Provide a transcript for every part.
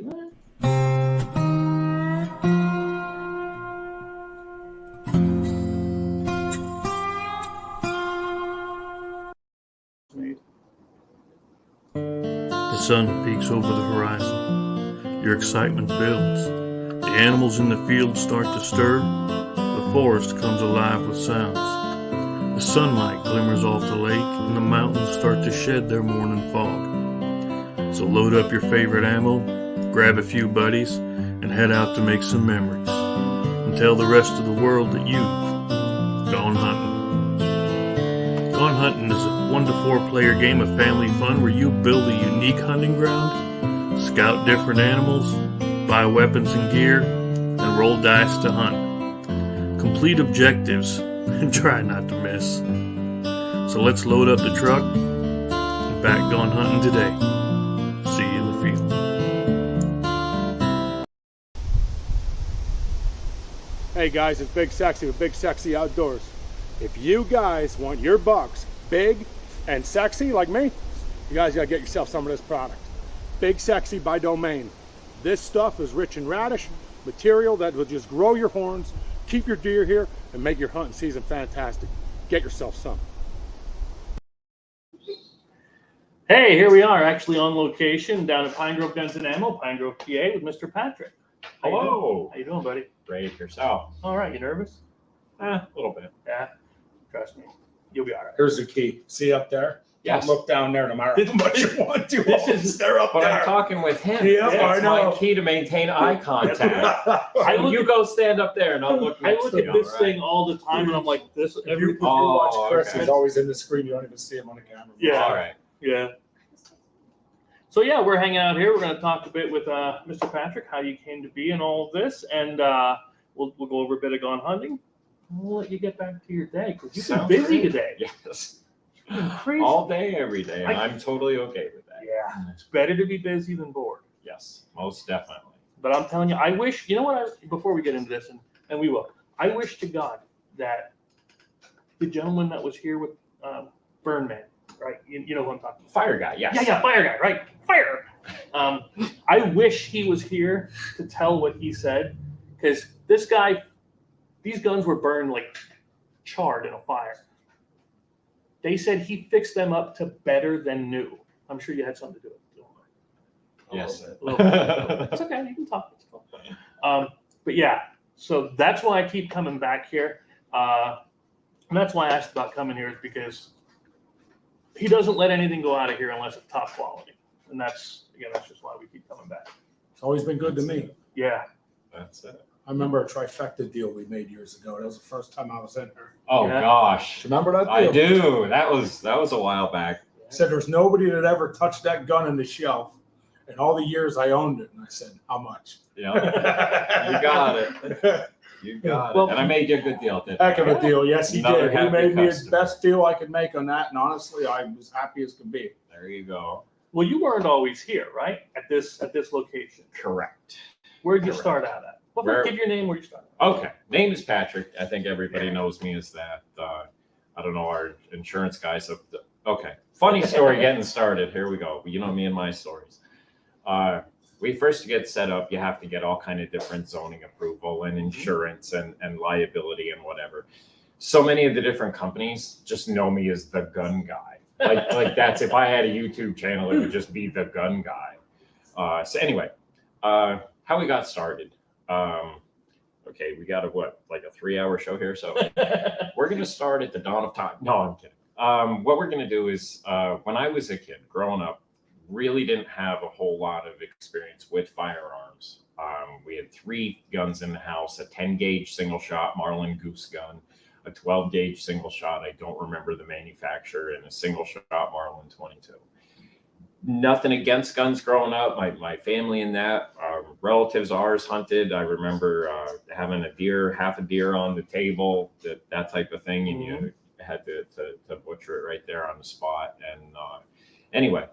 do that. The sun peeks over the horizon. Your excitement builds. The animals in the field start to stir. The forest comes alive with sounds. The sunlight glimmers off the lake, and the mountains start to shed their morning fog. So load up your favorite ammo, grab a few buddies, and head out to make some memories. And tell the rest of the world that you've gone hunting. Gone Hunting is a 1 to 4 player game of family fun where you build a unique hunting ground, scout different animals, buy weapons and gear, and roll dice to hunt. Complete objectives and try not to miss. So let's load up the truck and back Gone Hunting today. See you in the field. Hey guys, it's Big Sexy with Big Sexy Outdoors. If you guys want your bucks big and sexy like me, you guys gotta get yourself some of this product. Big Sexy by Domain. This stuff is rich in radish, material that will just grow your horns, keep your deer here, and make your hunting season fantastic. Get yourself some. Hey, here we are, actually on location down at Pine Grove Guns and Ammo, Pine Grove, PA, with Mr. Patrick. Hello. How you doing, buddy? Great. Yourself? All right. You nervous? A little bit. Yeah. Trust me, you'll be all right. Here's the key. See up there? Yes. Don't look down there no matter how much you want to. They're up But there. I'm talking with him. Yeah, That's I know. my key to maintain eye contact. I look you at- go stand up there and I'll look I next look to at you. this all right? thing all the time, and I'm like, this. If you Oh, watch Chris, okay. he's always in the screen. You don't even see him on the camera. Yeah. All right. Yeah. So yeah, we're hanging out here. We're going to talk a bit with Mr. Patrick, how you came to be and all of this, and we'll go over a bit of Gone Hunting. We'll let you get back to your day because you've been Sounds busy great. today. Yes. You've been crazy. All day, every day. And I'm totally okay with that. Yeah, it's better to be busy than bored. Yes, most definitely. But I'm telling you, I wish, you know what, before we get into this, and we will, I wish to God that the gentleman that was here with Burn Man, right? You know who I'm talking about. Fire guy, yes. Yeah, fire guy, right? Fire. I wish he was here to tell what he said, because this guy, these guns were burned like charred in a fire. They said he fixed them up to better than new. I'm sure you had something to do with it. Yes. A little bit. It's okay, you can talk. It's cool. But yeah, so that's why I keep coming back here. And that's why I asked about coming here, is because he doesn't let anything go out of here unless it's top quality. And that's just why we keep coming back. It's always been good to me. Yeah. That's it. I remember a trifecta deal we made years ago. That was the first time I was in here. Oh Yeah. gosh. Remember that deal? I do. That was a while back. Said there's nobody that ever touched that gun in the shelf in all the years I owned it. And I said, how much? Yeah. You got it. You got Well, it. And I made you a good deal, didn't Heck of I? a deal. Yes, he Another did. He happy made me the customer. best deal I could make on that. And honestly, I was happy as could be. There you go. Well, you weren't always here, right? At this location. Correct. Where'd you Correct. start out at? Well, Where- give your name where you started. Okay. Name is Patrick. I think everybody knows me as that. I don't know our insurance guy. So, okay. Funny story getting started. Here we go. You know me and my stories. We first get set up, you have to get all kind of different zoning approval and insurance and liability and whatever. So many of the different companies just know me as the gun guy. Like that's, if I had a YouTube channel, it would just be the gun guy. So anyway, how we got started. Okay, we got a 3-hour show here. So we're going to start at the dawn of time. No, I'm kidding. What we're going to do is, when I was a kid growing up, really didn't have a whole lot of experience with firearms. We had 3 guns in the house, a 10 gauge single shot Marlin Goose gun, a 12 gauge single shot, I don't remember the manufacturer, and a single shot Marlin 22. Nothing against guns growing up. My family and that, relatives ours hunted. I remember having half a deer on the table, that type of thing, and you had to butcher it right there on the spot. And anyway,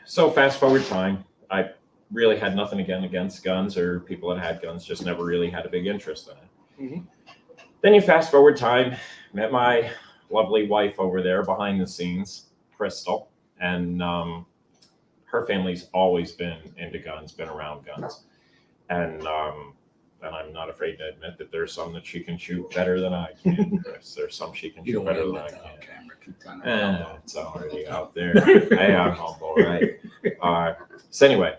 so fast forward time, I really had nothing against guns or people that had guns, just never really had a big interest in it. Mhm. Then you fast forward time, met my lovely wife over there behind the scenes, Crystal, and her family's always been into guns, been around guns. And I'm not afraid to admit that there's some that she can shoot better than I can, Chris. There's some she can You shoot don't better want than to I admit that can. on camera. Keep telling her. It's already out there. Hey, I'm humble, right? So anyway,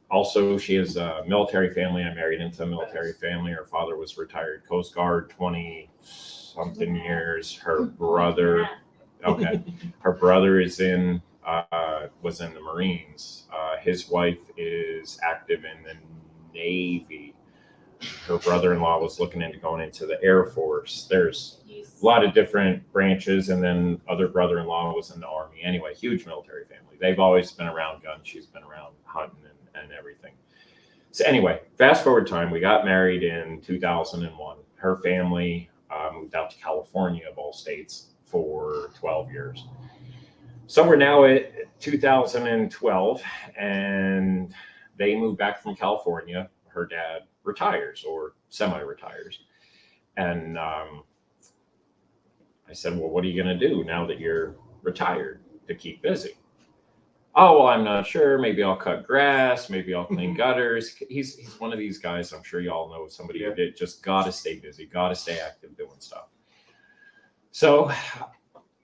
also she has a military family. I married into a military family. Her father was retired Coast Guard, 20-something years. Her brother, her brother is was in the Marines. His wife is active in the Navy. Her brother-in-law was looking into going into the Air Force. There's a lot of different branches, and then other brother-in-law was in the Army. Anyway, huge military family. They've always been around guns. She's been around hunting and everything. So anyway, fast forward time, we got married in 2001. Her family moved out to California, of all states, for 12 years. So we're now at 2012, and they moved back from California. Her dad retires or semi-retires. And I said, well, what are you going to do now that you're retired to keep busy? Oh, well, I'm not sure. Maybe I'll cut grass. Maybe I'll clean gutters. He's one of these guys. I'm sure you all know somebody who did just got to stay busy, got to stay active doing stuff. So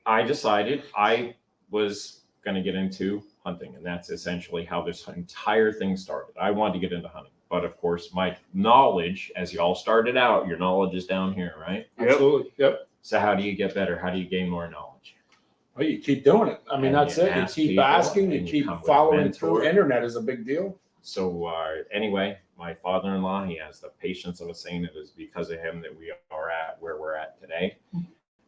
I decided I was going to get into hunting, and that's essentially how this entire thing started. I wanted to get into hunting, but of course my knowledge, as you all started out, your knowledge is down here, right? Absolutely. Yep. So how do you get better? How do you gain more knowledge? Well, you keep doing it. I mean, And that's you it. You ask keep people, asking, you and you keep come with a following through. mentor. Internet is a big deal. So anyway, my father-in-law, he has the patience of a saint. It is because of him that we are at where we're at today,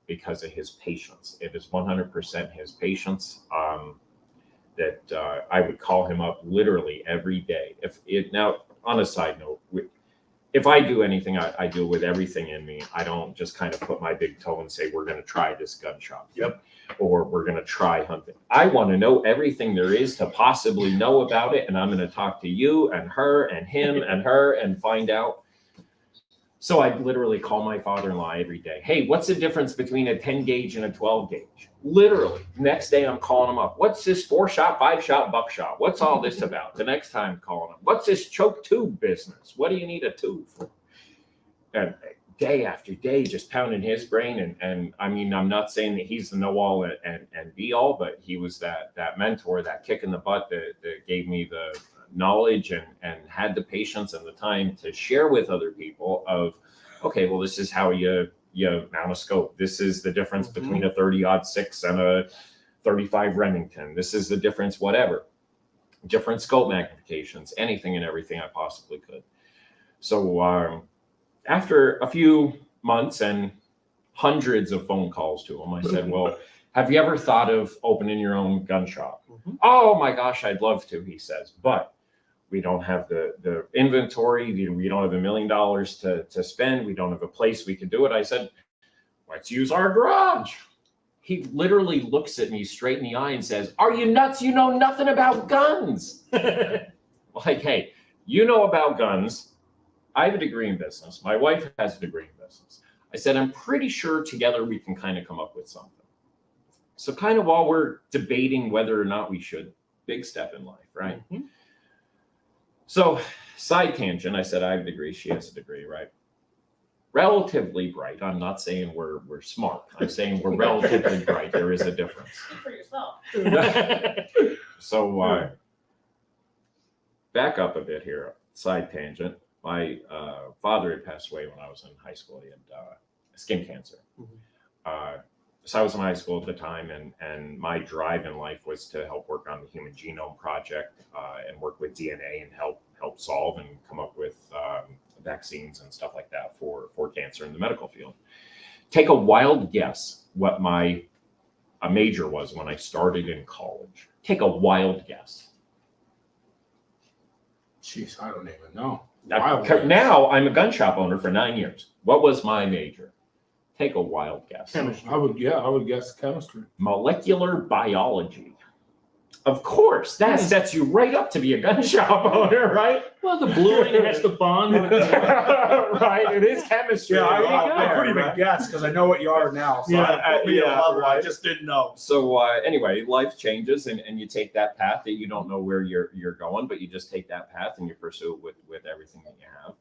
because of his patience. It is 100% his patience. That I would call him up literally every day. Now, on a side note, if I do anything, I do it with everything in me. I don't just kind of put my big toe and say, we're going to try this gun shop. Yep. Or we're going to try hunting. I want to know everything there is to possibly know about it. And I'm going to talk to you and her and him and her and find out. So I literally call my father-in-law every day. Hey, what's the difference between a 10 gauge and a 12 gauge? Literally. Next day I'm calling him up. What's this 4-shot, 5-shot buckshot? What's all this about? The next time calling him. What's this choke tube business? What do you need a tube for? And day after day, just pounding his brain. And I mean, I'm not saying that he's the know-all and be-all, but he was that mentor, that kick in the butt that gave me the knowledge and had the patience and the time to share with other people of, okay, well, this is how you mount a scope. This is the difference between a 30-06 and a 35 Remington. This is the difference, whatever. Different scope magnifications, anything and everything I possibly could. So after a few months and hundreds of phone calls to him, I said, well, have you ever thought of opening your own gun shop? Oh my gosh, I'd love to, he says, but we don't have the inventory. We don't have $1 million to spend. We don't have a place we could do it. I said, let's use our garage. He literally looks at me straight in the eye and says, are you nuts? You know nothing about guns. Like, hey, you know about guns. I have a degree in business. My wife has a degree in business. I said, I'm pretty sure together we can kind of come up with something. So kind of while we're debating whether or not we should, big step in life, right? Mm-hmm. So side tangent, I said I have a degree. She has a degree, right? Relatively bright. I'm not saying we're smart. I'm saying we're relatively bright. There is a difference. Speak for yourself. So back up a bit here, side tangent. My father had passed away when I was in high school. He had skin cancer. So I was in high school at the time, and my drive in life was to help work on the Human Genome Project and work with DNA and help solve and come up with vaccines and stuff like that for cancer in the medical field. Take a wild guess what my major was when I started in college. Take a wild guess. Jeez, I don't even know. Now I'm a gun shop owner for 9 years. What was my major? Take a wild guess. I would guess chemistry. Molecular biology. Of course, that sets you right up to be a gun shop owner, right? Well, the bluing has to bond with Right, it is chemistry. Yeah, right I there, couldn't even right? guess because I know what you are now. So Yeah, I put me at a yeah, level I right. just didn't know. So anyway, life changes and you take that path that you don't know where you're going, but you just take that path and you pursue it with everything that you have.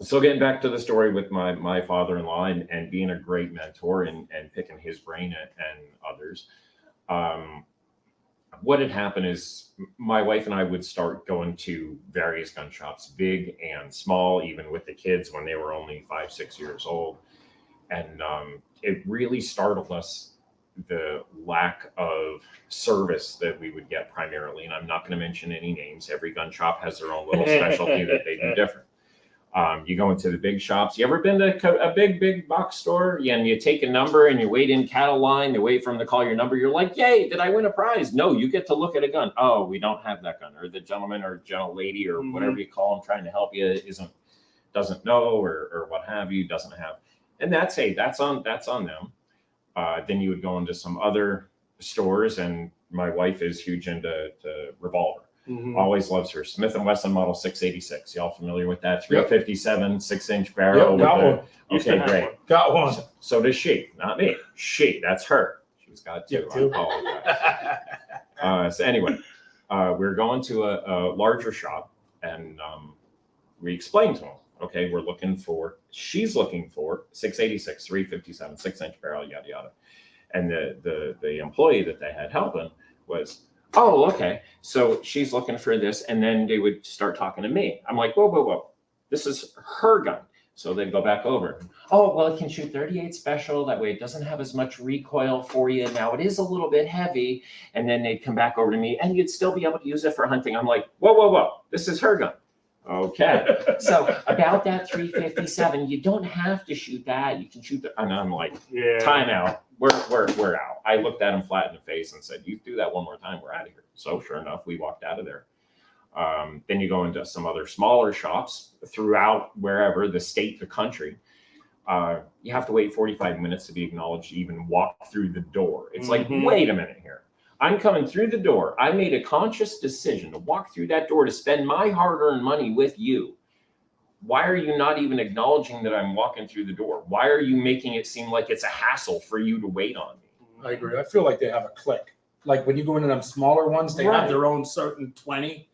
So getting back to the story with my father-in-law and being a great mentor and picking his brain and others. What had happened is my wife and I would start going to various gun shops, big and small, even with the kids when they were only 5, 6 years old. And it really startled us, the lack of service that we would get primarily. And I'm not going to mention any names. Every gun shop has their own little specialty that they do different. You go into the big shops. You ever been to a big box store? Yeah, and you take a number and you wait in cattle line. They wait for them to call your number. You're like, yay, did I win a prize? No, you get to look at a gun. Oh, we don't have that gun. Or the gentleman or gentle lady or whatever you call them trying to help you doesn't know or what have you, doesn't have. And that's on them. Then you would go into some other stores, and my wife is huge into revolver. Always loves her Smith & Wesson Model 686. Y'all familiar with that? 357 6-inch barrel. Yep, got one. Okay, great. Got one. So does she, not me. That's her. She's got two. You too. I apologize. So anyway, we're going to a larger shop, and we explained to them, okay, she's looking for 686, 357, 6-inch barrel, yada, yada. And the employee that they had helping was, oh, okay. So she's looking for this. And then they would start talking to me. I'm like, whoa. This is her gun. So they'd go back over. Oh, well, it can shoot 38 special. That way it doesn't have as much recoil for you. Now it is a little bit heavy. And then they'd come back over to me and you'd still be able to use it for hunting. I'm like, whoa. This is her gun. Okay. So about that 357, you don't have to shoot that. You can shoot and I'm like, time out. We're out. I looked at him flat in the face and said, you do that one more time, we're out of here. So sure enough, we walked out of there. Then you go into some other smaller shops throughout wherever, the state, the country. You have to wait 45 minutes to be acknowledged to even walk through the door. It's like, wait a minute here. I'm coming through the door. I made a conscious decision to walk through that door to spend my hard-earned money with you. Why are you not even acknowledging that I'm walking through the door? Why are you making it seem like it's a hassle for you to wait on me? I agree. I feel like they have a click. Like when you go into them smaller ones, they have their own certain 20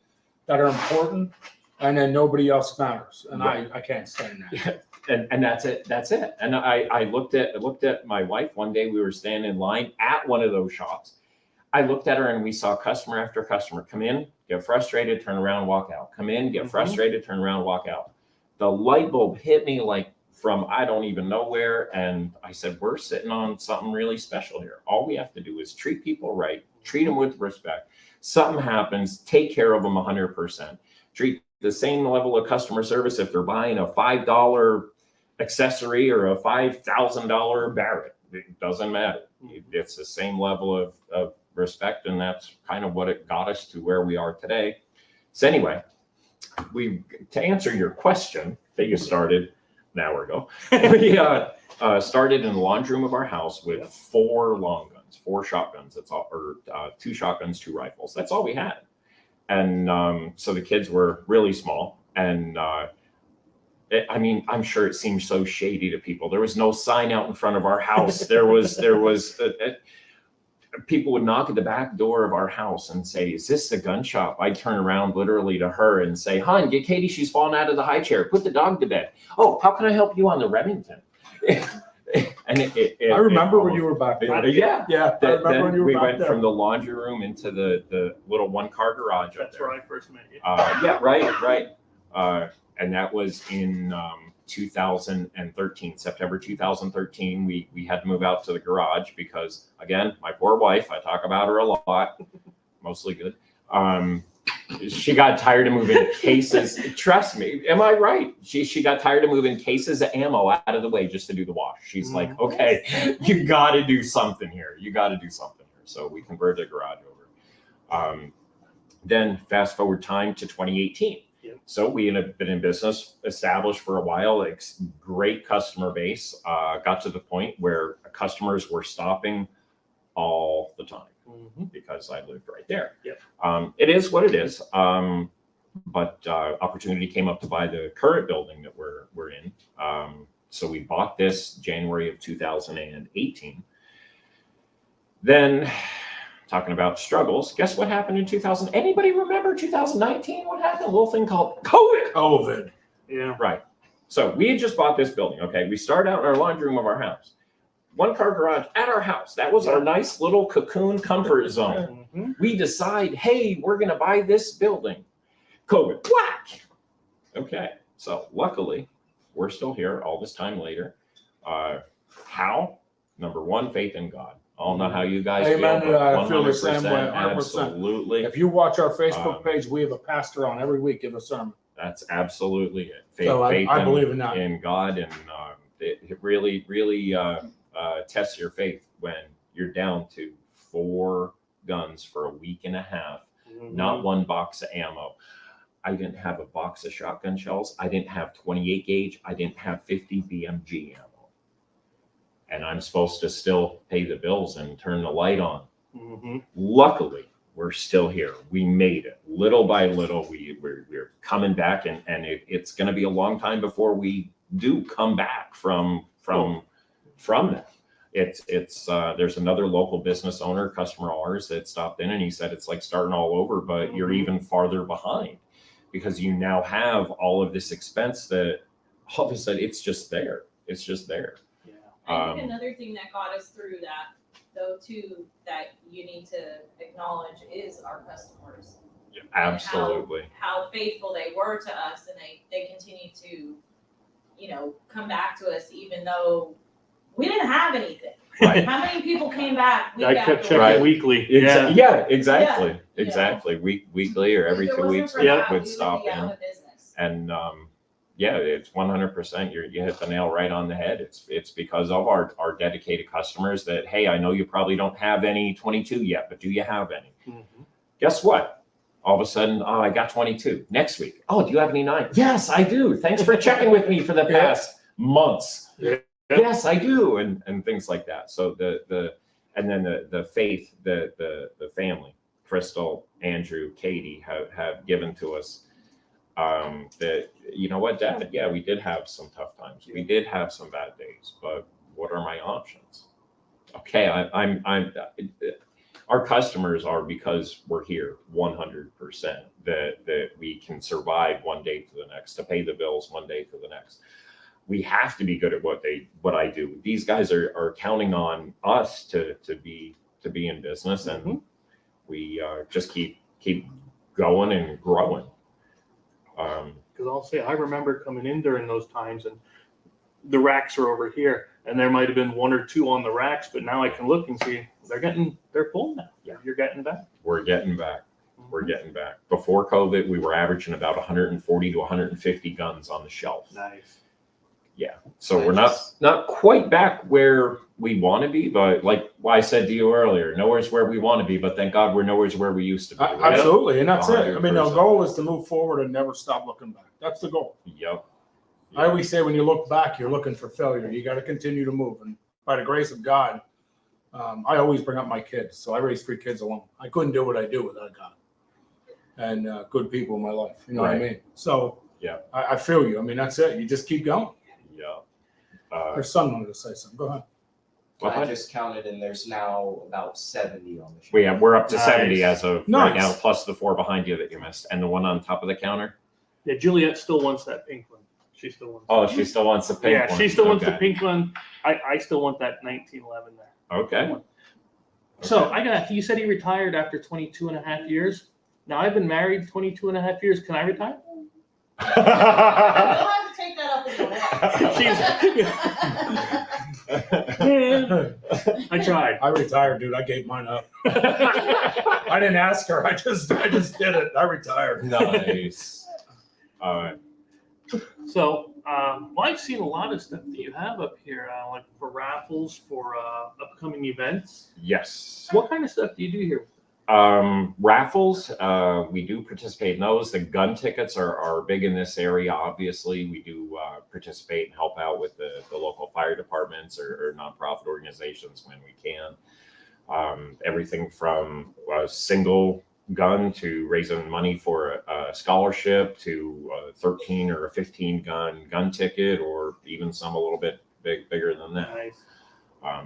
that are important, and then nobody else matters. And I can't stand that. And that's it. And I looked at my wife one day. We were standing in line at one of those shops. I looked at her and we saw customer after customer come in, get frustrated, turn around, walk out. Come in, get frustrated, turn around, walk out. The light bulb hit me like from I don't even know where. And I said, we're sitting on something really special here. All we have to do is treat people right, treat them with respect. Something happens, take care of them 100%. Treat the same level of customer service if they're buying a $5 accessory or a $5,000 Barrett. It doesn't matter. It's the same level of respect, and that's kind of what it got us to where we are today. So anyway, to answer your question that you started an hour ago, we started in the laundry room of our house with 4 long guns, 4 shotguns. That's all, or 2 shotguns, 2 rifles. That's all we had. And so the kids were really small, and I'm sure it seemed so shady to people. There was no sign out in front of our house. There was people would knock at the back door of our house and say, is this the gun shop? I'd turn around literally to her and say, hon, get Katie. She's fallen out of the high chair. Put the dog to bed. Oh, how can I help you on the Remington? And I remember when you were back there. Yeah. I remember when you were we back went there. from the laundry room into the little 1-car garage. That's where I first met you. Yeah, right. And that was in 2013, September 2013. We had to move out to the garage because, again, my poor wife, I talk about her a lot, mostly good. She got tired of moving cases. Trust me, am I right? She got tired of moving cases of ammo out of the way just to do the wash. She's like, okay, you got to do something here. So we converted the garage over. Then fast forward time to 2018. Yep. So we had been in business, established for a while, great customer base, got to the point where customers were stopping all the time. because I lived right there. Yep. It is what it is. But opportunity came up to buy the current building that we're in. So we bought this January of 2018. Then, talking about struggles, guess what happened in 2000? Anybody remember 2019? What happened? A little thing called COVID. COVID. Yeah. Right. So we had just bought this building. Okay. We started out in our laundry room of our house. 1-car garage at our house. That was our nice little cocoon comfort zone. Mhm. We decide, hey, we're going to buy this building. COVID. Whack. Okay. So luckily, we're still here all this time later. How? Number one, faith in God. I don't know how you guys Amen. feel. I feel the same 100%, way. 100%. absolutely. If you watch our Facebook page, we have a pastor on every week give a sermon. That's absolutely it. Faith, So faith I believe in that. in God, and it really, really tests your faith when you're down to 4 guns for a week and a half, Mhm. not 1 box of ammo. I didn't have a box of shotgun shells. I didn't have 28 gauge. I didn't have 50 BMG ammo. And I'm supposed to still pay the bills and turn the light on. Mhm. Luckily, we're still here. We made it little by little. We're coming back, and it's going to be a long time before we do come back from that. It's there's another local business owner, customer of ours, that stopped in and he said it's like starting all over, but you're even farther behind because you now have all of this expense that all of a sudden it's just there. It's just there. Yeah. I think another thing that got us through that, though, too, that you need to acknowledge is our customers. Yeah, absolutely. How faithful they were to us, and they continue to, come back to us even though we didn't have anything. Right. How many people came back? I kept checking Right. weekly. Yeah, exactly. Yeah. Exactly. Weekly or every If it 2 wasn't weeks for we that, would we stop be out in. of business. And yeah, it's 100%. You hit the nail right on the head. It's because of our dedicated customers that, hey, I know you probably don't have any 22 yet, but do you have any? Mhm. Guess what? All of a sudden, oh, I got 22. Next week, oh, do you have any 9? Yes, I do. Thanks for checking with me for the past months. Yeah. Yes, I do, and things like that. So and then the faith, the family, Crystal, Andrew, Katie have given to us. That, you know what, Dad, yeah, we did have some tough times. We did have some bad days, but what are my options? Okay, I'm our customers are, because we're here 100%, that we can survive one day to the next, to pay the bills one day to the next. We have to be good at what I do. These guys are counting on us to be in business, and we just keep going and growing. Because I'll say, I remember coming in during those times, and the racks are over here, and there might have been 1 or 2 on the racks, but now I can look and see they're full now. Yeah. You're getting back. We're getting back. We're getting back. Before COVID, we were averaging about 140 to 150 guns on the shelf. Nice. Yeah. So we're not quite back where we want to be, but like I said to you earlier, nowhere's where we want to be, but thank God we're nowhere's where we used to be. Right? Absolutely, and that's it. I mean, the 100%. goal is to move forward and never stop looking back. That's the goal. Yep. I always say when you look back, you're looking for failure. You got to continue to move. And by the grace of God, I always bring up my kids. So I raised 3 kids alone. I couldn't do what I do without God and good people in my life. You know what I mean? So yeah, I feel you. I mean, that's it. You just keep going. Yeah. Your son wanted to say something. Go ahead. I just counted, and there's now about 70 on the show. We're up to Nice. 70 as of right now, Nice. plus the 4 behind you that you missed, and the one on top of the counter. Yeah, Juliet still wants that pink one. She still wants. Oh, she still wants the pink Yeah, one. she still wants the Okay. pink one. I still want that 1911 there. Okay. So you said he retired after 22 and a half years. Now I've been married 22 and a half years. Can I retire? You'll have to take that up with your wife. I tried. I retired, dude. I gave mine up. I didn't ask her. I just did it. I retired. Nice. So, I've seen a lot of stuff that you have up here, like for raffles, for upcoming events. Yes. What kind of stuff do you do here? Raffles, we do participate in those. The gun tickets are big in this area. Obviously, we do participate and help out with the local fire departments or nonprofit organizations when we can. Everything from a single gun to raising money for a scholarship to a 13 or a 15 gun ticket, or even some a little bit bigger than that. Nice.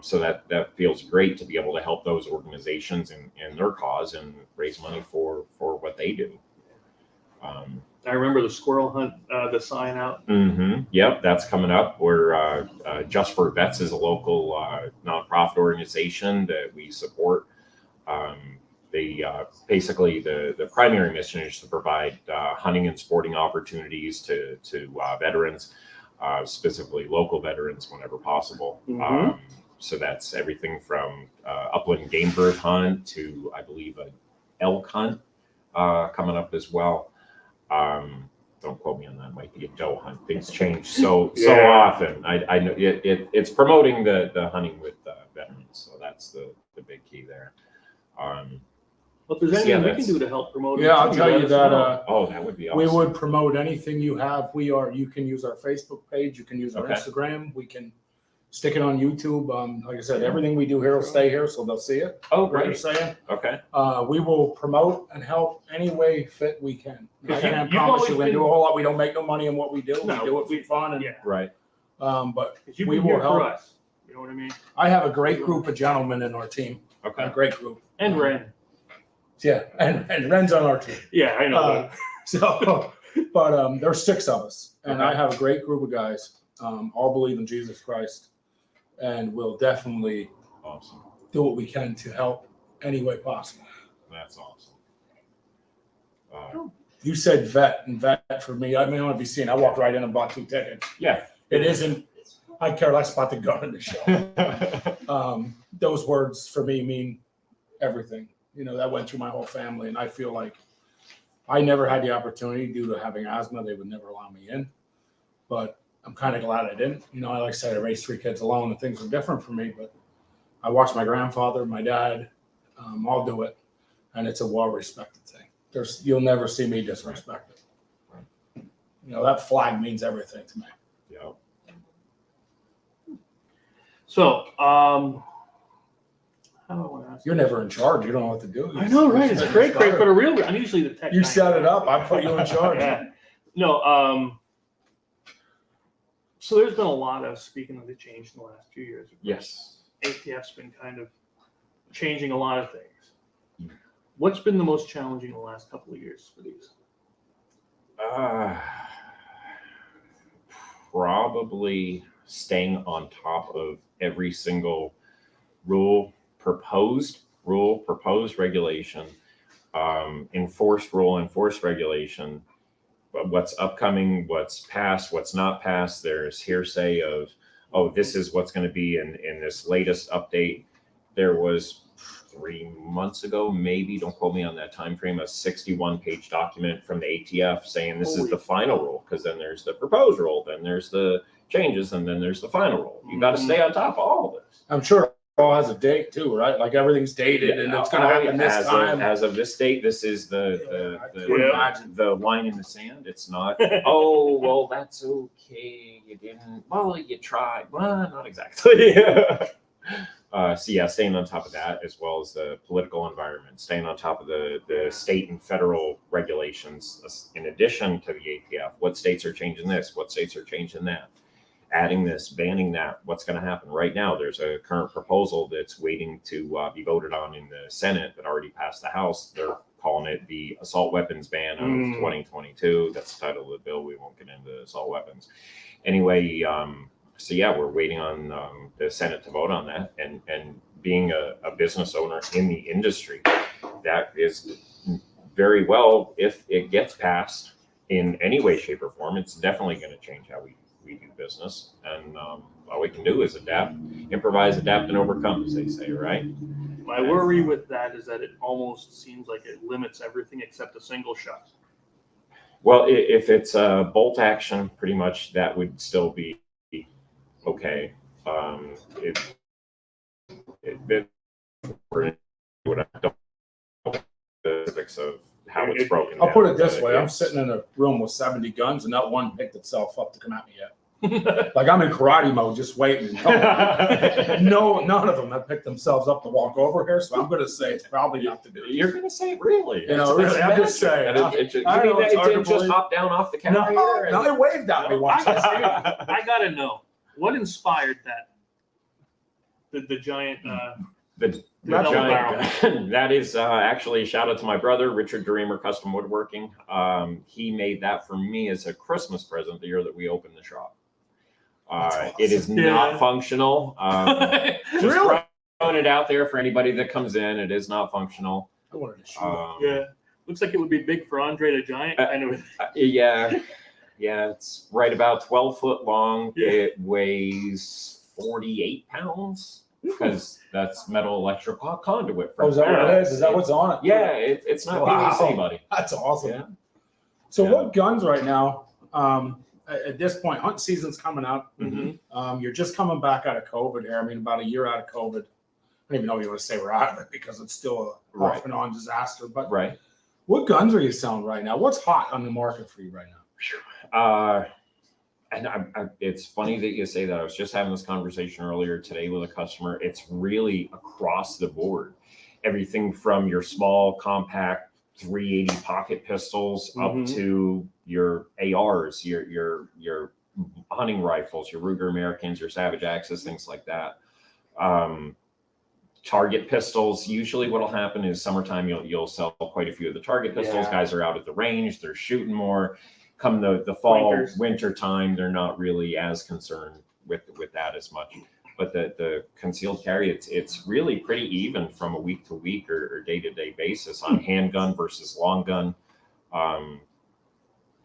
So that feels great to be able to help those organizations in their cause and raise money for what they do. I remember the squirrel hunt, the sign out. Yep, that's coming up. We're Just for Vets is a local nonprofit organization that we support. Basically the primary mission is to provide hunting and sporting opportunities to veterans, specifically local veterans whenever possible. So that's everything from upland game bird hunt to, I believe, an elk hunt coming up as well. Don't quote me on that. It might be a doe hunt. Things change so often. I know it's promoting the hunting with veterans. So that's the big key there. Well, if there's anything we can do to help promote it, I'll tell you let us that. know. That would be awesome. We would promote anything you have. You can use our Facebook page. You can use our Okay. Instagram. We can stick it on YouTube. Like I said, everything we do here will stay here, so they'll see it. Oh, What you're great. saying. Okay. We will promote and help any way fit we can. I can't You've promise always you we're gonna been- do a whole lot. We don't make no money in what we do. No, We do it for fun, and Yeah, Right. but 'cause you've we been will here for help. us. You know what I mean? I have a great group of gentlemen in our team. A Okay. great group. And Ren. Yeah, and Ren's on our team. Yeah, I know. Uh, So, but there's 6 of us, and Okay. I have a great group of guys. All believe in Jesus Christ, and we'll definitely Awesome. do what we can to help any way possible. That's awesome. You said vet, and vet for me, I mean, I want to be seen. I walked right in and bought 2 tickets. Yeah. It isn't. I care less about the gun in the show. Those words for me mean everything. You know, that went through my whole family, and I feel like I never had the opportunity due to having asthma. They would never allow me in, but I'm kind of glad I didn't. You know, like I said, I raised 3 kids alone, and things were different for me. But I watched my grandfather, my dad, all do it, and it's a well-respected thing. You'll never see me disrespect it. You know, that flag means everything to me. Yeah. So, how do I want to ask? You're never in charge. You don't know what to do. I know, right? It's great for the real. I'm usually the tech. You guy. set it up. I put you in charge. Yeah. No. So there's been a lot of, speaking of the change in the last few years. Yes. ATF's been kind of changing a lot of things. What's been the most challenging in the last couple of years for these? Probably staying on top of every single proposed regulation, enforced rule, enforced regulation, what's upcoming, what's passed, what's not passed. There's hearsay of, oh, this is what's going to be in this latest update. There was 3 months ago, maybe, don't quote me on that time frame, a 61-page document from the ATF saying this is the final rule, because then there's the proposed rule, then there's the changes, and then there's the final rule. You got to stay on top of all of this. I'm sure it all has a date too, right? Like everything's dated, and it's going to happen this time. As of this date, this is I couldn't imagine. the line in the sand. It's not, oh, well, that's okay. You didn't, well, you tried. Well, not exactly. So yeah, staying on top of that, as well as the political environment, staying on top of the state and federal regulations, in addition to the ATF. What states are changing this? What states are changing that? Adding this, banning that. What's going to happen? Right now, there's a current proposal that's waiting to be voted on in the Senate that already passed the House. They're calling it the assault weapons ban of 2022. That's the title of the bill. We won't get into assault weapons. Anyway, so yeah, we're waiting on the Senate to vote on that. And being a business owner in the industry, that is very well, if it gets passed in any way, shape, or form, it's definitely going to change how we do business. And all we can do is adapt, improvise, adapt, and overcome, as they say, right? My worry with that is that it almost seems like it limits everything except a single shot. Well, if it's a bolt action, pretty much that would still be okay. The specifics of how it's broken. I'll put it down, this but way: I'm sitting in a room with 70 guns, and not one picked itself up to come at me yet. Like I'm in karate mode, just waiting. No, none of them have picked themselves up to walk over here, so I'm going to say it's probably not to do. You're gonna say really? You know, really, I'm just saying. I know it's It hard to didn't just believe. hop down off the No, counter. no, they waved at me once. I seen it. I gotta know what inspired that. The giant. The double giant. That is actually a shout out to my brother Richard Dreamer Custom Woodworking. He made that for me as a Christmas present the year that we opened the shop. That's It is awesome. not functional. Just Really? throwing it out there for anybody that comes in. It is not functional. I wanted to shoot. Yeah, looks like it would be big for Andre the Giant. I know. Yeah, it's right about 12 foot long. Yeah. It weighs 48 pounds because that's metal electrical conduit. Oh, is that what it is? Is that what's on it? Yeah, it's not Wow. PVC, buddy. That's awesome. Yeah. So Yeah. what guns right now? At this point, hunt season's coming up. Mm-hmm. You're just coming back out of COVID here. I mean, about a year out of COVID. I don't even know if you want to say we're out of it because it's still a Right. off and on disaster. But Right. what guns are you selling right now? What's hot on the market for you right now? And it's funny that you say that. I was just having this conversation earlier today with a customer. It's really across the board. Everything from your small, compact 380 pocket pistols Mhm. up to your ARs, your hunting rifles, your Ruger Americans, your Savage Axes, things like that. Target pistols. Usually, what'll happen is summertime. You'll sell quite a few of the target pistols. Yeah. Guys are out at the range. They're shooting more. Come the fall, Flankers. winter time, they're not really as concerned with that as much. But the concealed carry, it's really pretty even from a week to week or day to day basis on handgun versus long gun.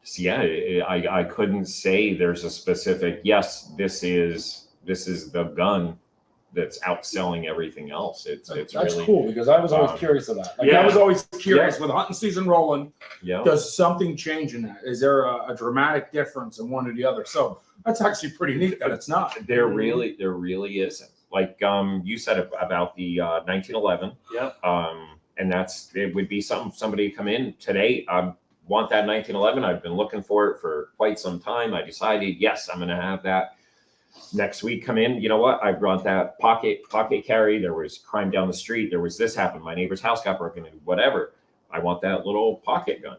So yeah, I couldn't say there's a specific. Yes, this is the gun that's outselling everything else. It's That's really cool because I was always curious of that. Like, yeah. I was always curious with hunting season rolling. yeah. Does something change in that? Is there a dramatic difference in one or the other? So that's actually pretty neat that it's not. There really isn't. Like you said about the 1911. Yep. And it would be somebody come in today. I want that 1911. I've been looking for it for quite some time. I decided, yes, I'm going to have that. Next week, come in. You know what? I brought that pocket carry. There was crime down the street. There was this happened. My neighbor's house got broken into. Whatever. I want that little pocket gun.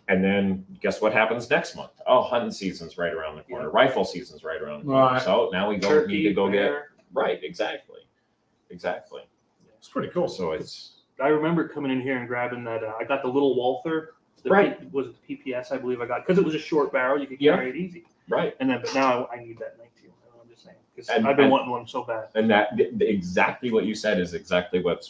And then guess what happens next month? Oh, hunting season's right around the corner. Rifle season's right around the corner. Right. So now we need to go get bear. right. Exactly. It's pretty cool. So it's I remember coming in here and grabbing that. I got the little Walther. Right. Was it the PPS? I believe I got because it was a short barrel. You could Yeah. carry it easy. right. And then, but now I need that 19. I'm just saying because And- I've been and- wanting one so bad. And that exactly what you said is exactly what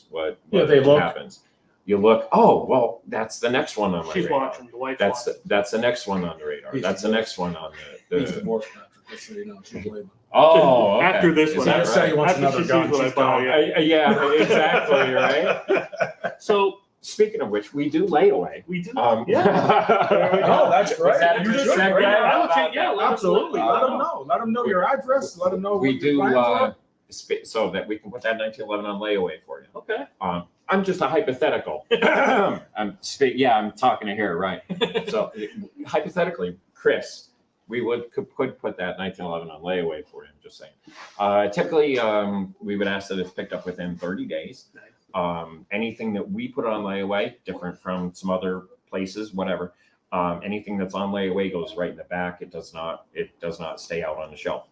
Yeah, they look- happens. You look, oh well, that's the next one on my She's radar. watching. The wife's That's watching. that's the next one on the radar. He's That's the divorced. next one on He's the divorced, Patrick. Just so you know, she's leaving. oh, okay. After this Is one, that Just say he right? wants After another she gun. sees what I She's buy, gone. yeah. Yeah, exactly, right? So Speaking of which, we do layaway. we do. Yeah. Oh, that's great. Was that a You good just segue? right. I would say, yeah, Absolutely. Let them Uh, know. Let them know your address. Let them know We what your do plans are. so that we can put that 1911 on layaway for you. Okay. I'm just a hypothetical. I'm talking to here, right? So hypothetically, Chris, we could put that 1911 on layaway for you. I'm just saying. Typically, we would ask that it's picked up within 30 days. Anything that we put on layaway, different from some other places, whatever. Anything that's on layaway goes right in the back. It does not stay out on the shelf.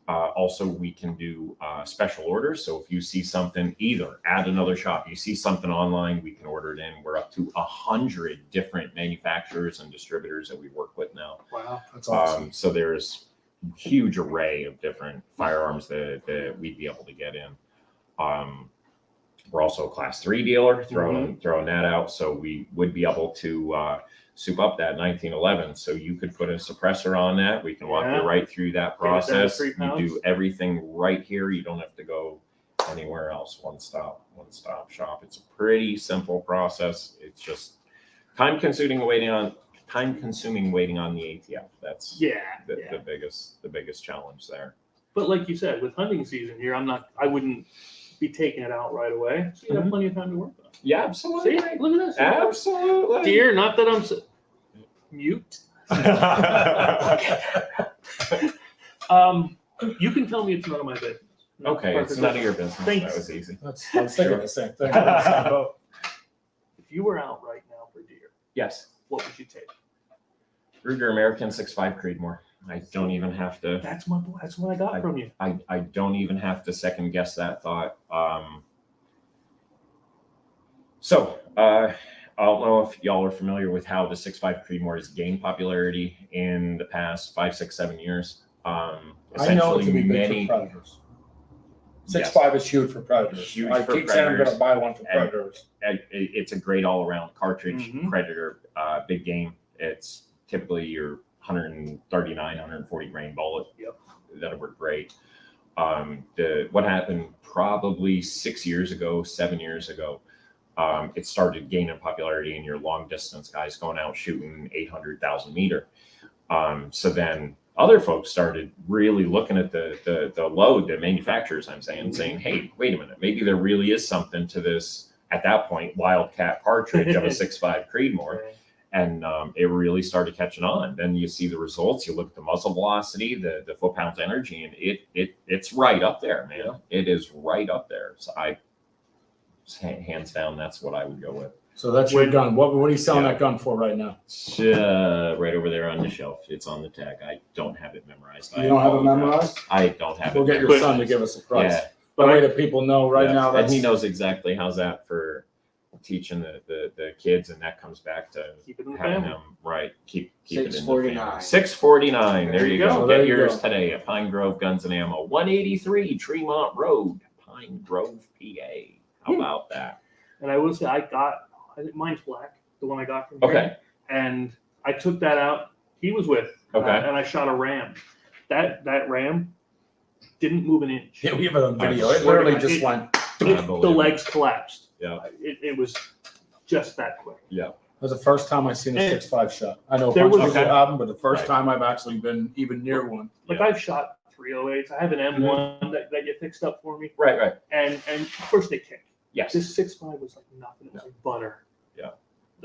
Also, we can do special orders. So if you see something, either at another shop, you see something online, we can order it in. We're up to 100 different manufacturers and distributors that we work with now. Wow. That's awesome. So there's a huge array of different firearms that we'd be able to get in. We're also a class 3 dealer, throwing that out. So we would be able to soup up that 1911. So you could put a suppressor on that. We can walk Yeah. you right through that Get it down to process. 3 You pounds. do everything right here. You don't have to go anywhere else. One stop shop. It's a pretty simple process. It's just time consuming waiting on the ATF. That's Yeah. the biggest challenge there. But like you said, with hunting season here, I wouldn't be taking it out right away. So you have plenty of time to work on it. Yeah, See, absolutely. look at this. Absolutely. Deer, not that I'm mute. You can tell me it's none of my business. No, Okay, it's perfect. none of your business. Thanks. That was easy. I was thinking the same thing. I'm on the same boat. If you were out right now for deer, Yes. what would you take? Ruger American 6.5 Creedmoor. I don't even have to. That's what I got from you. I don't even have to second guess that thought. I don't know if y'all are familiar with how the 6.5 Creedmoor has gained popularity in the past 5, 6, 7 years. I know it to be big for predators. 6.5 is huge for predators. Huge I for keep saying I'm going to predators. buy one for And- predators. It's a great all-around cartridge Mhm. predator, big game. It's typically your 139, 140 grain bullet. Yep. That'll work great. What happened probably 6 years ago, 7 years ago, it started gaining popularity in your long distance guys going out shooting 800,000 meter. So then other folks started really looking at the load, the manufacturers, saying, hey, wait a minute, maybe there really is something to this, at that point, Wildcat cartridge of a 6.5 Creedmoor. And it really started catching on. Then you see the results. You look at the muzzle velocity, the foot-pounds energy, and it's right up there, man. Yeah. It is right up there. So hands down, that's what I would go with. So that's your gun. What are you selling Yeah. that gun for right now? It's, right over there on the shelf. It's on the tag. I don't have it memorized. You don't have it memorized? I don't have We'll it get your memorized. son to give us a price. Yeah. The way that people know right Yeah. now, And that's he knows exactly how's that for teaching the kids, and that comes back to Keep it in the having family. them right. Keep it in the $6.49. family. $6.49. There you go. So there Get you yours go. today at Pine Grove Guns and Ammo, 183 Tremont Road, Pine Grove, PA. How about that? And I will say, I think mine's black, the one I got from him. Okay. And I took that out. He was with. Okay. And I shot a ram. That ram didn't move an inch. Yeah, we have it on video. It swear to literally God, just went. The Unbelievable. legs collapsed. Yeah. It was just that quick. That was the first time I seen a And 6.5 shot. I know a there bunch of was- people have them, but the first Right. time I've actually been even near one. Like Yeah. I've shot 308s. I have an M1 that you fixed up for me. Right. And of course they kick. Yes. This 6.5 was like nothing. It was like butter. Yeah.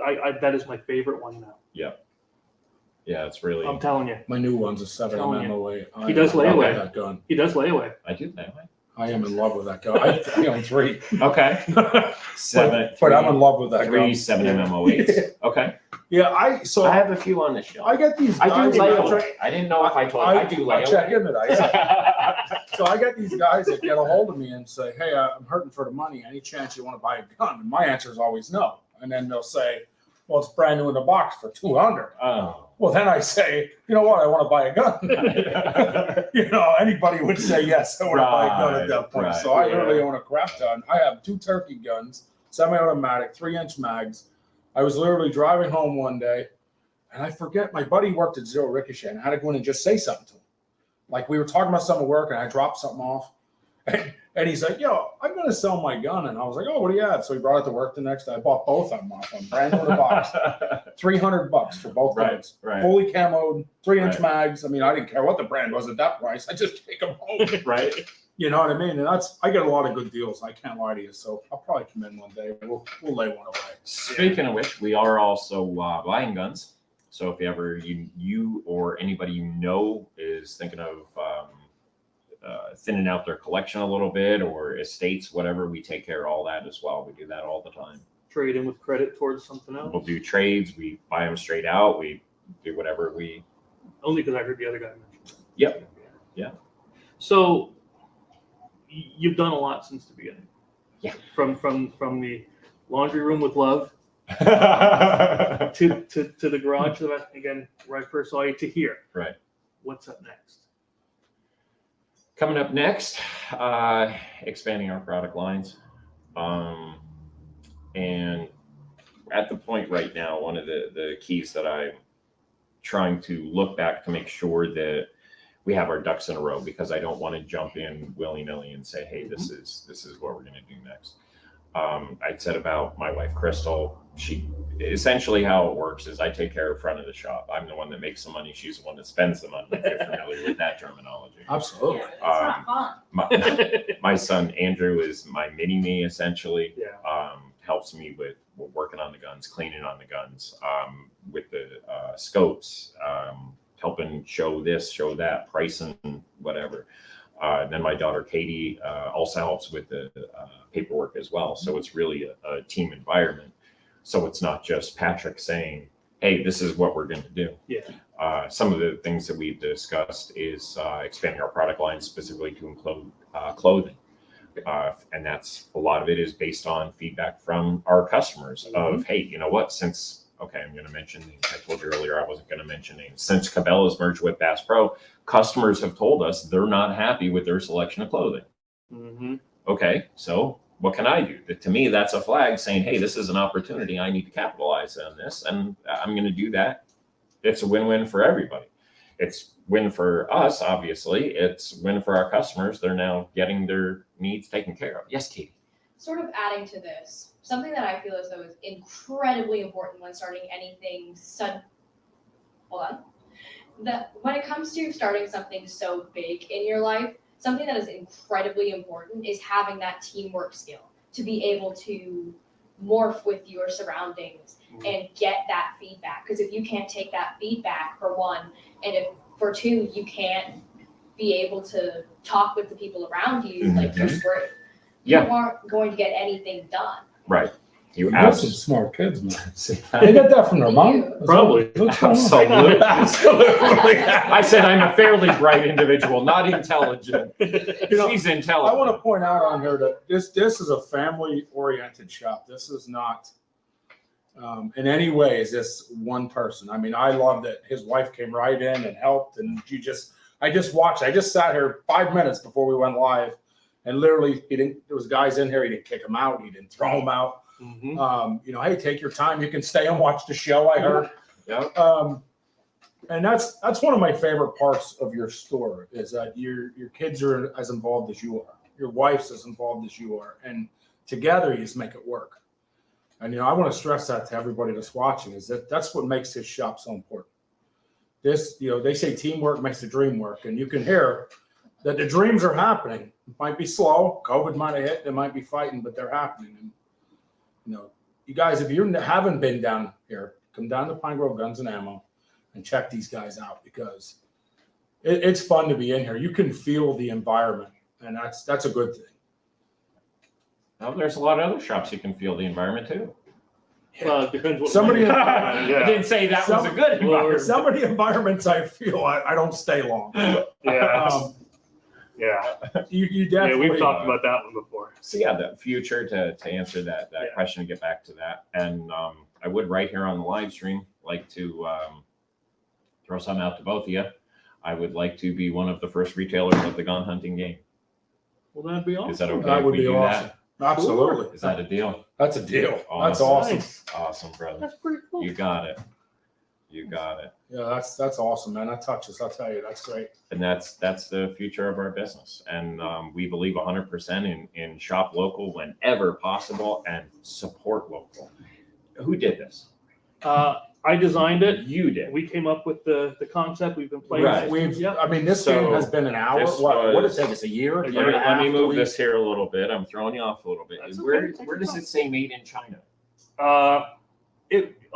I that is my favorite one now. Yeah, it's really. I'm telling you. My new one's a 7 Telling you. MOA. I He does love layaway. that gun. He does layaway. I do that way. I am in love with that gun. I own 3. Okay. but, Seven. but I'm in love with that Three gun. 7 MMO8s. Okay. Yeah, I have a few on the shelf. I get these I guys. do that layaway. I didn't know if I told you. I do I check layaway. into that. So I get these guys that get a hold of me and say, "Hey, I'm hurting for the money. Any chance you want to buy a gun?" And my answer is always no. And then they'll say, "Well, it's brand new in the box for $200." Oh. Well, then I say, "You know what? I want to buy a gun." Anybody would say yes. I want to buy a gun at that point. Right, So I yeah. literally own a crap ton. I have 2 turkey guns, semi-automatic, 3-inch mags. I was literally driving home one day, and I forget my buddy worked at Zero Ricochet, and I had to go in and just say something to him. Like we were talking about something at work, and I dropped something off, and he's like, "Yo, I'm gonna sell my gun," and I was like, "Oh, what do you have?" So he brought it to work the next day. I bought both of them off him, brand new in the box, $300 for both guns, Right. fully camoed, 3-inch Right. mags. I mean, I didn't care what the brand was at that price. I just take them home. Right. You know what I mean? And I get a lot of good deals. I can't lie to you. So I'll probably come in one day. We'll lay one away. Speaking of which, we are also buying guns. So if ever you or anybody you know is thinking of thinning out their collection a little bit, or estates, whatever, we take care of all that as well. We do that all the time. Trade in with credit towards something else. We'll do trades. We buy them straight out. We do whatever we. Only because I heard the other guy mention it. Yep. Yeah. So you've done a lot since the beginning. Yeah. From the laundry room with love to the garage that again where I first saw you to here. Right. What's up next? Coming up next, expanding our product lines. And at the point right now, one of the keys that I'm trying to look back to make sure that we have our ducks in a row, because I don't want to jump in willy-nilly and say, hey, this is what we're going to do next. I'd said about my wife, Crystal, she essentially how it works is I take care of front of the shop. I'm the one that makes the money. She's the one that spends the money, if you're familiar with that terminology. Absolutely. Yeah, it's not fun. My son, Andrew, is my mini-me, essentially. Yeah. Helps me with working on the guns, cleaning on the guns, with the scopes, helping show this, show that, pricing whatever. Then my daughter Katie also helps with the paperwork as well. So it's really a team environment. So it's not just Patrick saying, hey, this is what we're going to do. Yeah. Some of the things that we've discussed is expanding our product line specifically to include clothing. And that's a lot of it is based on feedback from our customers of, hey, you know what, since, okay, I'm going to mention names. I told you earlier I wasn't going to mention names. Since Cabela's merged with Bass Pro, customers have told us they're not happy with their selection of clothing. Mm-hmm. Okay, so what can I do? To me, that's a flag saying, hey, this is an opportunity. I need to capitalize on this, and I'm going to do that. It's a win-win for everybody. It's win for us, obviously. It's win for our customers. They're now getting their needs taken care of. Yes, Katie. Sort of adding to this, something that I feel as though is incredibly important when starting anything when it comes to starting something so big in your life, something that is incredibly important is having that teamwork skill to be able to morph with your surroundings and get that feedback. Because if you can't take that feedback, for one, and if for two, you can't be able to talk with the people around you, like you're screwed. You aren't going to get anything done. Right. You have some smart kids, man. They get that from their mom. Probably. Absolutely. Absolutely. I said I'm a fairly bright individual, not intelligent. She's intelligent. I want to point out on here that this is a family-oriented shop. This is not in any way is this one person. I mean, I love that his wife came right in and helped, and I just watched. I just sat here 5 minutes before we went live, and literally there was guys in here. He didn't kick them out. He didn't throw them out. Mm-hmm. Hey, take your time. You can stay and watch the show. I heard. Yep. And that's one of my favorite parts of your store is that your kids are as involved as you are. Your wife's as involved as you are, and together you just make it work. And I want to stress that to everybody that's watching is that's what makes this shop so important. This, they say teamwork makes the dream work, and you can hear that the dreams are happening. It might be slow. COVID might have hit. They might be fighting, but they're happening. And you guys, if you haven't been down here, come down to Pine Grove Guns and Ammo and check these guys out because it's fun to be in here. You can feel the environment, and that's a good thing. Well, there's a lot of other shops you can feel the environment too. Well, it depends what Somebody, I didn't say that was a good environment. Some of the environments I feel I don't stay long. Yeah. Yeah. You definitely. Yeah, we've talked about that one before. So yeah, the future to answer that question and get back to that. And I would right here on the live stream like to throw something out to both of you. I would like to be one of the first retailers of the gun hunting game. Well, that'd be awesome. Is that okay? That if would we be do awesome. Is Absolutely. that a deal? That's a deal. That's Awesome. awesome. Nice. Awesome, brother. That's pretty cool. You got it. You got it. Yeah, that's awesome, man. That touches. I'll tell you, that's great. And that's the future of our business. And we believe 100% in shop local whenever possible and support local. Who did this? I designed it. You did. We came up with the concept. We've been playing. Right. This game has been an hour. this What did it was- take us? A year? Let me move this here a little bit. I'm throwing you off a little bit. That's Where okay. where does it say made in China?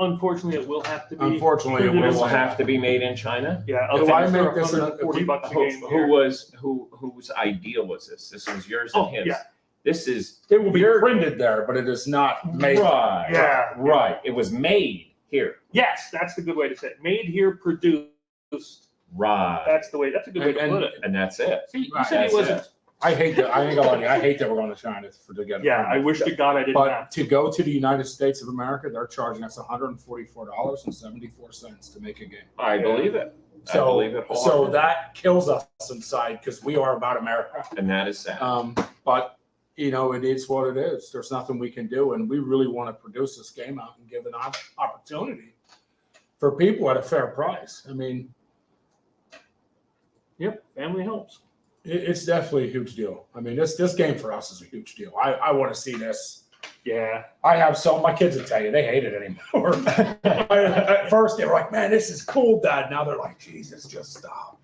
Unfortunately, it will have to be. Unfortunately, It will have to be made in China. Yeah. If I make this in a- $140 Whose idea was this? This was yours and Oh, his. yeah. This is It will be your- printed there, but it is not made. right. Yeah. Right. It was made here. Yes, that's the good way to say it. Made here, produced. Right. That's the way. That's a good way to And- put it. And that's it. See, you Right, said that's it wasn't. it. I hate that. I ain't gonna lie to you. I hate that we're going to China to get it. Yeah, I printed. wish to God I didn't But have. to go to the United States of America, they're charging us $144.74 to make a game. I believe it. I So, believe it. so wholeheartedly. that kills us inside because we are about America. And that is sad. But it is what it is. There's nothing we can do, and we really want to produce this game out and give an opportunity for people at a fair price. I mean, Yep, family helps. it's definitely a huge deal. I mean, this game for us is a huge deal. I want to see this. Yeah. I have my kids will tell you they hate it anymore. At first they were like, "Man, this is cool, Dad." Now they're like, "Jesus, just stop."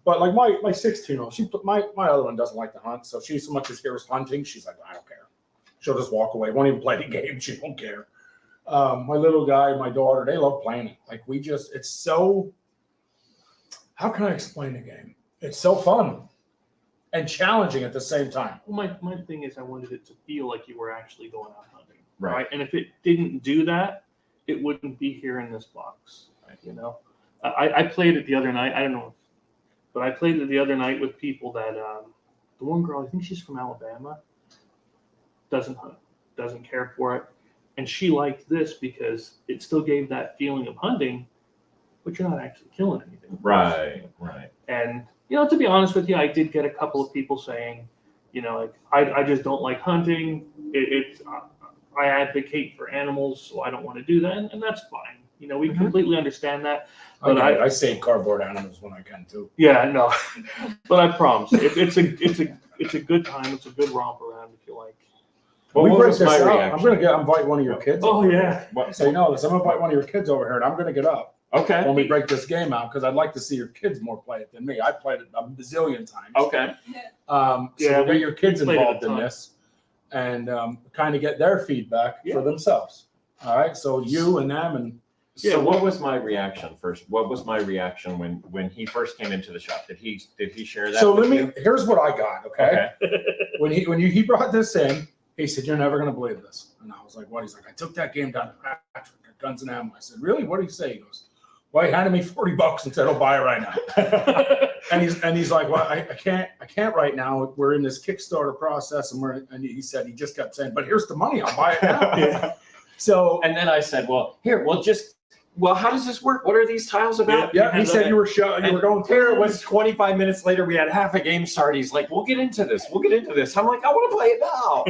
But like my 16-year-old, my other one doesn't like to hunt, so she so much as hears hunting, she's like, "I don't care." She'll just walk away. Won't even play the game. She don't care. My little guy, my daughter, they love playing it. Like it's so. how can I explain the game? It's so fun and challenging at the same time. Well, my thing is I wanted it to feel like you were actually going out hunting. Right. And if it didn't do that, it wouldn't be here in this box. Right. You know, I played it the other night. I don't know, but I played it the other night with people that the one girl, I think she's from Alabama, doesn't hunt, doesn't care for it, and she liked this because it still gave that feeling of hunting, but you're not actually killing anything. Right. And you know, to be honest with you, I did get a couple of people saying, you know, like I just don't like hunting. I advocate for animals, so I don't want to do that, and that's fine. You know, we completely understand that. But I save cardboard animals when I can too. Yeah, no, but I promise, it's a good time. It's a good romp around if you like. Well, we what break was this my out. I'm reaction? gonna invite one of your kids. Oh yeah. What? So you know this. I'm gonna invite one of your kids over here, and I'm gonna get up Okay. when we break this game out because I'd like to see your kids more play it than me. I played it a bazillion times. Okay. So Yeah, we'll get your kids played it a involved in ton. this and kind of get their feedback Yeah. for themselves. All right. So you and them and Yeah, So what was my reaction first? What was my reaction when he first came into the shop? Did he share that? so with let me. you? Here's what I got. Okay. Okay. He brought this in, he said, "You're never gonna believe this." And I was like, "What?" He's like, "I took that game down to Patrick at Guns and Ammo." I said, "Really? What did he say?" He goes, "Well, he handed me $40 and said, I'll buy it right now." and he's like, "Well, I can't right now. We're in this Kickstarter process, and he said he just kept saying, but here's the money. I'll buy it now." Yeah. So And then I said, well, how does this work? What are these tiles about? yeah, he said you were going Here through it was 25 minutes later, we had half a game start. He's like, we'll get into this. I'm like, I want to play it now.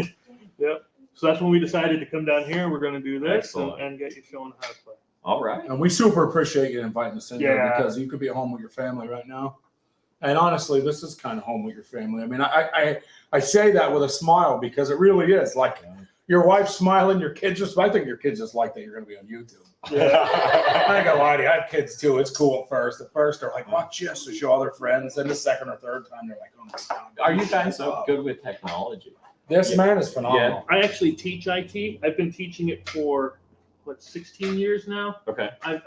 Yep. So that's when we decided to come down here. We're going to do this Excellent. and get you showing how to play. All right. And we super appreciate you inviting us in here Yeah. because you could be at home with your family right now. And honestly, this is kind of home with your family. I mean, I say that with a smile because it really is. Like your wife's smiling, your kids just, I think your kids just like that you're going to be on YouTube. I ain't gonna lie to you, I have kids too. It's cool at first. At first, they're like, watch this to show all their friends. Then the second or third time, they're like, oh my God. Are you guys so good with technology? This man is phenomenal. I actually teach IT. I've been teaching it for, 16 years now. Okay. I've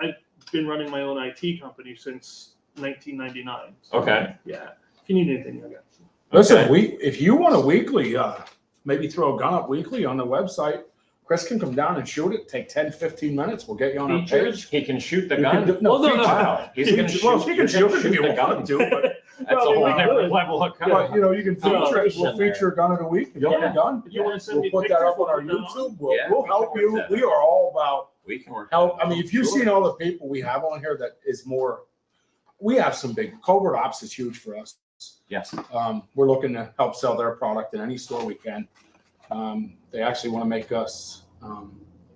been running my own IT company since 1999. So, Okay. Yeah. If you need anything, I got you. Listen, Okay. if you want a weekly, maybe throw a gun up weekly on the website, Chris can come down and shoot it. Take 10, 15 minutes. We'll get you on our Features? page. He can shoot the You gun. can do- no, Well, no, features. Wow. He's going to shoot. Well, you can shoot it if the you gun. want to, but That's a Well, whole we different could. level of But gun. you know, you can feature it. Celebration We'll feature a gun of the week. If you want a gun, If you want to send we'll me put pictures, that up on we'll our put that on. YouTube. We'll, Yeah, we'll we can help work you. that We out. are all about We can work. help. that I mean, out. if you've Sure. seen all the people we have on here, that is more. We have some big covert ops is huge for us. Yes. We're looking to help sell their product in any store we can. They actually want to make us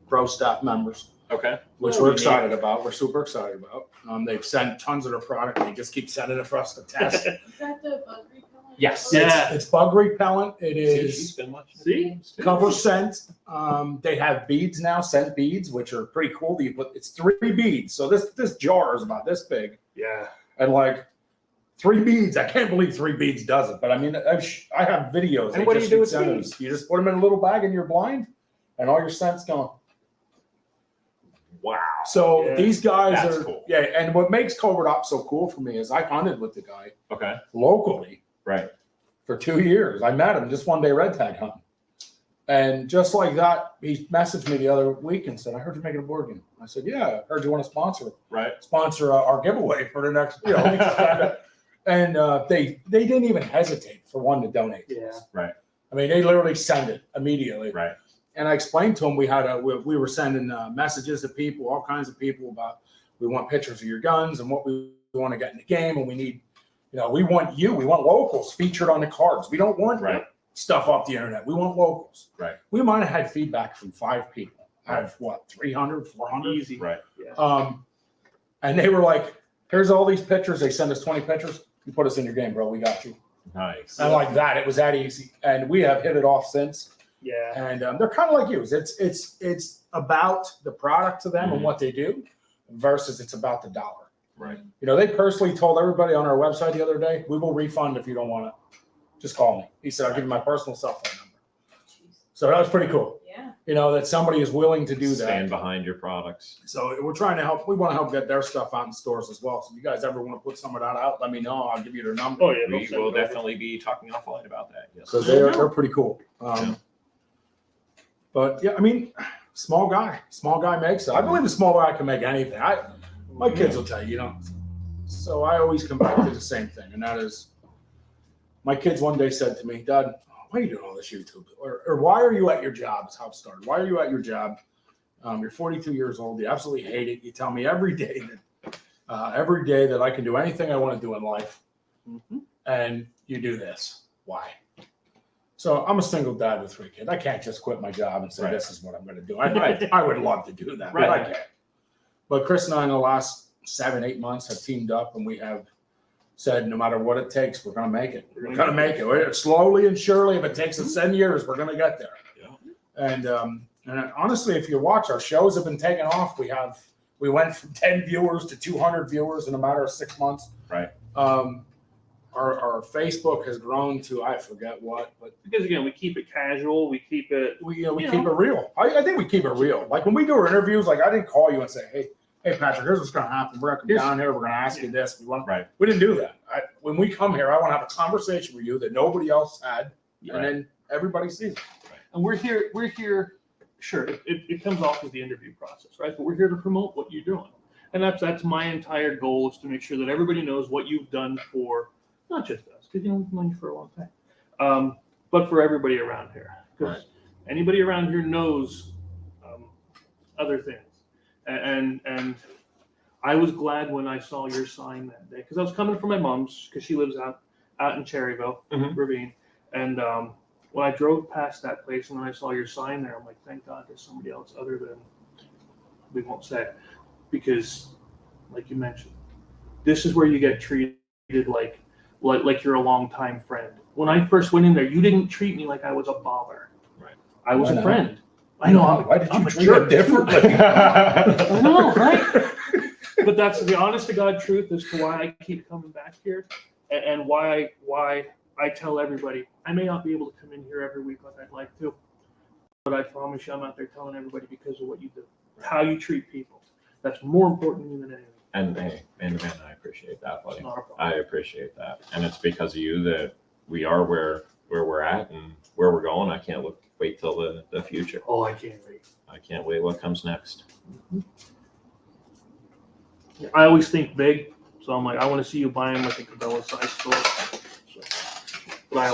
pro staff members, Okay. which Oh, we're neat. excited about. We're super excited about. They've sent tons of their product. They just keep sending it for us to test. Is that the bug repellent? Yes. Yeah. It's bug repellent. It See, she's is been watching the See? games, too. cover scent. They have beads now, scent beads, which are pretty cool. You put it's 3 beads. So this jar is about this big, Yeah. and like 3 beads. I can't believe 3 beads does it. But I mean, I have videos. And They what do just you do keep with sending beads? us. You just put them in a little bag in your blind, and all your scent's gone. Wow. So Yeah. these guys That's are cool. yeah. And what makes Covert Ops so cool for me is I hunted with the guy Okay. locally Right. for 2 years. I met him just one day red tag hunting. And just like that, he messaged me the other week and said, I heard you're making a board game. I said, yeah, I heard you want to Right. sponsor our giveaway for the next, we just kinda- and they didn't even hesitate for one to donate. to Yeah. us. Right. I mean, they literally sent it immediately. Right. And I explained to him we were sending messages to people, all kinds of people about we want pictures of your guns and what we want to get in the game, and we need, we want locals featured on the cards. We don't want Right. stuff off the internet. We want locals. Right. We might have had feedback from 5 people out of 300, 400. Easy. Right. Yeah. And they were like, here's all these pictures. They send us 20 pictures. You put us in your game, bro. We got you. Nice. And like that, it was that easy. And we have hit it off since. Yeah. And they're kind of like you. It's about the product to them and what they do versus it's about the dollar. Right. They personally told everybody on our website the other day, we will refund if you don't want it. Just call me. He said, I'll give you my personal cell phone number. Jeez. So that was pretty cool. Yeah. you know, that somebody is willing to do that. Stand behind your products. So we're trying to help. We want to help get their stuff out in stores as well. So if you guys ever want to put some of that out, let me know. I'll give you their number. Oh yeah, they'll We send will it over. definitely be talking offline about that. Yes. Because they're pretty cool. Yeah. But yeah, I mean, small guy makes it. I believe a small guy can make anything. My kids will tell you, you know. So I always come back to the same thing, and that is, my kids one day said to me, Dad, why are you doing all this YouTube? Or why are you at your job? Is how it started. Why are you at your job? You're 42 years old. You absolutely hate it. You tell me every day that I can do anything I want to do in life, and you do this. Why? So I'm a single dad with 3 kids. I can't just quit my job and say, Right. this is what I'm going to do. I would love to do that, but I Right. can't. But Chris and I in the last 7-8 months have teamed up, and we have said, no matter what it takes, we're going to make it. We're going to make it. Slowly and surely, if it takes us 10 years, we're going to get there. Yeah. And honestly, if you watch, our shows have been taking off. We went from 10 viewers to 200 viewers in a matter of 6 months. Right. Our Facebook has grown to, I forget what, but Because again, we keep it casual. We keep it. we You keep know. it real. I think we keep it real. Like when we do our interviews, like I didn't call you and say, hey Patrick, here's what's going to happen. We're going to come down here. We're going to ask you this. Right. We didn't do that. When we come here, I want to have a conversation with you that nobody else had, and then everybody sees it. And we're here. Sure, it comes off with the interview process, right? But we're here to promote what you're doing, and that's my entire goal, is to make sure that everybody knows what you've done for not just us, because we've known you for a long time, but for everybody around here. Because anybody around here knows other things, and I was glad when I saw your sign that day, because I was coming from my mom's, because she lives out in Cherryville, Ravine, and when I drove past that place and then I saw your sign there, I'm like, thank God there's somebody else other than, we won't say, because like you mentioned, this is where you get treated like you're a longtime friend. When I first went in there, you didn't treat me like I was a bother. Right. I was Why a not? friend. I know. Why did I'm you a treat jerk. it differently? I know, right? But that's the honest to God truth as to why I keep coming back here, and why I tell everybody I may not be able to come in here every week like I'd like to, but I promise you I'm out there telling everybody because of what you do, how you treat people. That's more important to me than anything. And hey, man, I appreciate that, buddy. It's not a problem. I appreciate that, and it's because of you that we are where we're at and where we're going. I can't wait till the future. Oh, I can't wait. I can't wait what comes next. I always think big, so I'm like, I want to see you buying like a Cabela size store. So, but I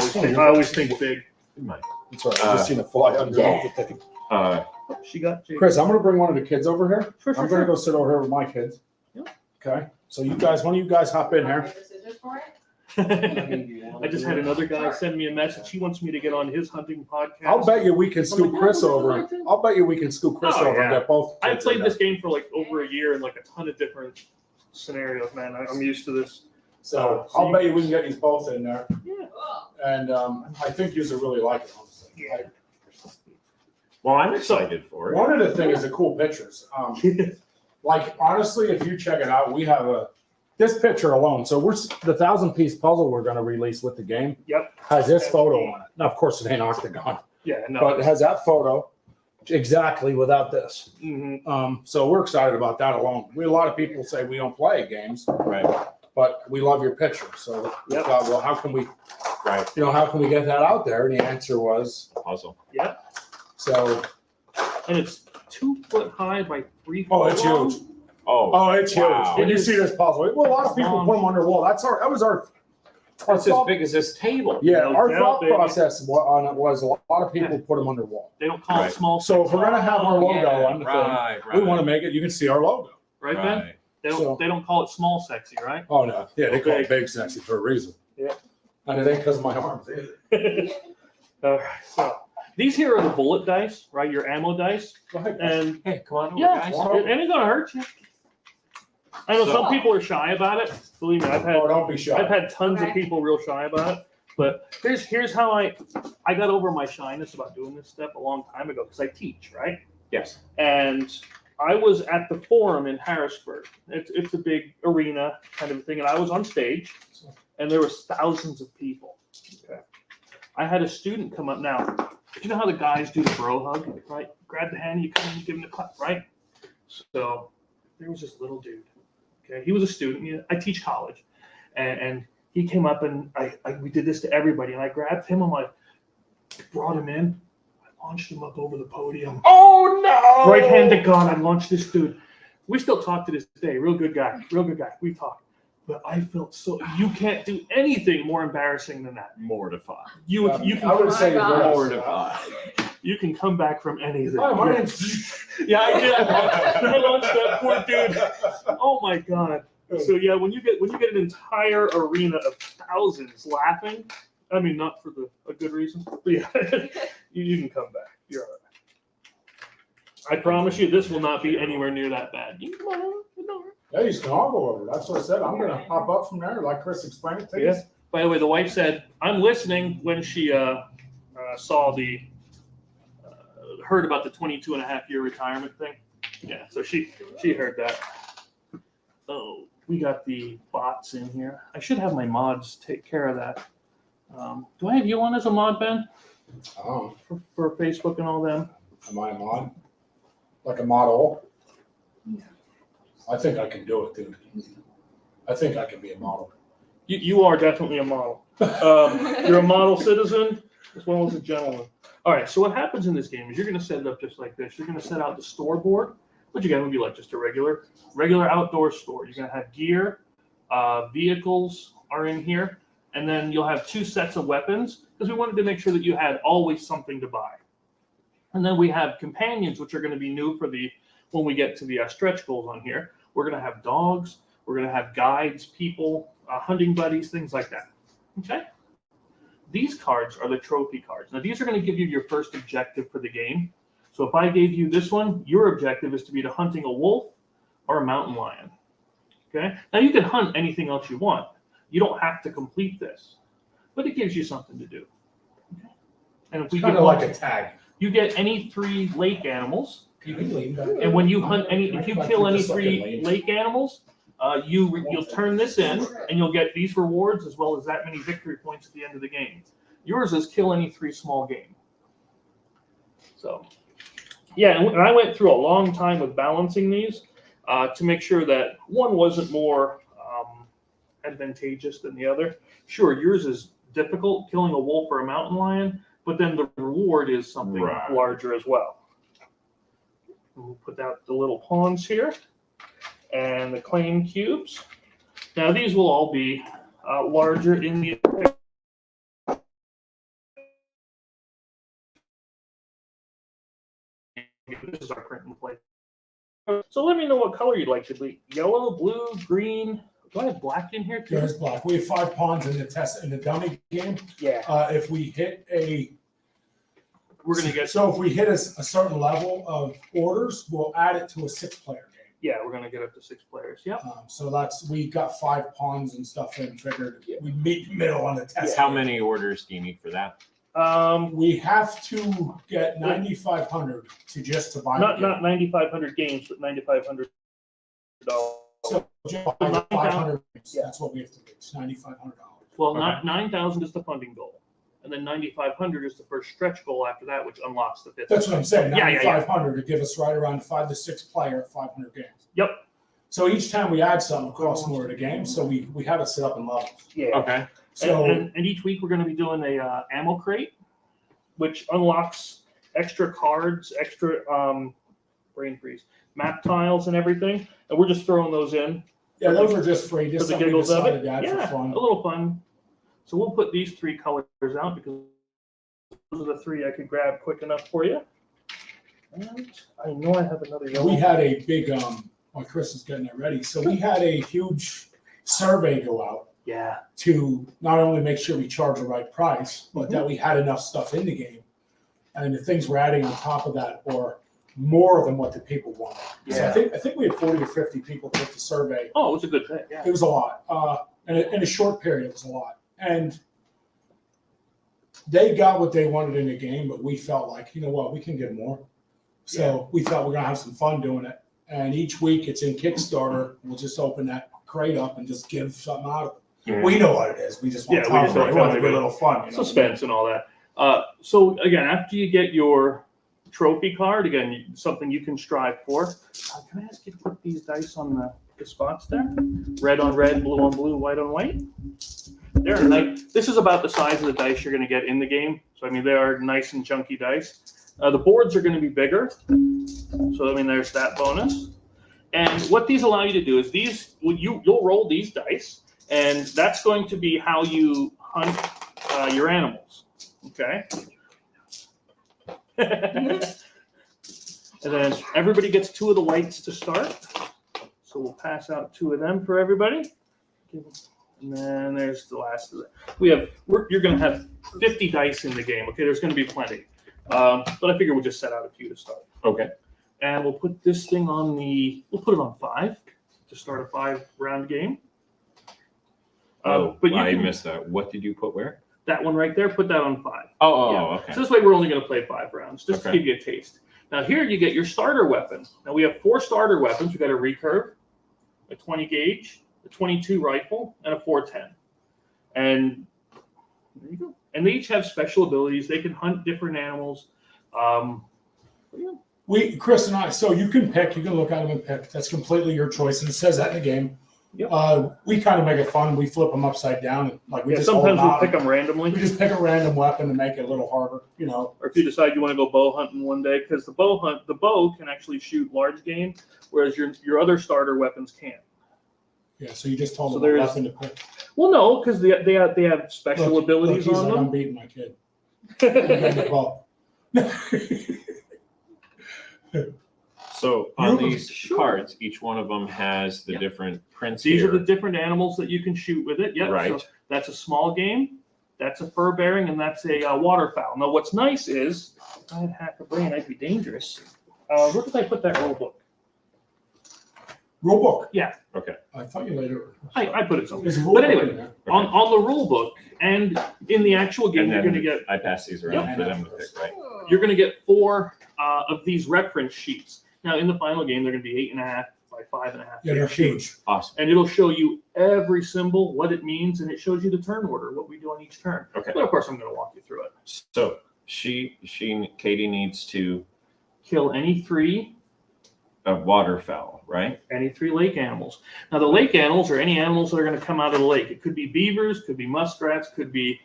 always think big. You might. That's right. I just seen a fly under the thing. Oh, she got Jake. Chris, I'm going to bring one of the kids over here. Sure, I'm going to go sit over here with my kids. Yep. Okay. So you guys, one of you guys hop in here. The scissors for it? I just had another guy send me a message. He wants me to get on his hunting podcast. I'll bet you we can scoop Chris over. I'll bet you we can scoop Chris Oh, over and yeah. get both. I kids played in this there. game for like over a year in like a ton of different scenarios, man. I'm used to this. So So I'll you- bet you we can get these both in there. Yeah. Cool. And I think you'll really like it, honestly. Yeah. Well, I'm excited for it. One of the things, the cool pictures. Like honestly, if you check it out, we have this picture alone. So the 1,000-piece puzzle we're going to release with the game. Yep. Has this photo on it. Now, of course, it ain't octagon, Yeah. No. but it has that photo exactly without this. Mhm. So we're excited about that alone. A lot of people say we don't play games, Right. but we love your picture. So we Yep. thought, well, how can we, Right. how can we get that out there? And the answer was, Puzzle. so, And it's 2 foot high by 3 foot oh, it's long. huge. Oh. Oh, it's Wow. huge. When you see this puzzle, well, a lot of people put them under wall. That was our It's as big as this table. yeah, No our doubt, thought baby. process on it was a lot of people put them under wall. They don't call Right. it small. So if we're gonna have our logo on the thing, Right. we want to make it. You can see our logo. right, Ben? Right. They don't call it small sexy, right? Oh no, yeah, they call Okay. it big sexy for a reason. Yeah. And it ain't because of my arms either. All right. So these here are the bullet dice, right? Your ammo dice, Go ahead. and Hey, come on over, yeah, guys. it ain't gonna hurt you. I know So- some people are shy about it. Believe me, Oh, don't be shy. I've had tons of Okay. people real shy about it. But here's how I got over my shyness about doing this stuff a long time ago, because I teach, right? Yes. And I was at the Forum in Harrisburg. It's a big arena kind of thing, and I was on stage, and there was thousands of people. Okay. I had a student come up now. You know how the guys do the bro hug, right? Grab the hand, you come and give him the clap, right? So there was this little dude. Okay, he was a student. I teach college, and he came up and we did this to everybody, and I grabbed him. I'm like, brought him in. I launched him up over the podium. Oh no! Right hand to God, I launched this dude. We still talk to this day. Real good guy. We talk. But I felt so. You can't do anything more embarrassing than that. Mortified. You I can. would say God. Mortified. You can come back from anything. Hi, my name's. Yeah, I did. I launched that poor dude. Oh my God. So yeah, when you get an entire arena of thousands laughing, I mean, not for a good reason, but yeah, you can come back. You're all right. I promise you, this will not be anywhere near that bad. You can come on. Yeah, you can all go over. That's what I said. I'm gonna hop up from there, like Chris explained it to you. Yeah. By the way, the wife said, "I'm listening" when she saw heard about the 22.5-year retirement thing. Yeah, so she heard that. Oh, we got the bots in here. I should have my mods take care of that. Do I have you on as a mod, Ben, Oh, for Facebook and all them? am I a mod? Like a model? I think I can do it, dude. I think I can be a model. You are definitely a model. You're a model citizen as well as a gentleman. All right, so what happens in this game is you're going to set it up just like this. You're going to set out the store board, which again would be like just a regular outdoor store. You're going to have gear, vehicles are in here, and then you'll have 2 sets of weapons because we wanted to make sure that you had always something to buy. And then we have companions, which are going to be new for when we get to the stretch goals on here. We're going to have dogs. We're going to have guides, people, hunting buddies, things like that. Okay? These cards are the trophy cards. Now, these are going to give you your first objective for the game. So if I gave you this one, your objective is to be hunting a wolf or a mountain lion. Okay? Now, you can hunt anything else you want. You don't have to complete this, but it gives you something to do. Okay? And if we Kind of like a tag. you get any 3 lake animals. You can leave that. And when you hunt if you kill any 3 lake animals, you'll turn this in, and you'll get these rewards as well as that many victory points at the end of the game. Yours is kill any 3 small game. So, yeah, and I went through a long time with balancing these to make sure that one wasn't more advantageous than the other. Sure, yours is difficult, killing a wolf or a mountain lion, but then the reward is something larger as well. We'll put out the little pawns here and the claim cubes. Now these will all be larger in the. This is our print and play. So let me know what color you'd like to be. Yellow, blue, green. Do I have black in here too? There's black. We have 5 pawns in the dummy game. Yeah. If we hit We're gonna get. So if we hit a certain level of orders, we'll add it to a 6-player game. Yeah, we're gonna get up to 6 players. Yep. So we got 5 pawns and stuff in triggered. We meet in the middle on the test. How many orders do you need for that? We have to get 9,500 to buy. Not 9,500 games, but $9,500. So just 9,500. That's what we have to reach. $9,500. Well, 9,000 is the funding goal, and then 9,500 is the first stretch goal after that, which unlocks the 5th. That's what I'm saying. Yeah. 9,500 to give us right around 5 to 6 player, 500 games. Yep. So each time we add something, it costs more to the game. So we have it set up in levels. Yeah. Okay. So and each week we're going to be doing a ammo crate, which unlocks extra cards, extra brain freeze, map tiles, and everything. And we're just throwing those in. yeah, those are just free. For Just the something we giggles of decided it. to add Yeah, for fun. a little fun. So we'll put these 3 colors out because those are the 3 I could grab quick enough for you. And I know I have another yellow. We had a big while Chris is getting it ready. So we had a huge survey go out Yeah. to not only make sure we charge the right price, but that we had enough stuff in the game. And the things we're adding on top of that are more than what the people wanted. So Yeah. I think we had 40 or 50 people take the survey. Oh, it was a good thing. Yeah. It was a lot. And in a short period, it was a lot. And they got what they wanted in the game, but we felt like, you know what, we can get more. So we thought we're going to have some fun doing it. And each week it's in Kickstarter. We'll just open that crate up and just give something out of it. Yeah. We know what it is. We just want Yeah, to we talk just about it. want We want to to be a do little fun. You know? Suspense and all that. So again, after you get your trophy card, again, something you can strive for. Can I ask you to put these dice on the spots there? Red on red, blue on blue, white on white. They're nice. This is about the size of the dice you're going to get in the game. So I mean, they are nice and chunky dice. The boards are going to be bigger. So I mean, there's that bonus. And what these allow you to do is you'll roll these dice, and that's going to be how you hunt your animals. Okay. And then everybody gets 2 of the whites to start. So we'll pass out 2 of them for everybody. And then there's the last of it. You're going to have 50 dice in the game. Okay, there's going to be plenty. But I figure we'll just set out a few to start. Okay. And we'll put this thing on we'll put it on 5 to start a 5-round game. Oh, but I missed that. What did you put where? That one right there, put that on 5. Oh, okay. So this way we're only going to play 5 rounds, just to Okay. give you a taste. Now here you get your starter weapon. Now we have 4 starter weapons. We've got a recurve, a 20 gauge, a 22 rifle, and a 410. And there you go. And they each have special abilities. They can hunt different animals. Chris and I, so you can look at them and pick. That's completely your choice, and it says that in the game. Yep. We kind of make it fun. We flip them upside down, and like we just sometimes hold we'll pick them randomly. We just pick a random weapon to make it a little harder, Or if you decide you want to go bow hunting one day, because the bow can actually shoot large game, whereas your other starter weapons can't. Yeah, so you just told So them there's- nothing to pick. Well, no, because they have special abilities he's on like, them. I'm beating my kid. I'm getting the ball. So on You're- these sure. cards, each one of them has the Yeah. different prints These here. are the different animals that you can shoot with it. Yep. Right. So that's a small game, that's a fur bearing, and that's a waterfowl. Now, what's nice is, if I had half a brain, I'd be dangerous. Where did I put that rule book? Rule book. Yeah. Okay. I thought you later. I put it somewhere. There's a rule But book anyway, in there. On the rule book and in the actual game, And you're then going to get I pass these around Yep. for them to pick, right? you're going to get 4 of these reference sheets. Now, in the final game, they're going to be 8.5 by 5.5. Yeah, they're huge. Awesome. And it'll show you every symbol, what it means, and it shows you the turn order, what we do on each turn. Okay. But of course, I'm going to walk you through it. So Katie needs to Kill any 3 waterfowl, right? lake animals. Now, the lake animals are any animals that are going to come out of the lake. It could be beavers, could be muskrats, could be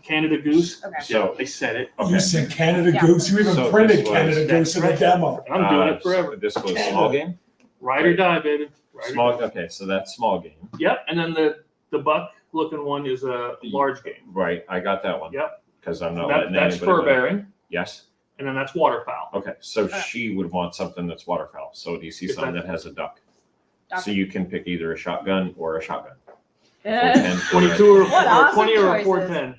Canada goose. Okay. So I said it. okay. You said Canada Yeah. Goose. You even So printed this was- Canada Goose in the right. demo. I'm doing it forever. This was small game. Ride or die, baby. Ride or Small. die. Okay, so that's small game. Yep. And then the buck looking one is a large game. Right. I got that one. Yep. Because I'm not That's letting anybody. fur win. bearing, Yes. and then that's waterfowl. Okay. So she would want something that's waterfowl. So do you see Is something that- that has a duck? Duck. So you can pick either a shotgun or a shotgun. Uh, 410, 22 or, What or awesome 20 or a choices. 410.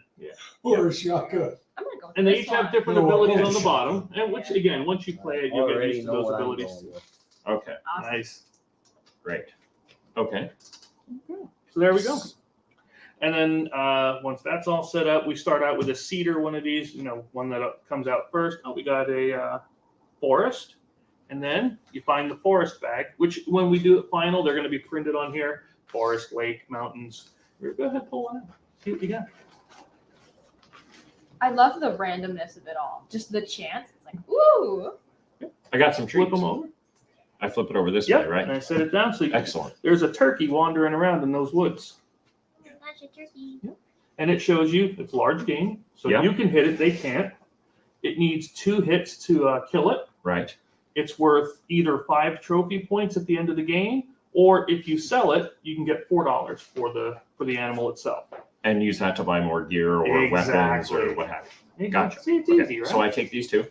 Or a shotgun. I'm gonna go with And they this each have one. different You know what, abilities go on the with bottom. And which, again, once you play it, you'll get Already used to know those what I'm abilities. going with. Okay. Awesome. Nice. Great. Okay. So there we go. And then once that's all set up, we start out with a cedar, one of these, one that comes out first. Oh, we got a forest. And then you find the forest bag, which when we do it final, they're going to be printed on here. Forest, lake, mountains. Go ahead, pull one out. See what you got. I love the randomness of it all. Just the chance. It's like, ooh. I got some treats. Flip them over. I flip it over this Yep. way, right? And I set it down. So Excellent. there's a turkey wandering around in those woods. And it shows you it's large game. So Yep. you can hit it. They can't. It needs 2 hits to kill it. Right. It's worth either 5 trophy points at the end of the game, or if you sell it, you can get $4 for the animal itself. And use that to buy more gear or weapons Exactly. or what have you. Gotcha. See, it's Okay, easy, right? So I take these 2.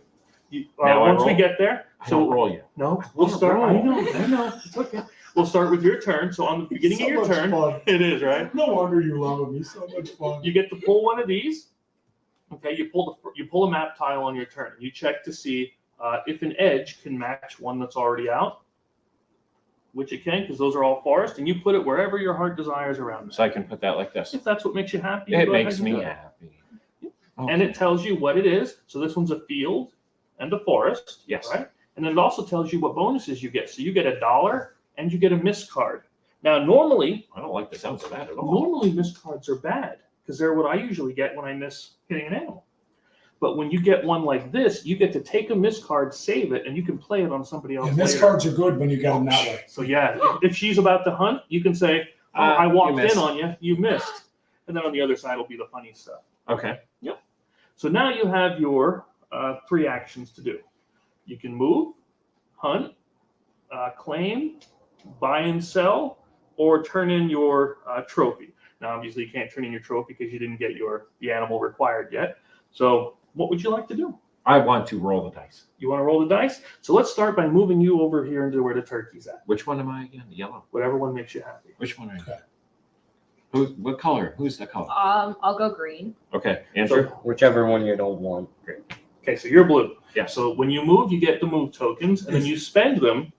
Now, I once we roll? get there, I don't roll yet. no, we'll wanna start. I roll. know, it's okay. We'll start with your turn. So on the beginning So of your much turn, fun. it is right. No wonder you love them. He's so much fun. You get to pull one of these. Okay, you pull a map tile on your turn. You check to see if an edge can match one that's already out, which it can, because those are all forest, and you put it wherever your heart desires around it. So I can put that like this. If that's what makes you happy, It go ahead makes and me do it. happy. And it tells you what it is. So this one's a field and a forest. Yes. Right. And then it also tells you what bonuses you get. So you get $1 and you get a missed card. Now, normally I don't like the sounds of that at all. missed cards are bad because they're what I usually get when I miss hitting an animal. But when you get one like this, you get to take a miss card, save it, and you can play it on somebody else And miss later. cards are good when you get them that way. So yeah, if she's about to hunt, you can say, "Oh, I walked in on you. You missed," and then on the other side will be the funny stuff. Okay. So now you have your 3 actions to do. You can move, hunt, claim, buy and sell, or turn in your trophy. Now, obviously, you can't turn in your trophy because you didn't get the animal required yet. So what would you like to do? I want to roll the dice. You want to roll the dice? So let's start by moving you over here into where the turkey's at. Which one am I again? The yellow. Whatever one makes you happy. Which one are you? Okay. What color? Who's the color? I'll go green. Okay, Andrew. Whichever one you don't want. Okay, so you're blue. Yeah. So when you move, you get the move tokens, and then you spend them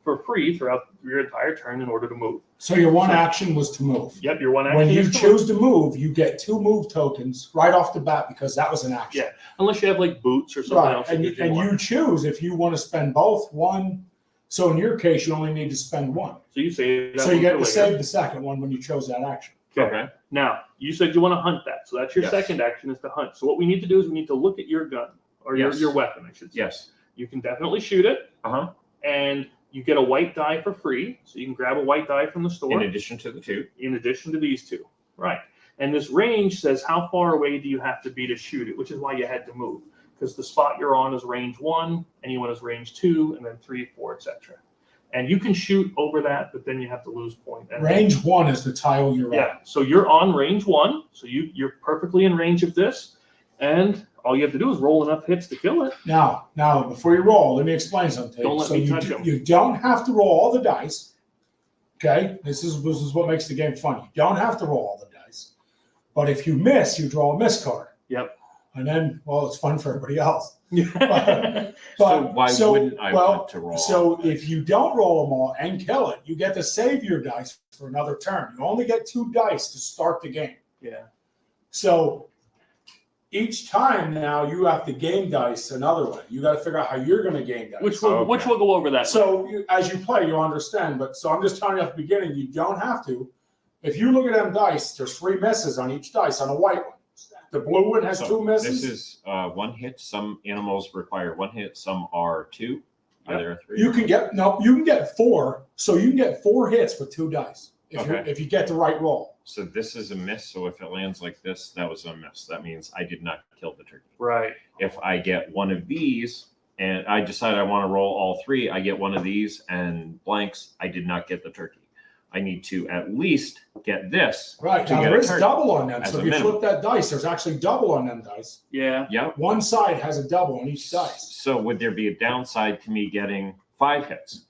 for free throughout your entire turn in order to move. So your one action was to move. Yep, your one action. When you is to move. choose to move, you get 2 move tokens right off the bat because that was an action. Yeah, unless you have like boots or something Right, else. and you choose if you want to spend both. One, so in your case, you only need to spend one. So you save that So you one get for to later. save the second one when you chose that action. Okay. Now, you said you want to hunt that. So that's your Yes. second action is to hunt. So what we need to do is we need to look at your gun or Yes. your weapon, I should say. Yes. You can definitely shoot it, Uh-huh. and you get a white die for free. So you can grab a white die from the store In addition to the 2. in addition to these 2. Right. And this range says how far away do you have to be to shoot it, which is why you had to move. Because the spot you're on is range 1, anyone is range 2, and then 3, 4, etc. And you can shoot over that, but then you have to lose point. And Range 1 is the tile you're on. yeah, so you're on range 1, so you're perfectly in range of this, and all you have to do is roll enough hits to kill it. Now, before you roll, let me explain something. Don't let me touch 'em. You don't have to roll all the dice. Okay, this is what makes the game fun. You don't have to roll all the dice, but if you miss, you draw a miss card. Yep. And then, well, it's fun for everybody else. But So why wouldn't I want to roll? So if you don't roll them all and kill it, you get to save your dice for another turn. You only get 2 dice to start the game. yeah. So each time now you have to game dice another way. You got to figure out how you're going to game dice. Which we'll go over that. So as you play, you understand. But so I'm just telling you at the beginning, you don't have to. If you look at them dice, there's 3 misses on each dice on a white one. The blue one has 2 misses. This is 1 hit. Some animals require 1 hit. Some are 2. Are there 3? You can get 4. So you can get 4 hits with 2 dice if you get the right roll. So this is a miss. So if it lands like this, that was a miss. That means I did not kill the turkey. Right. If I get one of these and I decide I want to roll all 3, I get one of these and blanks. I did not get the turkey. I need to at least get this. Right. to Now get there a is turkey double on them. as So a if you minimum. flip that dice, there's actually double on them dice. Yeah. Yep. One side has a double on each dice. So would there be a downside to me getting 5 hits?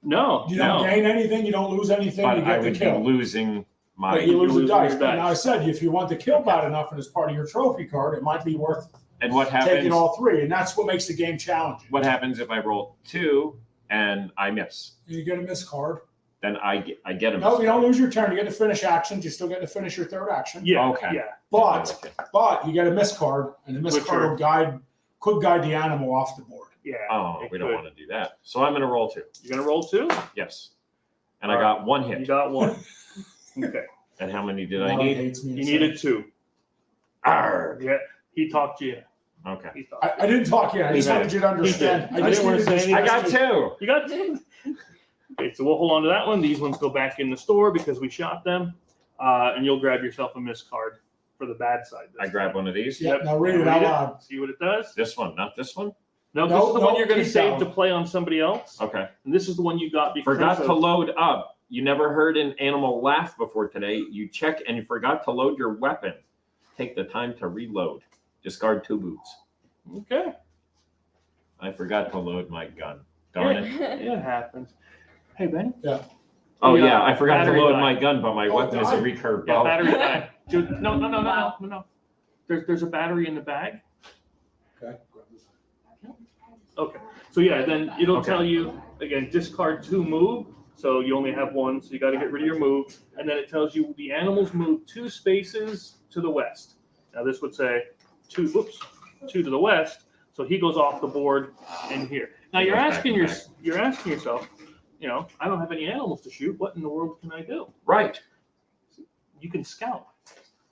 No. You don't gain anything, you don't lose anything, But you I get the would be kill. losing my. But you lose the lose dice. your But dice. now I said, if you want the kill bad enough and it's part of your trophy card, it might be worth And what taking happens? all 3. And that's what makes the game challenging. What happens if I roll 2 and I miss? You get a miss card. Then I get a No, miss. you don't lose your turn. You get to finish actions. You still get to finish your 3rd action. Yeah. Okay. Yeah. But Okay. you get a miss card, and the miss Which card could guide the animal off the board. Yeah. Oh, it we don't could. want to do that. So I'm going to roll 2. You're gonna roll 2. Yes. And I got 1 You hit. got 1. Okay. And how many did I Now he need? hates me You inside. needed 2. Arr. Yeah. He talked to you. Okay. He talked. I didn't talk yet. I just He wanted you to understand. did. I just didn't want to needed say anything. I got 2. You got 2. Okay, so we'll hold on to that one. These ones go back in the store because we shot them, and you'll grab yourself a miss card for the bad side. I grab one of these. Yeah, now read it out loud. See what it does. This one, not this one. No, No, this is the one no, you're going to keep save that to one. play on somebody else. Okay. And this is the one you got because Forgot of- to load up. You never heard an animal laugh before today. You check and you forgot to load your weapon. Take the time to reload. Discard 2 boots. Okay. I forgot to load my gun. Darn it. It happens. Hey, Ben. Oh Yeah, yeah, I forgot to battery load die. my gun, but my Oh, weapon is a die. recurve Yeah, bow. battery die. Dude, no. There's a battery in the bag. Okay. Okay. So yeah, then it'll Okay. tell you again, discard 2 move. So you only have 1, so you got to get rid of your move. And then it tells you the animals move 2 spaces to the west. Now this would say 2 to the west. So he goes off the board in here. Now He you're goes back asking and back. you're asking yourself, I don't have any animals to shoot. What in the world can I do? Right. You can scout.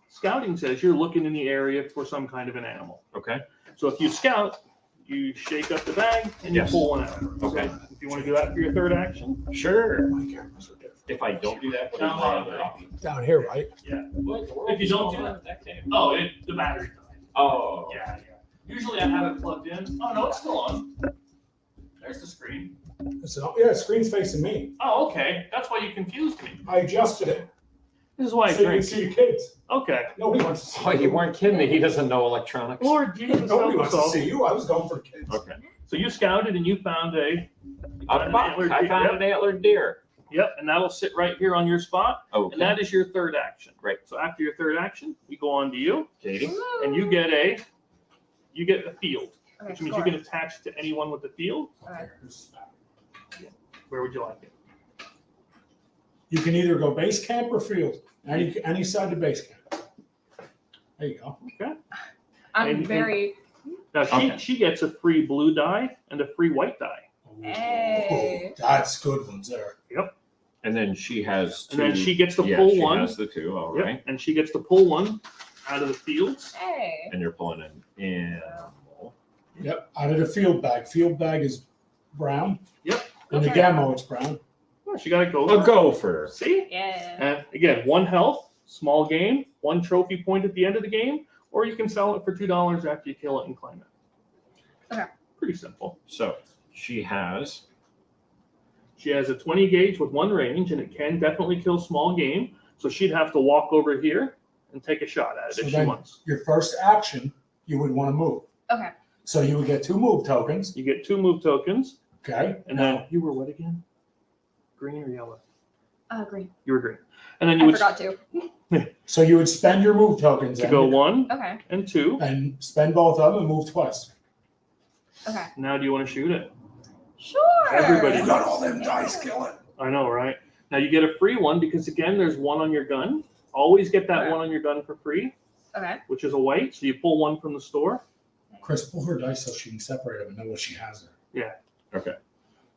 Scouting says you're looking in the area for some kind of an animal. Okay. So if you scout, you shake up the bag and you Yes. pull one out. Okay. So if you want to do that for your third action, Sure. My cameras are different. If I don't do that, what Down is low. that? Down here, right? If you don't do that, came. oh, the battery died. Oh. Yeah. Usually I have it plugged in. Oh no, it's still on. There's the screen. So, yeah, screen's facing me. Oh, okay. That's why you confused me. I adjusted it This is why I so you can drink. see your kids. Okay. Nobody wants to see Oh, you weren't kidding me. He doesn't know electronics. Lord Jesus, Nobody help wants us to all. see you. I was going for the kids. Okay. So you scouted and you found an antlered I deer. found an antlered deer. Yep, and that'll sit right here on your spot, Okay. and that is your third action. Great. So after your third action, we go on to you, Katie. and you get a field, Okay, which means score. you can attach it to anyone with the field. Okay. Where would you like it? You can either go base camp or field. Any side of base camp. There you go. I'm And- very. Now Okay. she gets a free blue die and a free white die, Hey. That's good ones there. And then she has two. and then she gets to yeah, pull she one. has the two. All Yep, right. and she gets to pull one out of the fields. Hey. And you're pulling an animal. Yep, out of the field bag. Field bag is brown. Yep. In the Okay. demo, it's brown. Oh, she got to go. A gopher. See? Yeah. And again, 1 health, small game, 1 trophy point at the end of the game, or you can sell it for $2 after you kill it and claim it. Okay. Pretty simple. So she has. She has a 20 gauge with 1 range, and it can definitely kill small game. So she'd have to walk over here and take a shot at it So if she then- wants. Your first action, you would want to move. Okay. So you would get 2 move tokens. You get 2 move tokens, Okay. and then you were what again? Green or yellow? Green. You were green. And then you I would forgot to. So you would spend your move tokens to go 1 Okay. and 2. and spend both of them and move twice. Okay. Now do you want to shoot it? Sure. Everybody- You got all them dice, kill it. I know, right? Now you get a free one because again, there's 1 on your gun. Always get that Okay. 1 on your gun for free, Okay. which is a white. So you pull 1 from the store. Chris, pull her dice so she can separate them and know what she has there. Yeah. Okay.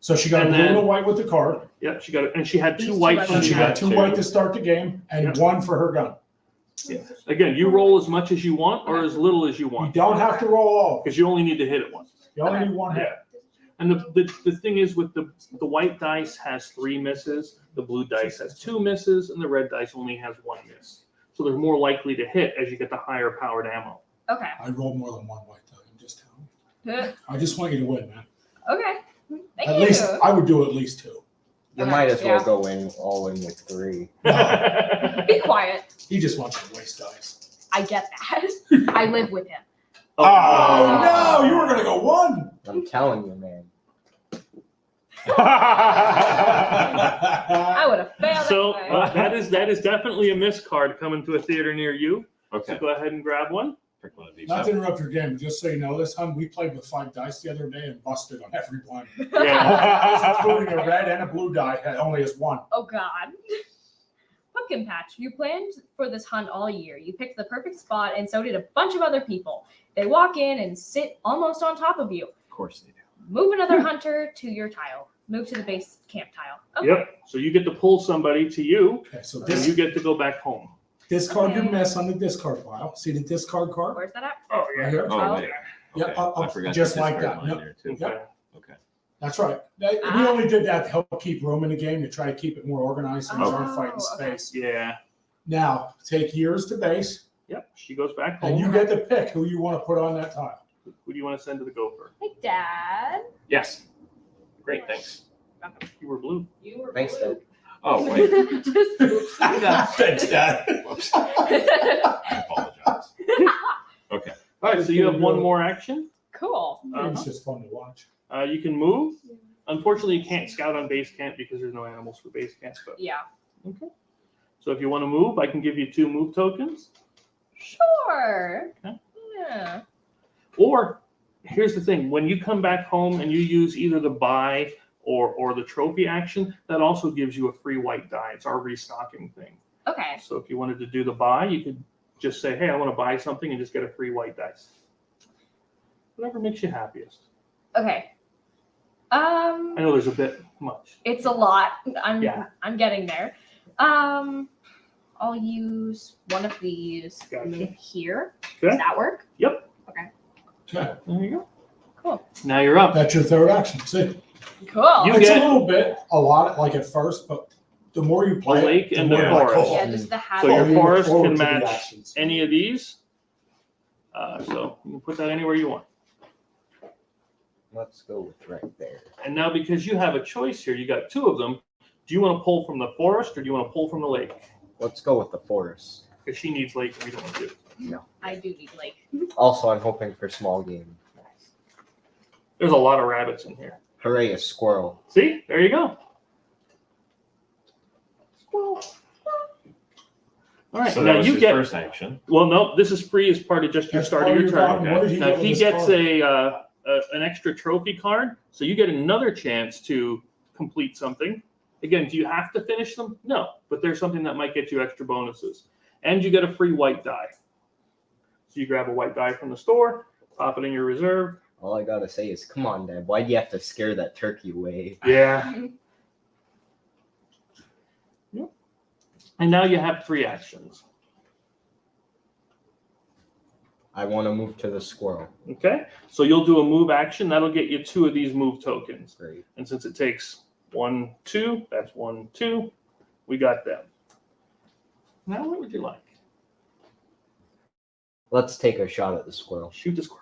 So she got a And blue and a then- white with the card, Yep, she got it, and she had These 2 two whites I on and she the got gun. 2 two. white to start the game and Yep. 1 for her gun. Again, you roll as much as you want or as little as you You want don't have to roll all. because you only need to hit it once. You only Okay. need 1 hit. And the thing is with the white dice has 3 misses, the blue dice has 2 misses, and the red dice only has 1 miss. So they're more likely to hit as you get the higher powered ammo. Okay. I rolled more than 1 white die. I'm just telling Okay. you. I just want you to win, man. Thank At you. least I would do at least 2. You Okay, might as well yeah. go in all in with 3. Be quiet. He just wants you to waste dice. I get that. I live with him. Oh, no, you were gonna go 1. I'm telling you, man. I would have failed So anyway. that is definitely a miss card coming to a theater near you. Okay. So go ahead and grab one. Pick one of these Not up. to interrupt your game, just so you know, this time we played with 5 dice the other day and busted on every one. Yeah. Including a red and a blue die that only has 1. Oh God. Pumpkin Patch, you planned for this hunt all year. You picked the perfect spot, and so did a bunch of other people. They walk in and sit almost on top of you. Of course they do. Move another hunter to your tile. Move to the base camp tile. Okay. Yep. So you get to pull somebody to you, Okay, so and you get to go back home. discard your mess on the discard pile. See the discard card? Where's that at? Oh Right here? Oh, Oh. wait. Yeah, Okay. I'll- I forgot just to like discard that. mine Yep. there, too. Okay. Okay. That's right. We only did that to help keep room in the game, to try to keep it more organized so you aren't fighting Oh, okay. space. Yeah. Now, take yours to base, Yep. She goes back and you home. get to pick who you want to put on that tile. Who do you want to send to the gopher? Hey, Dad. Yes. Great. Thanks. You were blue. You were Thanks, blue. Dad. Oh, wait. Just- Thanks, Dad. Whoops. I apologize. Okay. All right. So you have one more action. Cool. It's just fun to watch. You can move. Unfortunately, you can't scout on base camp because there's no animals for base camp. But Yeah. okay. So if you want to move, I can give you 2 move tokens. Sure. Okay. Yeah. Or here's the thing: when you come back home and you use either the buy or the trophy action, that also gives you a free white die. It's our restocking thing. Okay. So if you wanted to do the buy, you could just say, "Hey, I want to buy something," and just get a free white dice. Whatever makes you happiest. Okay. I know there's a bit much. It's a lot. Yeah. I'm getting there. I'll use one of these Gotcha. here. Okay. Does that work? Yep. Okay. Okay, There you go. Cool. Now you're up. that's your third action. See, Cool. You it's get- a little bit, a lot, like at first, but the more you play, The lake it, and the the more you're like, forest. oh, Yeah, just the So habit. your you look forest forward can to the match actions. any of these. So you can put that anywhere you want. Let's go with right there. And now because you have a choice here, you got two of them. Do you want to pull from the forest or do you want to pull from the lake? Let's go with the forest. Because she needs lake and we don't want to do it. I do need lake. Also, I'm hoping for small game. There's a lot of rabbits in here. Hooray, a squirrel. See? There you go. All right. So now that was you his get. first action. Well, no, this is free as part of just your That's start part of of your your turn. turn. What did he Now get with he his gets card? an extra trophy card, so you get another chance to complete something. Again, do you have to finish them? No, but there's something that might get you extra bonuses, and you get a free white die. So you grab a white die from the store, pop it in your reserve. All I gotta say is, come on, Dad. Why do you have to scare that turkey away? Yeah. Yep. And now you have 3 actions. I want to move to the squirrel. Okay, so you'll do a move action. That'll get you 2 of these move tokens. Great. And since it takes 1, 2, that's 1, 2. We got them. Now, what would you like? Let's take a shot at the squirrel. Shoot the squirrels.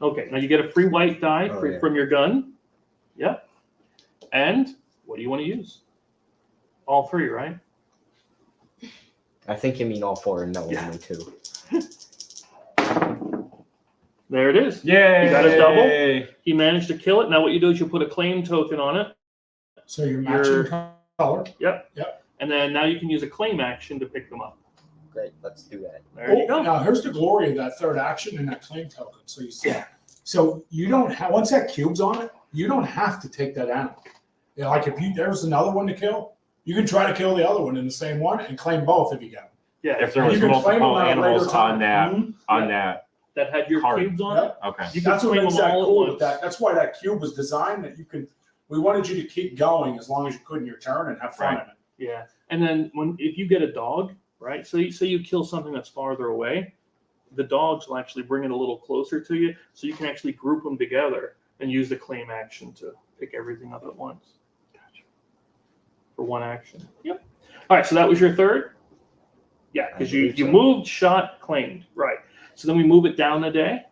Okay, now you get a free white die Oh, yeah. from your gun. Yep. And what do you want to use? All 3, right? I think you mean all 4 and no, Yeah. only 2. There it is. Yay! You got a double? He managed to kill it. Now what you do is you put a claim token on it. So you're matching Your- color. And then now you can use a claim action to pick them up. Great, let's do that. There you go. Now here's the glory of that third action and that claim token. So you see, Yeah. so you don't have once that cube's on it, you don't have to take that animal. You know, like if there's another one to kill, you can try to kill the other one in the same one and claim both if you got them. Yeah. If there And was you can claim them multiple at a animals later time. on that, Mhm. on that, That had your Card. cubes on Yeah. it. okay. You can That's what claim makes them that all at cool once. with that. That's why that cube was designed that you can. We wanted you to keep going as long as you could in your turn and have fun Right. in it. Yeah, and then if you get a dog, right? So say you kill something that's farther away, the dogs will actually bring it a little closer to you, so you can actually group them together and use the claim action to pick everything up at once. Gotcha. For one action. Yep. All right, so that was your third. Yeah, I because you believe so. moved, shot, claimed, right? So then we move it down a day.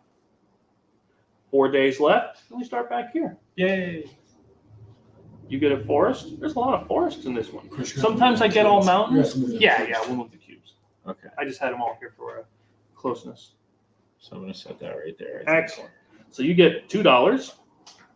4 days left, and we start back here. Yay! You get a forest. There's a lot of forests in this one. Chris, you Sometimes have I to get move all the cubes. mountains. You have to move the Yeah, cubes. yeah, we'll move the cubes. Okay. I just had them all here for closeness. So I'm gonna set that right there. Excellent. So you get $2,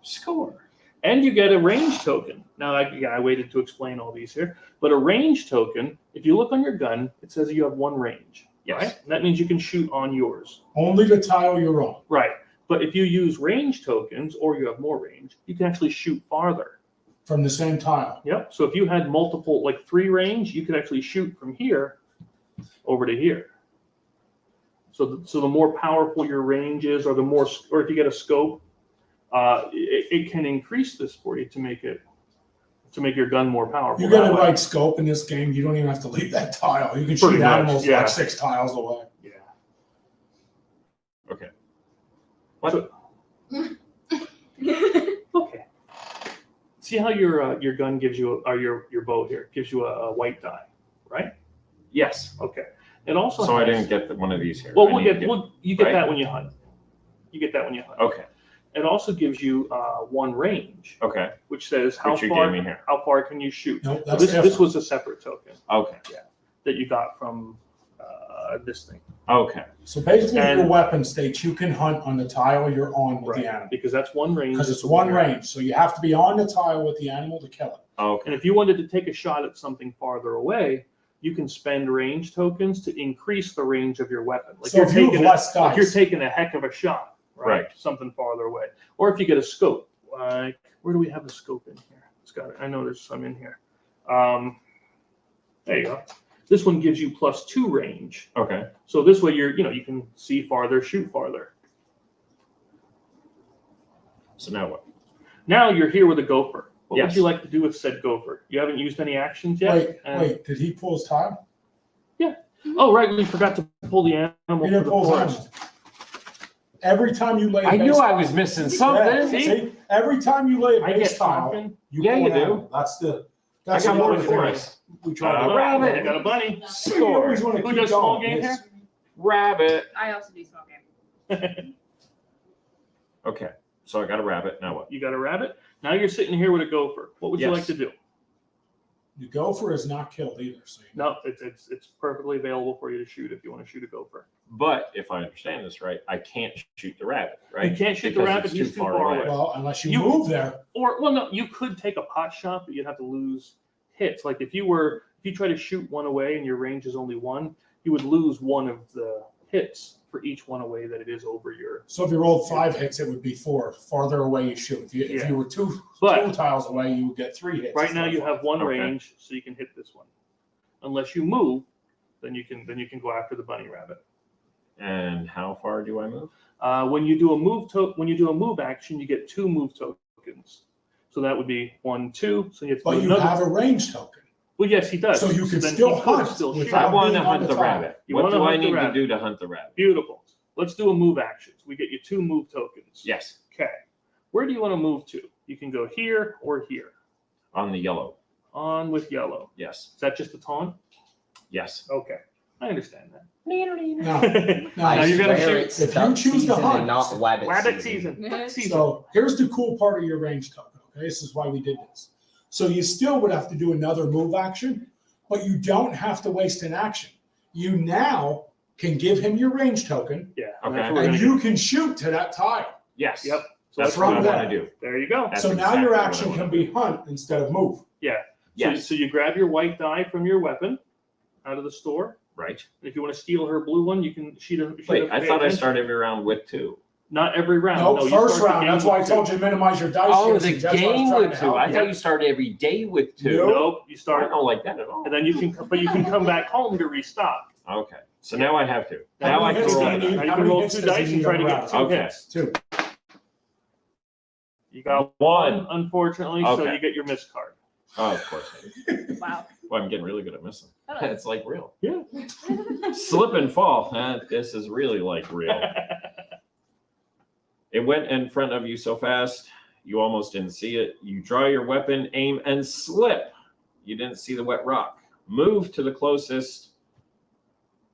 Score. and you get a range token. Now, I waited to explain all these here, but a range token, if you look on your gun, it says you have 1 range. Yes. Right? And that means you can shoot on yours. Only the tile you're on. Right. But if you use range tokens or you have more range, you can actually shoot farther. From the same tile. Yep. So if you had multiple, like 3 range, you could actually shoot from here over to here. So the more powerful your range is, or if you get a scope, it can increase this for you to make your gun more powerful. You get that a way. right scope in this game, you don't even have to leave that tile. You can Pretty shoot much, animals yeah. like 6 tiles away. Yeah. Okay. So- okay. See how your gun gives you, or your bow here gives you a white die, right? Yes. Okay. It also So I has- didn't get one of these here. Well, I need to you get right? that when you hunt. You get that when you hunt. Okay. It also gives you 1 range, Okay. which says how Which you far gave me here. can you shoot. Nope, So that's this different. was a separate token Okay. that you got from this thing. Okay. So basically, And- your weapon states you can hunt on the tile you're on with Right. the animal. Because that's 1 range. Because it's 1 range. So you have to be on the tile with the animal to kill it. Okay. And if you wanted to take a shot at something farther away, you can spend range tokens to increase the range of your weapon. Like So if you have less like you're dice, taking a heck of a shot, right? Right. Something farther away. Or if you get a scope, like where do we have the scope in here? It's got it. I know there's some in here. There you go. This one gives you +2 range. Okay. So this way you can see farther, shoot farther. So now what? Now you're here with a gopher. What would Yes. you like to do with said gopher? You haven't used any actions yet? wait, did he pull his tile? Oh, right. We forgot to pull the animal He for didn't the pull his forest. animal. Every time you lay a I base knew I was missing something. Yeah, see, every time you lay a I base get tile, something. you pull you an do. animal. That's I the got more other thing for us. we try to. Rabbit. I got a bunny. You always want to Who keep does small going. game Yes. here? Rabbit. I also do small game. Okay, so I got a rabbit. Now what? You got a rabbit. Now you're sitting here with a gopher. What would you Yes. like to do? The gopher is not killed either. So you No, it's perfectly available for you to shoot if you want to shoot a gopher. But if I understand this right, I can't shoot the rabbit, right? You can't shoot the Because rabbit, it's he's too far away. Well, unless you You- move there. Or well, no, you could take a pot shot, but you'd have to lose hits. Like if you try to shoot one away and your range is only one, you would lose one of the hits for each one away that it is over your. So if you rolled 5 hits, it would be 4. Farther away you shoot. If Yeah. you were two But tiles away, you would get 3 hits. right now you instead of have one Okay. range, so you can hit this one. Unless you move, then you can go after the bunny rabbit. And how far do I move? When you do a move action, you get 2 move tokens. So that would be 1, 2. So you have to But do you another. have a range token. Well, yes, he does. So you can then still he could hunt still shoot. without- I want to being on hunt the the tile. rabbit. You What wanna do I hunt the need to rabbit. do to hunt the rabbit? Beautiful. Let's do a move actions. We get you 2 move tokens. Yes, Okay. Where do you want to move to? You can go here or here. on the yellow. On with yellow. Yes, Is that just a taunt? yes. Okay. I understand that. No. Now you're gonna swear shoot. it's If you duck choose to season hunt, and not rabbit, Rabbit season. season. Duck season. So here's the cool part of your range token. Okay, this is why we did this. So you still would have to do another move action, but you don't have to waste an action. You now can give him your range token, Yeah. Okay. That's what we're and gonna you can shoot to that tile. Yes. Yep. So That's from what I there. want to do. There you go. That's So now exactly your what I action wanna can do. be hunt instead of move. Yes. So you grab your white die from your weapon out of the store. Right. And if you want to steal her blue one, you can. She doesn't. Wait, I thought I started every round with 2. Not every round. No, you first start the round. game That's why I with told 2. you to minimize your dice. Oh, usage. the That's why I was game trying with to 2. help I you. thought you started every day with 2. Nope. Nope. You I start, don't like that at all. and then you can come back home to restock. Okay, so now I have to. How Now I many can hits roll do my you Now need? you dice. How can many roll hits 2 does he dice and need try on to the get round? 2 Okay. hits. 2. You got One. one, unfortunately, so Okay. you get your miss card. Oh, of course. I do. Wow. Well, I'm getting really good at missing. Oh. It's like real. Yeah. Slip and fall. This is really like real. It went in front of you so fast, you almost didn't see it. You draw your weapon, aim, and slip. You didn't see the wet rock. Move to the closest.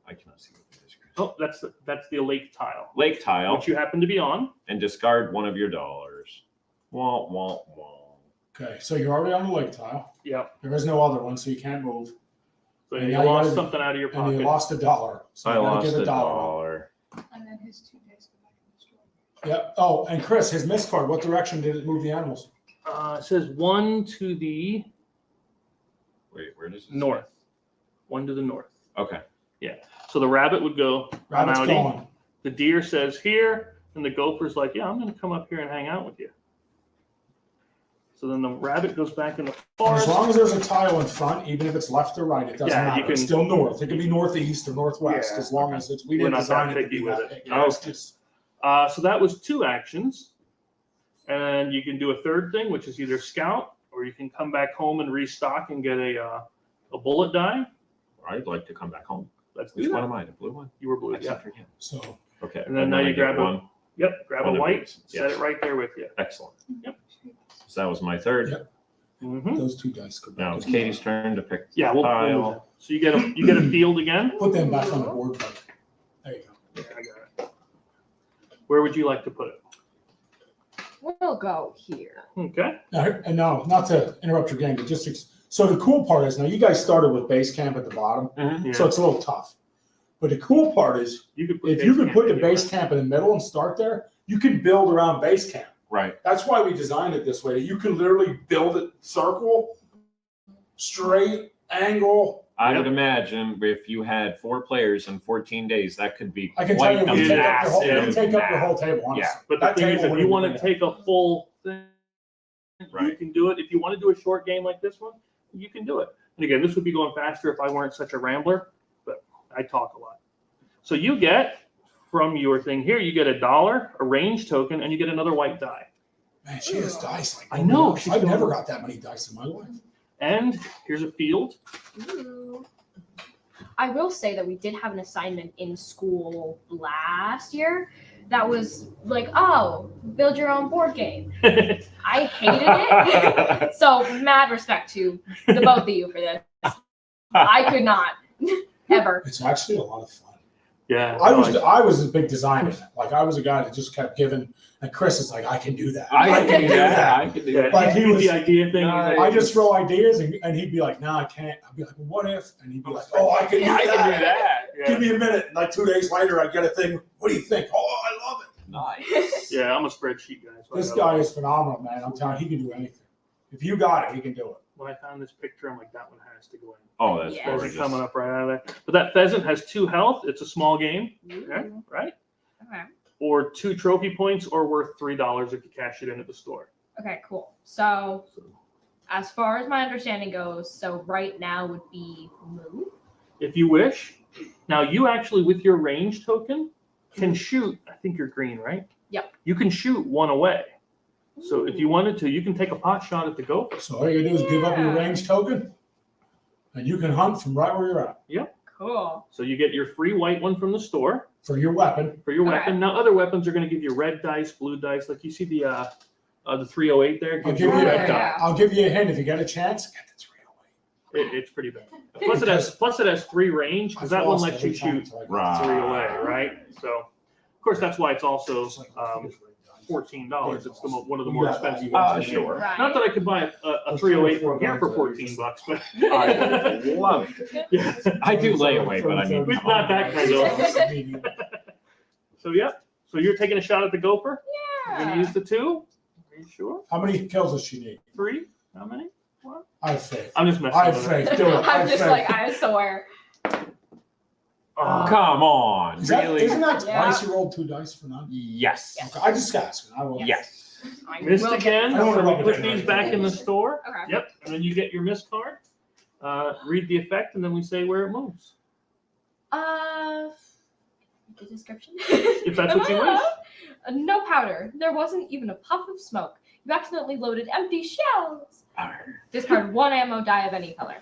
I cannot see what it is. Oh, that's the lake tile, Lake tile, which you happen to be on. and discard one of your dollars. Wah, wah, wah. Okay, so you're already on the lake tile. Yep. There is no other one, so you can't move. So And you now you lost gotta- something out of your And pocket. you lost $1. So I you gotta lost give a $1. dollar. And then his 2 days go back in the store. Yep. Oh, and Chris, his miss card, what direction did it move the animals? It says 1 to the Wait, where does it say? north. 1 to the north. Okay. So the rabbit would go, I'm Rabbit's outie. gone. The deer says here, and the gopher's like, yeah, I'm going to come up here and hang out with you. So then the rabbit goes back in the And as forest. long as there's a tile in front, even if it's left or right, it doesn't Yeah, you matter. It's can- still north. It could be northeast or northwest, Yeah, as long as we We're didn't not design that it to picky be with that it. picky. No. It's just So that was 2 actions. And you can do a third thing, which is either scout, or you can come back home and restock and get a bullet die. I'd like to come back home. Let's Which do one that. am I? The blue one? You were blue, I keep yeah. forgetting. so. Okay. And then now I you get grab one. Yep, grab a One of white, these. set Yes. it right there with you. Excellent. Yep. So that was my third. Yep. Mm-hmm. Those 2 dice go back. Now it's in the Katie's turn to pick Yeah, the we'll tile. move that. So you get a field again. Put them back on the board. Buddy. There you go. Okay, I got it. Where would you like to put it? We'll go here. Okay. And no, not to interrupt your game, but so the cool part is now you guys started with base camp at the bottom, Mhm. Yeah. so it's a little tough. But the cool part is You could put if you base could camp put the anywhere. base camp in the middle and start there, you can build around base camp. Right. That's why we designed it this way. You can literally build it circle, straight, angle. I would imagine if you had 4 players in 14 days, that could be I can quite tell you, a we take up your whole, massive we take up your map. whole table. Honestly. Yeah. But the That thing is, table if wouldn't you want be to big take a full thing, you Right. can do it. If you want to do a short game like this one, you can do it. And again, this would be going faster if I weren't such a rambler, but I talk a lot. So you get from your thing here, you get $1, a range token, and you get another white die. Man, she has dice. Like I know, nobody else. she's I've going- never got that many dice in my life. And here's a field. Ooh. I will say that we did have an assignment in school last year that was like, oh, build your own board game. I hated it. So mad respect to the both of you for this. I could not ever. It's actually a lot of fun. Yeah. I was a big designer. Like I was a guy that just kept giving, and Chris is like, I can do that. I can do that. I can do Yeah, that. Like he was- the idea thing. I just throw ideas, and he'd be like, no, I can't. I'd be like, well, what if? And he'd be like, oh, I can do I that. can do that. Yeah. Give me a minute. And like 2 days later, I get a thing. What do you think? Oh, I love it. Nice. Yeah, I'm a spreadsheet guy. So I This gotta- guy is phenomenal, man. I'm telling you, he can do anything. If you got it, he can do it. When I found this picture, I'm like, that one has to go in. Oh, that's Yeah. Pheasant gorgeous. coming up right out of there. But that pheasant has 2 health. It's a small game, okay, right? Okay. Or 2 trophy points, or worth $3 if you cash it in at the store. Okay, cool. So as far as my understanding goes, so right now would be move. If you wish. Now you actually, with your range token, can shoot. I think you're green, right? Yep. You can shoot 1 away. So if you wanted to, you can take a pot shot at the gopher. So all you gotta do is give up your Yeah. range token, and you can hunt from right where you're at Cool. So you get your free white one from the store for your weapon. for your Okay. weapon. Now other weapons are going to give you red dice, blue dice. Like you see the 308 there. I'll Gives give you you a red Yeah. die. I'll give you a hint if you get a chance. Get the 308. It's pretty bad. Plus it has 3 range because that one I've lets you lost every time shoot till I got Right. 3 away, right? So of course that's why it's also It's like, $14. It's one of the more Yeah, expensive yeah, ones. sure. Right. Not that I could buy a 308 from here for $14, but I love it. yeah. I do layaway, but I mean, It's not that kind of. So yeah. So you're taking a shot at the gopher. You're gonna Yeah. use the 2. Are you sure? How many kills does she need? 3? How many? I have faith. I'm just messing I have with faith. Do it. I I'm have just faith. like, I swear. Oh, come on, Is that, really? isn't that Yeah. twice you rolled 2 dice for none? Yes. Yes. Okay, I just asked. I will. Yes. I missed will again. I don't So wanna we rub it put in. these back in the store. Okay. Yep. And then you get your miss card. Read the effect, and then we say where it moves. The description. If that's what you wish. No powder. There wasn't even a puff of smoke. You accidentally loaded empty shells. Discard 1 ammo die of any color.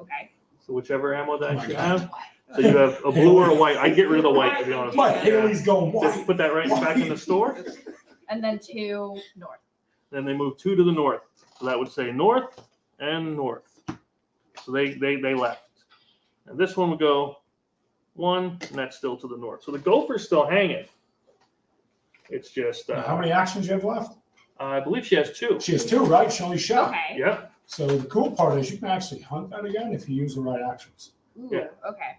Okay. So whichever ammo Oh dice my you God. have. So you have a blue or a white. I'd get rid of the white, to be honest. My with you. Haley's going Just white. put that right back in the store. And then 2 north. Then they move 2 to the north. So that would say north and north. So they left. And this one would go 1, and that's still to the north. So the gopher's still hanging. It's just, How many actions you have left? I believe she has 2. She has 2, right? She only shot. Okay. Yep. So the cool part is you can actually hunt that again if you use the right actions. Ooh, Yeah. Okay.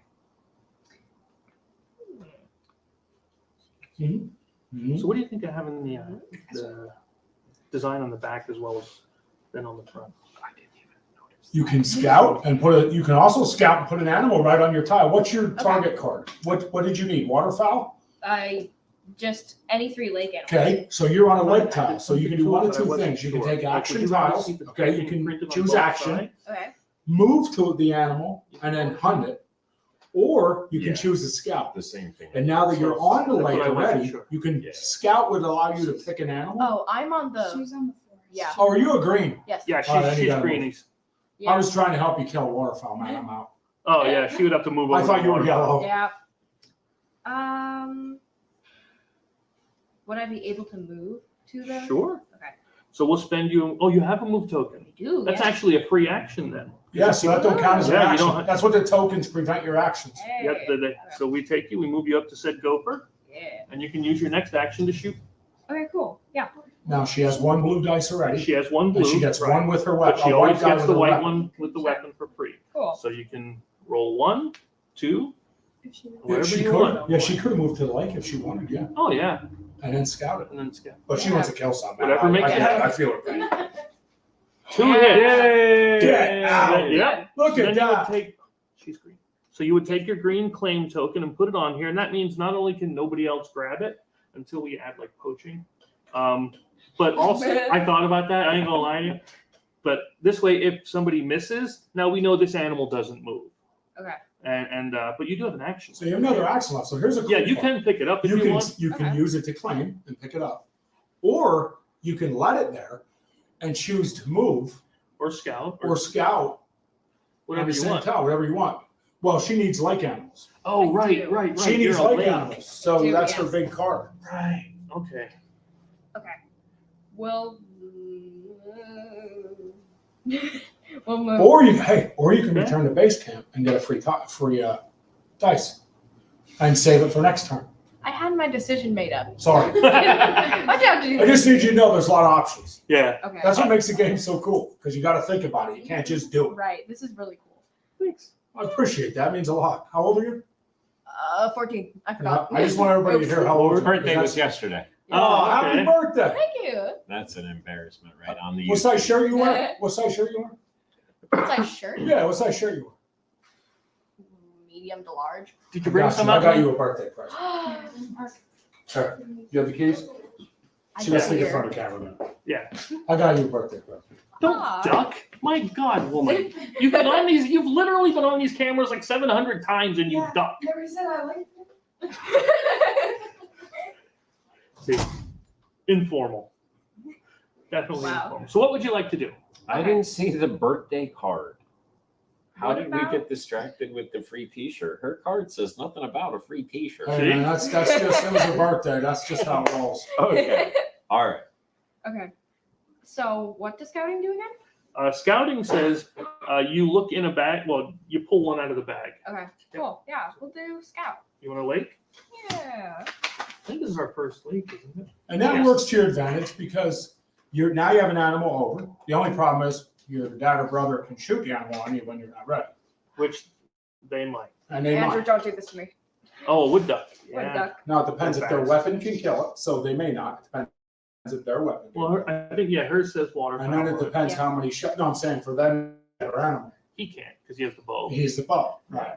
Mm-hmm. So what do you think of having the design on the back as well as then on the front? You can scout and you can also scout and put an animal right on your tile. What's your target card? What did you need? Waterfowl? Just any 3 lake animals. Okay, so you're on a lake tile, so you can do one of But I 2 wasn't things. You can sure. take Like, action would you rather tiles. see the Okay, you thing can printed on choose both action, sides? Okay. move to the animal, and then hunt it. Or you can Yeah. choose a scout. The same thing. And now that you're on the That's what lake I wasn't already, sure. you can Yeah. scout would allow you to pick an animal. Oh, I'm on the. She's on the forest. Yeah. Oh, are you a green? Yes. Yeah, Oh, then you she's gotta move. greenies. Yeah. I was trying to help you kill a waterfowl, man. I'm out. Oh yeah, she would have to move over. I thought to you were water. yellow. Yeah. Would I be able to move to the? Sure. Okay. So we'll spend you. Oh, you have a move token. I do. That's yeah. actually a free action then. Yeah, so that don't count as an Yeah, you action. don't- That's what the tokens prevent your actions. Hey. Yep. So we take you, we move you up to said gopher, Yeah. and you can use your next action to shoot. Okay. Cool. Yeah. Now she has 1 blue dice already, She has 1 blue. and she gets right. 1 with her But weapon. she a always white die gets with the her white weapon. one with the weapon for free. Cool. So you can roll 1, 2, If she wants. Yeah, wherever she you could. want. Yeah, she could have moved to the lake if she wanted. Yeah, Oh yeah, and then scout it. and then scout. But she wants to kill something. Whatever I, makes I, you get it. happy. I feel her pain. 2 Yeah. hits. Get out. Yeah. Look Then at you would that. take. She's green. So you would take your green claim token and put it on here, and that means not only can nobody else grab it until we add like poaching, but also I thought about that. I ain't gonna lie to you. But this way, if somebody misses, now we know this animal doesn't move. Okay. And but you do have an action. So you have another action left. So here's a cool Yeah, you part. can pick it up if You you can want. you can Okay. use it to claim and pick it up, or you can let it there and choose to move Or scout, or scout on whatever the you same want. tile, whatever you want. Well, she needs lake animals. Oh, I right, do. right, right. She needs You're a lake lady. animals, so I do, that's her yes. big card. Right. Okay. We'll we'll move. Or you can Okay. return to base camp and get a free dice, and save it for next turn. I had my decision made up. Sorry, Why'd you have to do I this? just need you to know there's a lot of options. Yeah. Okay. That's what makes the game so cool because you got to think about it. You can't just do it. Right. This is really cool. Thanks. I appreciate that. It means a lot. How old are you? 14. I No, forgot. I just want everybody to hear how old Her you are. birthday was yesterday. Oh, Oh, happy okay. birthday! Thank you. That's an embarrassment, right? On the What YouTube. size shirt you wear? What size shirt you wear? What size shirt? Yeah, what size shirt you wear? Medium to large. Did you bring Got some you. I out? got you a birthday present. Sure. You have the keys? I See, let's got take it in here. front of the camera now. Yeah. I got you a birthday present. Don't Aw. duck. My God, woman. You've been on these. You've literally been on these cameras like 700 times, and you duck. Never said I liked it. See, informal. Definitely Wow. informal. So, what would you like to do? I didn't see the birthday card. How What did about- we get distracted with the free T-shirt? Her card says nothing about a free T-shirt. Hey, man, that's just, it was her birthday. That's just how it rolls. Okay. All right. Okay. So what does scouting do again? Scouting says you look in a bag. Well, you pull one out of the bag. Okay. Cool. Yeah, we'll do scout. You want a lake? Yeah. I think this is our first lake, isn't it? And that Yes. works to your advantage because you have an animal over. The only problem is your dad or brother can shoot the animal on you when you're not ready. Which they might. And they Andrew, might. don't do this to me. Oh, a wood duck. Wood Yeah. duck. Now, it depends if their That's weapon can kill it, so they may not. It depends if their weapon can Well, kill it. I think hers says waterfowl. And then it depends how many shots. No, I'm saying for them, their animal. He can't because he has the bow. He's the bow. Right.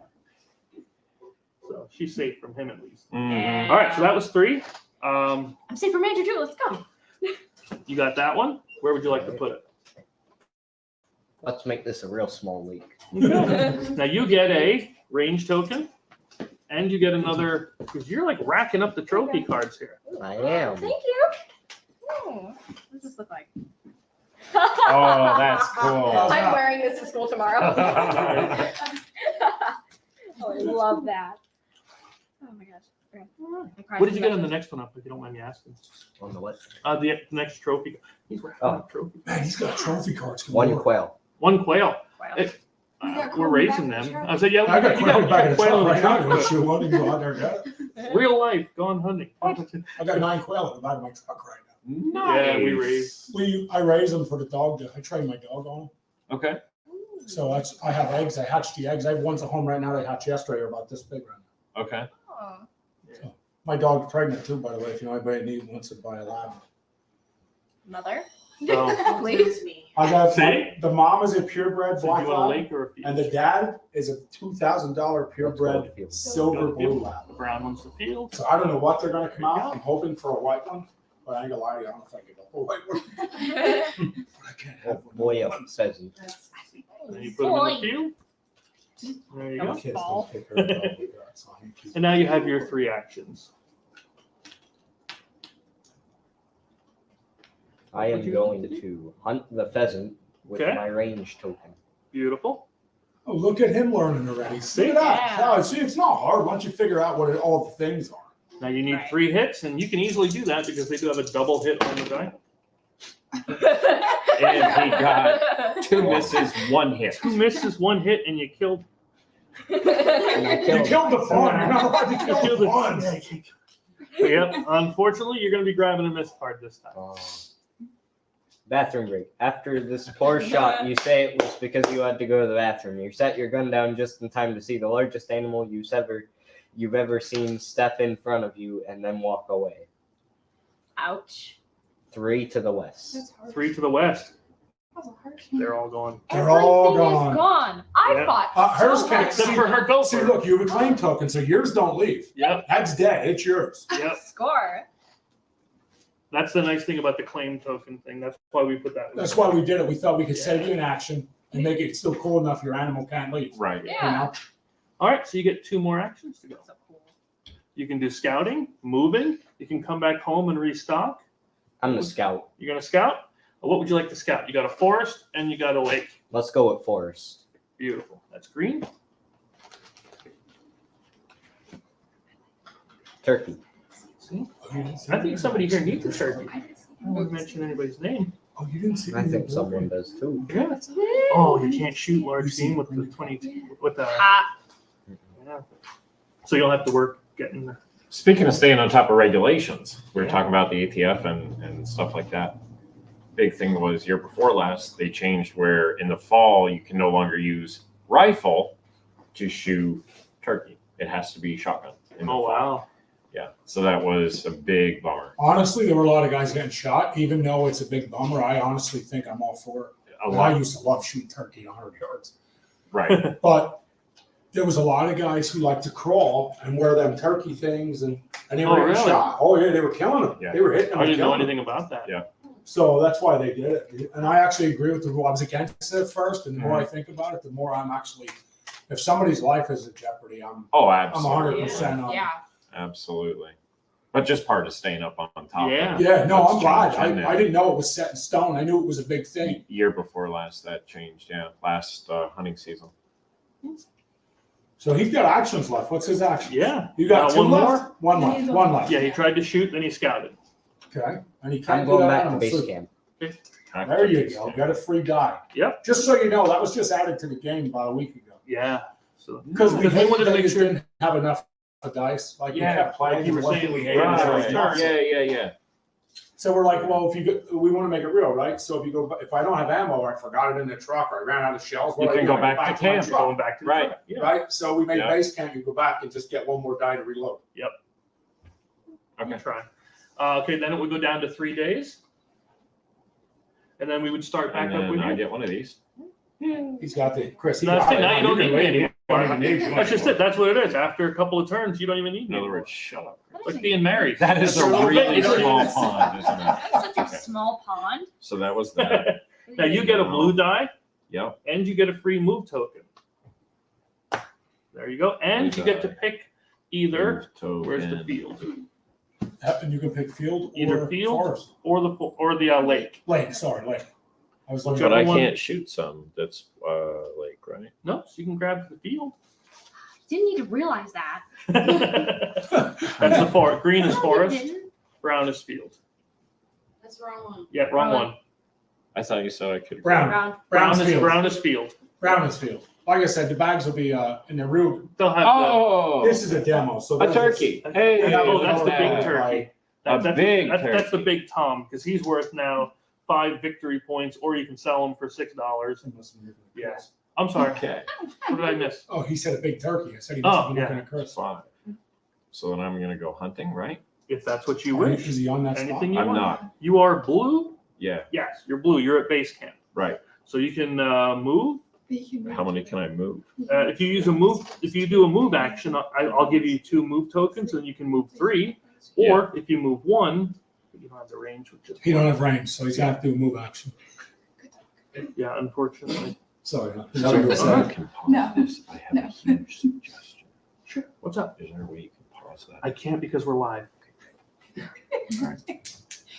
So she's safe from him at least. Mhm. All right, so that was 3. I'm safe from Andrew too. Let's go. You got that one. Where would you like to put it? Let's make this a real small leak. Now you get a range token, and you get another because you're like racking up the trophy cards here. I am. Thank you. Oh, what does this look like? Oh, that's cool. I'm wearing this to school tomorrow. Oh, I love that. Oh my gosh. Okay. I'm crying What did you too get on much. the next one up? If you don't mind me asking. On the what? The next trophy. He's racking up trophy. Man, he's got trophy cards. One quail. One quail. Wow. It- You got we're quail raising in the back of them. the I said, yeah, I got you quail in the back of the quail truck right now. in You the want to shoot one? You can go out there and get it. truck. Real life, gone hunting. I got 9 quail in the back of my truck right now. Nice. Yeah, we raised. I raise them for the dog. I train my dog on them. Okay. So I have eggs. I hatch the eggs. I have ones at home right now. They hatched yesterday. They're about this big right now. Okay. Oh. My dog's pregnant too, by the way. If you know anybody wants to buy a lab. Mother. So, Please. I got See? the mom is a purebred so do black you want a lab, lake or a field? and the dad is a $2,000 purebred Field. silver blue lab. The brown one's the field. So I don't know what they're gonna come out. I'm hoping for a white one, but I ain't gonna lie to you. I don't think it'll a white one. But I can't have one. Boy, a pheasant. And you put them in the field. There you go. Kids Fall. don't take care of the dog. So I ain't keeping- And now you have your 3 actions. I am going to hunt the pheasant with Okay. my range token. Beautiful. Oh, look at him learning already. See See? that? Yeah. Oh, see, it's not hard once you figure out what all the things are. Now you need Right. 3 hits, and you can easily do that because they do have a double hit on the die. And he got 2 misses, 1 hit. 2 misses, 1 hit, and you killed. And I You killed killed the fun. You're not allowed to You kill killed the the fun. Yep. Unfortunately, you're going to be grabbing a miss card this time. Bathroom break. After this poor shot, you say it was because you had to go to the bathroom. You set your gun down just in time to see the largest animal you've ever seen step in front of you and then walk away. Ouch. 3 to the west. That's hard. 3 to the west. That's a hard. They're all gone. They're all Everything gone. is gone. I Yeah. fought Hers so can't hard. Except for her gopher. See, look, you have a claim token, so yours don't leave. Yep. That's dead. It's yours. Yep. Score. That's the nice thing about the claim token thing. That's why we put that. That's why we did it. We thought we could save you an action and make it still cool enough your animal can't leave. Right. Yeah. You know? All right, so you get 2 more actions to go. So cool. You can do scouting, moving. You can come back home and restock. I'm the scout. You're going to scout? What would you like to scout? You got a forest and you got a lake. Let's go with forest. Beautiful. That's green. Turkey. See? I think somebody here needs a turkey. I don't mention anybody's name. Oh, you didn't see I think someone does too. Yeah. Oh, you can't shoot large game with the 20 with the. Yeah. So you'll have to work getting the. Speaking of staying on top of regulations, we were Yeah. talking about the ATF and stuff like that. Big thing was year before last, they changed where in the fall you can no longer use rifle to shoot turkey. It has to be shotgun. In the Oh fall. wow. Yeah. So that was a big bummer. Honestly, there were a lot of guys getting shot, even though it's a big bummer. I honestly think I'm all for it. A And I lot. used to love shooting turkey at 100 yards. Right. But there was a lot of guys who like to crawl and wear them turkey things, and they Oh, were getting really? shot. Oh, yeah, they were killing them. Yeah. They were hitting them. I and didn't know killing them. anything about that. Yeah. So that's why they did it. And I actually agree with the rule. I was against it at first, and the more I think about it, the more I'm actually, if somebody's life is in jeopardy, I'm Oh, 100% absolutely. on. Yeah. Absolutely. But just part of staying up on top. Yeah. Of it. Yeah, no, That's I'm glad. changed, I didn't know it was set in stone. I knew it was a big thing. Year before last, that changed. Yeah. Last hunting season. So he's got actions left. What's his action? Yeah. You got two one left? more? One left. One left. Yeah, he tried to shoot, then he scouted. Okay. And he I'm can't do going that back to animal base food. camp. There you go. Got a free die. Yep. Just so you know, that was just added to the game about a week ago. Yeah. So Because we they wanted to make just sure. didn't have enough dice. Like Yeah, we kept playing. like you were and saying, we we hated had it. those Right. dice. Yeah. So we're like, well, if you go, we want to make it real, right? So if you go, if I don't have ammo, or I forgot it in the truck, or I ran out of shells, You what do I can do? go I back to my camp. truck, Going back to the Right. truck. Yeah. right? So we made Yeah. base camp. You go back and just get one more die to reload. Okay. Try. Okay, then it would go down to 3 days. And then we would start back And up then with I you. get one of these. He's got the Chris. He That's got it. it. Now you don't can need leave. me You don't even need That's just it. That's what it is. After a couple of turns, you don't even need In me. other words, shut up. Like being married. That is That's a little really bit. small pond, isn't it? That's such a Okay. small pond. So that was that. Now you get a blue die Yep. and you get a free move token. There you go. And Blue you get to die. pick either, Token. where's the field? And you can pick field Either or field forest. Or the lake. Lake. Sorry, lake. I was looking But Whichever I one- can't shoot some. That's lake, right? No, so you can grab the field. Didn't need to realize that. That's the forest. Green is No, you forest, didn't. brown is field. That's the wrong one. Yeah, wrong one. I thought you said I could. Brown. Brown. Brown is field. brown is field. Brown is field. Like I said, the bags will be in the real. They'll have Oh, This is a demo, so a this is- turkey. the. Hey, Oh, that's the big yeah. turkey. A big That's the turkey. big Tom because he's worth now 5 victory points, or you can sell him for $6. Yes. I'm sorry. Okay, What did I miss? Oh, he said a big turkey. I said he must have Oh, been looking yeah. at Chris. 5. So then I'm gonna go hunting, right? If that's what you Is wish. he on that Anything spot? you I'm want. not. You are blue. Yeah, Yes, you're blue. You're at base camp, right. so you can move. How many can I move? If you use a move, if you do a move action, I'll give you 2 move tokens, and you can move 3. Or if you move 1, you don't have the range, which is He don't have range, so he's gonna have to do a move action. yeah, unfortunately. Sorry. So Is that what you were if I saying? can pause No. this, I have a huge suggestion. Sure. What's up? Is there a way you can pause that? I can't because we're live.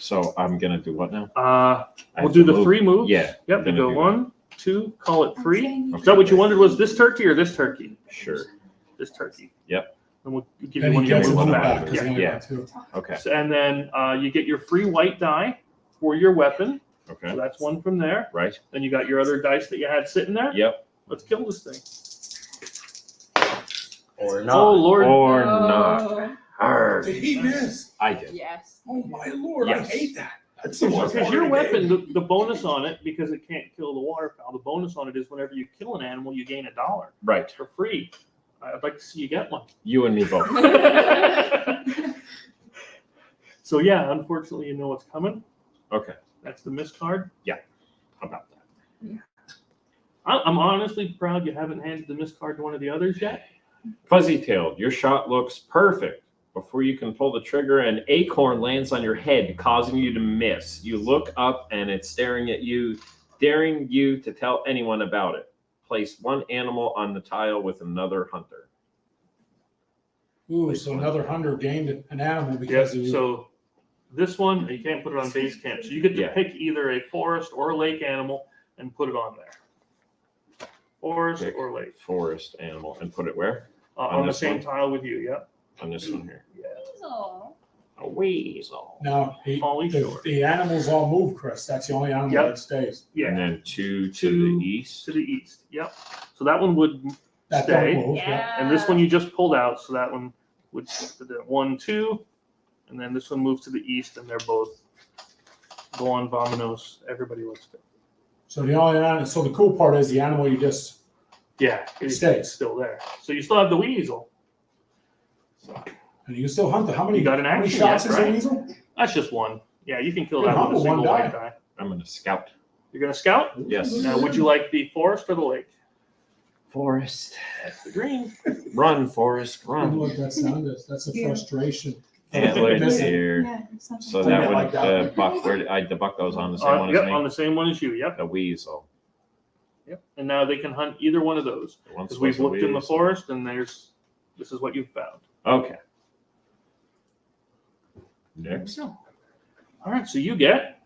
So I'm gonna do what now? Uh, I we'll have do to the move? 3 moves. Yeah. Yep. You gonna go do 1, 2, call it 3. Okay. Is that what you wanted? Was this turkey or this turkey? Sure. This turkey. Yep. And we'll give Then you one he of your gets a moves move back. back because he Yeah. only Yeah. got 2. Okay. And then you get your free white die for your weapon. So Okay. that's 1 from there. Right. Then you got your other dice that you had sitting there. Yep. Let's kill this thing. Or Oh not. Lord! Or not. Arrgh. Did he miss? I did. Yes. Oh my lord, Yes. I hate that. That's the worst Because part your of the weapon, game. the bonus on it, because it can't kill the waterfowl, the bonus on it is whenever you kill an animal, you gain $1 Right. for free. I'd like to see you get one. You and me both. So yeah, unfortunately, you know what's coming. Okay. That's the miss card. How about that? I'm honestly proud you haven't handed the miss card to one of the others yet. Fuzzy-tailed, your shot looks perfect. Before you can pull the trigger, an acorn lands on your head, causing you to miss. You look up and it's staring at you, daring you to tell anyone about it. Place 1 animal on the tile with another hunter. Ooh, so another 100 gained an animal Yes. because of you. So this one, you can't put it on base camp. So you get to Yeah. pick either a forest or a lake animal and put it on there. Forest Pick or lake. Forest animal and put it where? On the this same one? tile with you, yeah. on this one here. Weasel. A weasel. Now, Falling short. the animals all move, Chris. That's the only animal Yep. that stays. Yeah. And then two to Two the east. To the east. Yep. So that one would That stay. don't move. Yeah. And this one you just pulled out, so that one would to the 1, 2, and then this one moves to the east, and they're both go on vominos. Everybody looks good. So the only animal, so the cool part is the animal you just Yeah, it's stays. still there. So you still have the weasel. So And you can still hunt it. How many, You got an how many action shots yet, is right? a weasel? that's just one. Yeah, you can kill Good that with a humble, one single white die. I'm gonna scout. You're gonna scout? Yes. Now, would you like the forest or the lake? Forest. That's the green. Run, Forest, I don't know run. what that sound is. That's a Yeah. frustration. Antlered This- deer. Yeah, it's not So I that don't would like that. the buck. The buck goes on the same one as Yep, me. on the same one as you. Yep. The weasel. Yep. And now they can hunt either one of those. The one Because we've supposed looked to in the weasel. forest, and this is what you've found. Okay. Next. All right, so you get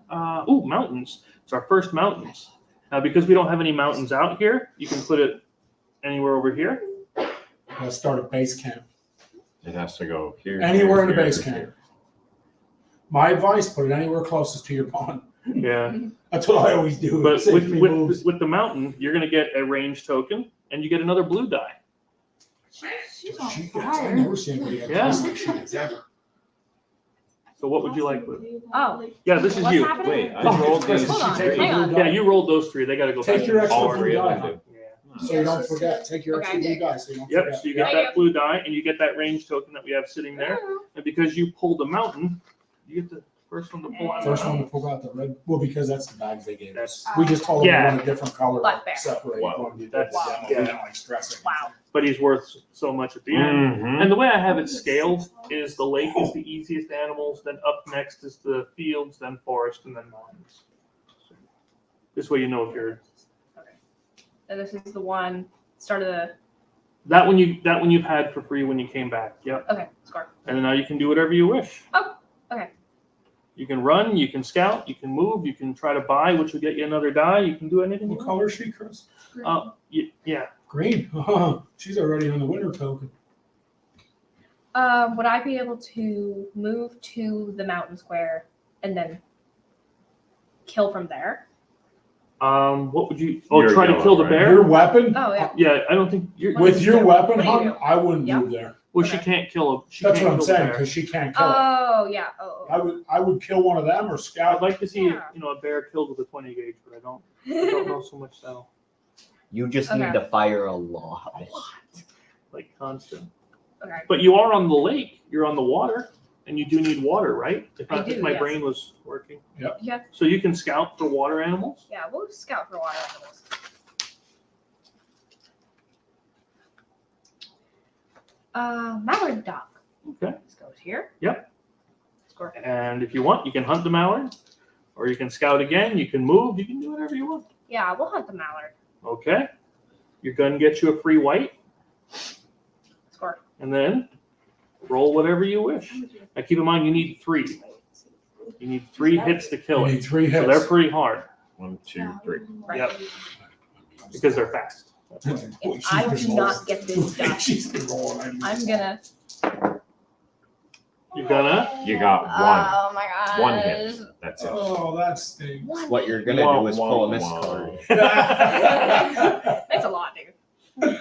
mountains. It's our first mountains. Now, because we don't have any mountains out here, you can put it anywhere over here. Let's start a base camp. It has to go here. Anywhere in the here, base here, camp. My advice, put it anywhere closest to your pond. Yeah. That's what I always do. But It saves me moves. with the mountain, you're going to get a range token, and you get another blue die. She's on I've fire. never seen anybody get Yeah. this like she has ever. So what would you like, Blue? Oh. Yeah, this is What's you. happening? Wait, I Oh, rolled Chris, these Hold on, three. hang on. Yeah, you rolled those 3. They got to go Take back. your extra All blue 3 of die. them do. Yeah. So you don't forget. Take your extra Okay. blue die so you don't Yep, forget. so you get Thank that blue die, and you get that range token that we have sitting there. Oh. And because you pulled a mountain, you get the first one to pull out. First one to pull out the red, well, because that's the bags they gave us. That's- We just told them Yeah. we want a different color. Black bear. Separate. Wow. When we did That's- the demo. yeah. We don't like stressing. Wow. But he's worth so much at the end. Mhm. And the way I have it scaled is the lake is the easiest animals, then up next is the fields, then forest, and then mountains. This way you know if you're And this is the one, start of the, that one you've had for free when you came back. Yep. okay, score. And then now you can do whatever you wish. Oh, okay. You can run, you can scout, you can move, you can try to buy, which will get you another die. You can do anything you What want. color is she, Chris? Yeah. Green. She's already on the winter token. Would I be able to move to the mountain square and then kill from there? What would you? Oh, You're try to yellow, kill the right? bear. Your weapon? Oh, yeah. Yeah, I don't think you're. What With is your it? weapon, What do you hun, do? I wouldn't Yeah. move there. Well, she Okay. can't kill a. She That's can't what I'm kill the saying, bear. because she can't kill it. Oh, yeah. Oh, I would kill one of them or I'd scout. like to see, Yeah. a bear killed with a 20 gauge, but I don't know so much how, You just Okay. need to fire a lot. like constant. okay. But you are on the lake. You're on the water, and you do need water, right? If I not, if do, my yes. brain was working. Yeah, So you can scout for water animals. yeah, we'll scout for water animals. Mallard duck. Okay. This goes here. Yep. Score. And if you want, you can hunt the mallard, or you can scout again. You can move. You can do whatever you want. Yeah, we'll hunt the mallard. Okay. Your gun gets you a free white, Score. and then roll whatever you wish. Now keep in mind, you need 3. You need 3 hits to kill You it. need 3 So hits. they're pretty hard 1, 2, 3. Right. Yep. because they're fast. If I do not get this done, She's been rolling. I'm gonna. You're gonna? You got 1. Oh my god. 1 hit. That's it. Oh, that stinks. What you're gonna do is pull a miss card. That's a lot, dude.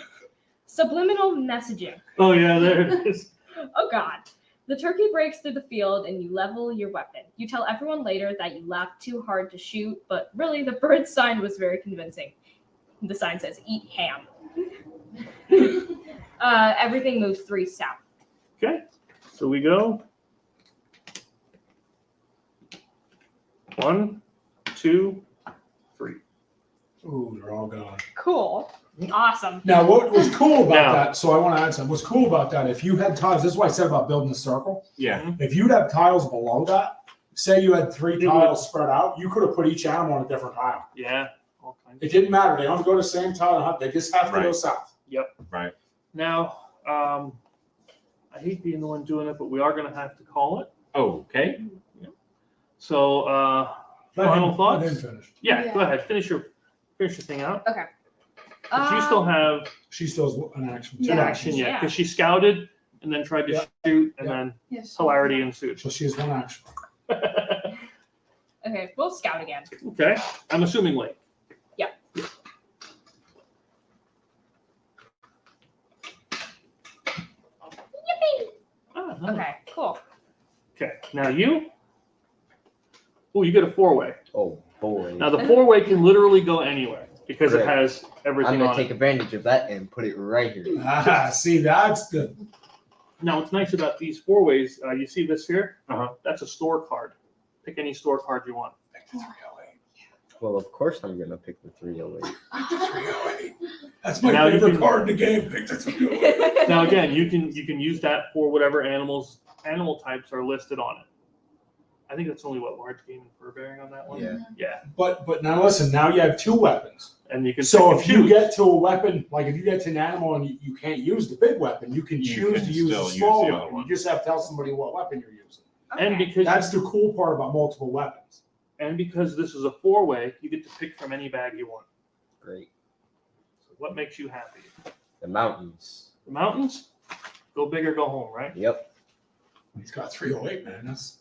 Subliminal messaging. Oh yeah, there it is. Oh god. The turkey breaks through the field and you level your weapon. You tell everyone later that you laughed too hard to shoot, but really the bird's sign was very convincing. The sign says, "Eat ham." Everything moves 3 south. Okay, so we go 1, 2, 3. Ooh, they're all gone. Cool. Awesome. Now, what was cool about Now- that, so I want to add something, what's cool about that, if you had tiles, this is what I said about building a circle. Yeah. If you'd have tiles below that, say you had 3 It would- tiles spread out, you could have put each animal on a different tile. Yeah, all kinds. It didn't matter. They don't go to the same tile and hunt. They just have to go Right. south. Right. Now, I hate being the one doing it, but we are going to have to call it. Okay. So, Final thoughts? Let him finish. yeah, Yeah. go ahead, finish your thing out. Okay. But you still have She still has an action. an Yeah. action yet Yeah. because she scouted and then tried to Yeah. shoot, and Yeah. then Yes. hilarity ensued. So she has one action. Okay, we'll scout again. Okay, I'm assuming late. Yeah. Ah, nice. Okay, cool. Okay, now you. Oh, you get a 4-way. Oh boy. Now the 4-way can literally go anywhere because it Great. has everything I'm gonna on take it. advantage of that and put it right here. Ah, see, that's good. Now what's nice about these 4-ways, you see this here? Uh-huh. That's a store card. Pick any store card you want. Well, of course I'm gonna pick the 308. That's my Now you favorite can- card in the game. Pick the 308. Now again, you can use that for whatever animal types are listed on it. I think that's only what large game and fur bearing on that one. Yeah. Yeah, But now listen, now you have 2 weapons. and you can. So pick if and you choose. get to a weapon, like if you get to an animal and you can't use the big weapon, you can You choose can to use still the use small the other weapon. one. You just have to tell somebody what weapon you're using. and because That's the cool part about multiple weapons. because this is a 4-way, you get to pick from any bag you want. Great. So what makes you happy? The mountains. The mountains? Go big or go home, right? Yep. He's got 308, man. That's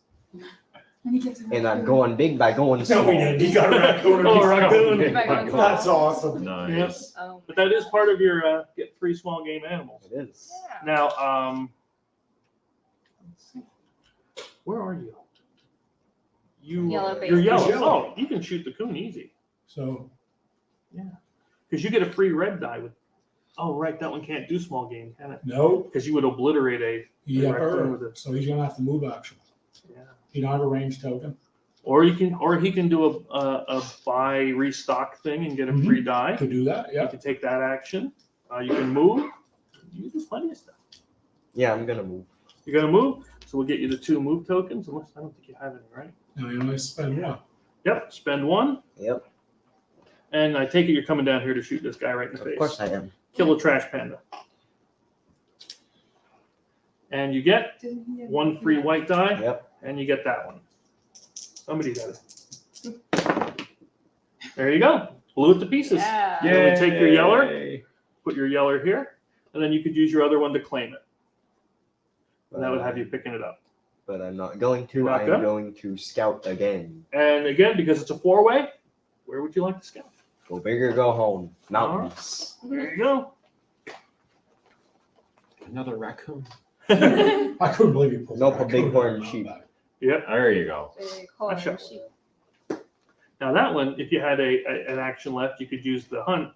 And he gets a And I'm going big by going no, small. we didn't. He got a raccoon. Oh, raccoon. That's awesome. Nice. Oh, But that is part of your get 3 small game animals. It is. yeah. Now, let's see. Where are you? Yellow You're base. yellow. He's yellow. Oh, you can shoot the coon easy So because you get a free red die with. Oh, right, that one can't do small game, can it? no, Because you would obliterate a. yeah, raccoon with it. so he's gonna have to move action. Yeah. You don't have a range token. Or he can do a buy restock thing and get a free die. Could do that. You Yeah. can take that action. You can move. You do plenty of stuff. Yeah, I'm gonna move. You're gonna move, so we'll get you the 2 move tokens. Unless I don't think you have any, right? No, you only spend one. Yep. Spend 1, Yep. and I take it you're coming down here to shoot this guy right in the Of face. course I am. Kill a trash panda. And you get 1 free white die, Yep. and you get that one. Somebody got it. There you go. Blew it to pieces. Yeah. Then we take your yeller, Yay. put your yeller here, and then you could use your other one to claim it. And that would have you picking it up. But I'm not going to. You're not I'm good? going to scout again. And again, because it's a 4-way, where would you like to scout? Go big or go home. Mountains. There you go. Another raccoon. I couldn't believe you pulled. Nope, the a big raccoon horned out of sheep. that. Yep. There you go. Big horn Gotcha. sheep. Now that one, if you had an action left, you could use the hunt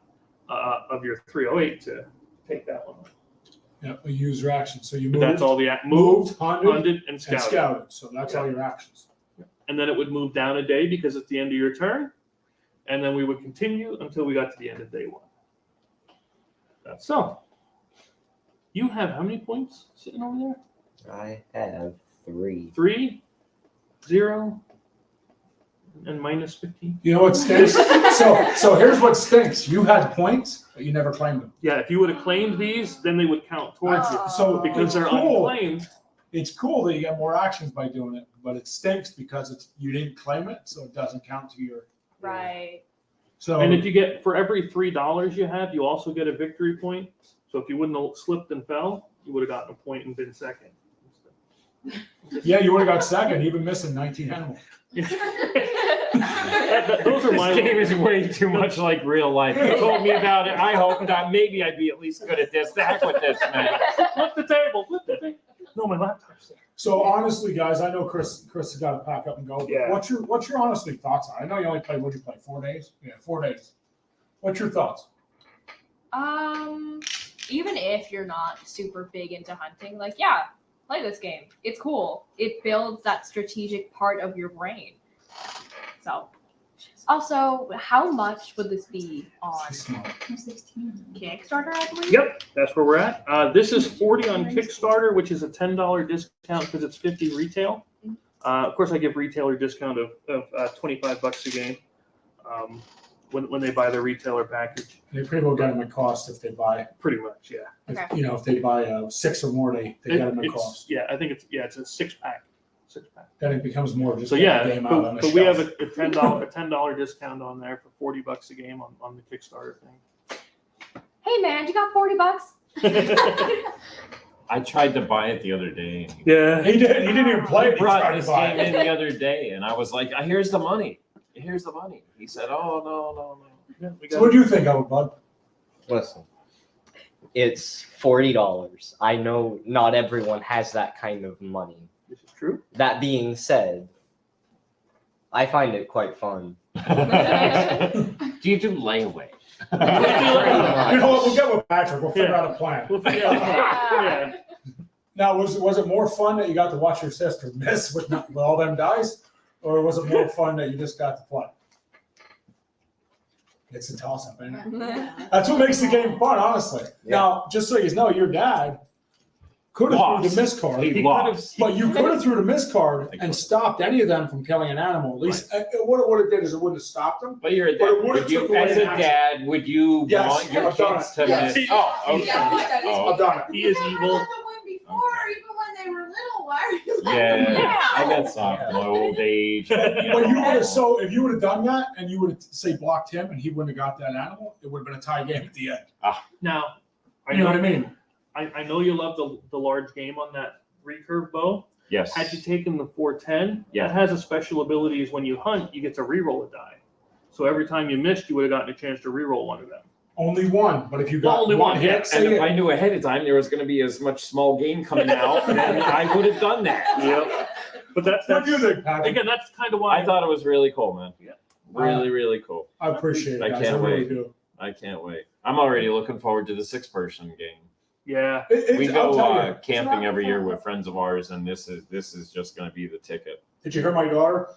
of your 308 to take that one. Yeah, we use your action. So you But moved, that's all the moved, moved, hunted, hunted, and and scouted. scouted. So that's all your actions. And then it would move down a day because it's the end of your turn. And then we would continue until we got to the end of day 1. That's so. You have how many points sitting over there? I have 3. 3, 0, and minus 15. You know what stinks? so here's what stinks. You had points, but you never claimed them. Yeah, if you would have claimed these, then they would count towards you. So Because it's they're cool. unclaimed. It's cool that you get more actions by doing it, but it stinks because you didn't claim it, so it doesn't count to your. Right. So And if you get, for every $3 you have, you also get a victory point. So if you wouldn't have slipped and fell, you would have gotten a point and been second. yeah, you would have got second, even missing 19 animals. Those are my. This game is way too much like real life. You told me about it. I hope that maybe I'd be at least good at this. The heck with this, man. Flip the table. No, my laptop's there. So honestly, guys, I know Chris has got to pack up and go. But Yeah. What's your honestly thoughts on it? I know you only played. What did you play? 4 days? Yeah, 4 days. What's your thoughts? Even if you're not super big into hunting, like, yeah, play this game. It's cool. It builds that strategic part of your brain. So, also, how much would this be on She's smart. Kickstarter, I believe? Yep, that's where we're at. This is 40 on Kickstarter, which is a $10 discount because it's 50 retail. Of course, I give retailer discount of $25 a game when they buy the retailer package. They pretty well get them at cost if they buy. Pretty much, yeah. If, if they buy 6 or more, they get them at cost. Yeah, I think it's a 6-pack. Then it becomes more just So get yeah, the game out on the but we have shelf. a $10 discount on there for $40 a game on the Kickstarter Hey, man, you got $40? thing. I tried to buy it the other day. Yeah. He didn't even play it. He He brought tried this to buy game it. in the other day, and I was like, "Here's the money. Here's the money." He said, "Oh no." Yeah, we So got what do you think of it, bud? Listen, it's $40. I know not everyone has that kind of money. this is true. That being said, I find it quite fun. Do you do layaway? You know what? We'll get with Patrick. We'll figure Yeah. out a plan. We'll figure out. Yeah. Now, was it more fun that you got to watch your sister miss with all them dice, or was it more fun that you just got to play? It's a toss-up, ain't it? That's what makes the game fun, honestly. Yeah. Now, just so you know, your dad could have threw the miss card, He lost. but you could have threw the miss card and stopped any of them from killing an animal. At least what it did is it wouldn't have stopped them. But you're a But it dad. would've Would you, took away as a an action. dad, would you Yes, want your I've done kids it. to Yes. miss? Oh, okay. I've done it. He is I evil. let them win before, even when they were little. Why are you letting Yeah, them now? I got soft in my old age. But you would have if you would have done that and you would have say blocked him and he wouldn't have got that animal, it would have been a tie game at the end. Now, I You know know, what I mean? I know you love the large game on that recurve bow. Yes. Had you taken the 410, Yeah. that has a special ability is when you hunt, you get to reroll a die. So every time you missed, you would have gotten a chance to reroll one of them. Only one, but if you got Only one, hit, yeah. And say if I knew ahead of time there was going to be as much small game coming out, then I would have done that. Yep. But that's what do you think, Patrick? again, that's kind of why I thought it was really cool, man. Yeah. Really, really cool. I appreciate it, I guys. can't I really wait. do. I can't wait. I'm already looking forward to the 6-person game. Yeah. We I'll go tell you. camping every year with friends of ours, and this is just going to be the ticket. Did you hear my daughter?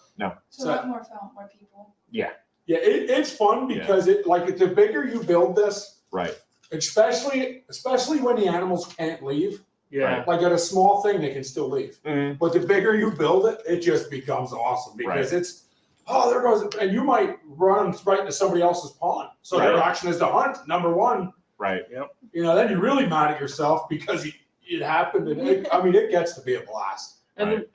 It's a lot more fun, more people. Yeah, it's fun because the bigger you build this, Right. especially when the animals can't leave. Yeah. Like at a small thing, they can still leave. Mhm. But the bigger you build it, it just becomes awesome because it's there goes, and you might run them right into somebody else's pond. So their Right. action is to hunt. Number one, Right. then you're really mad at yourself because it happened. And it gets to be a blast. And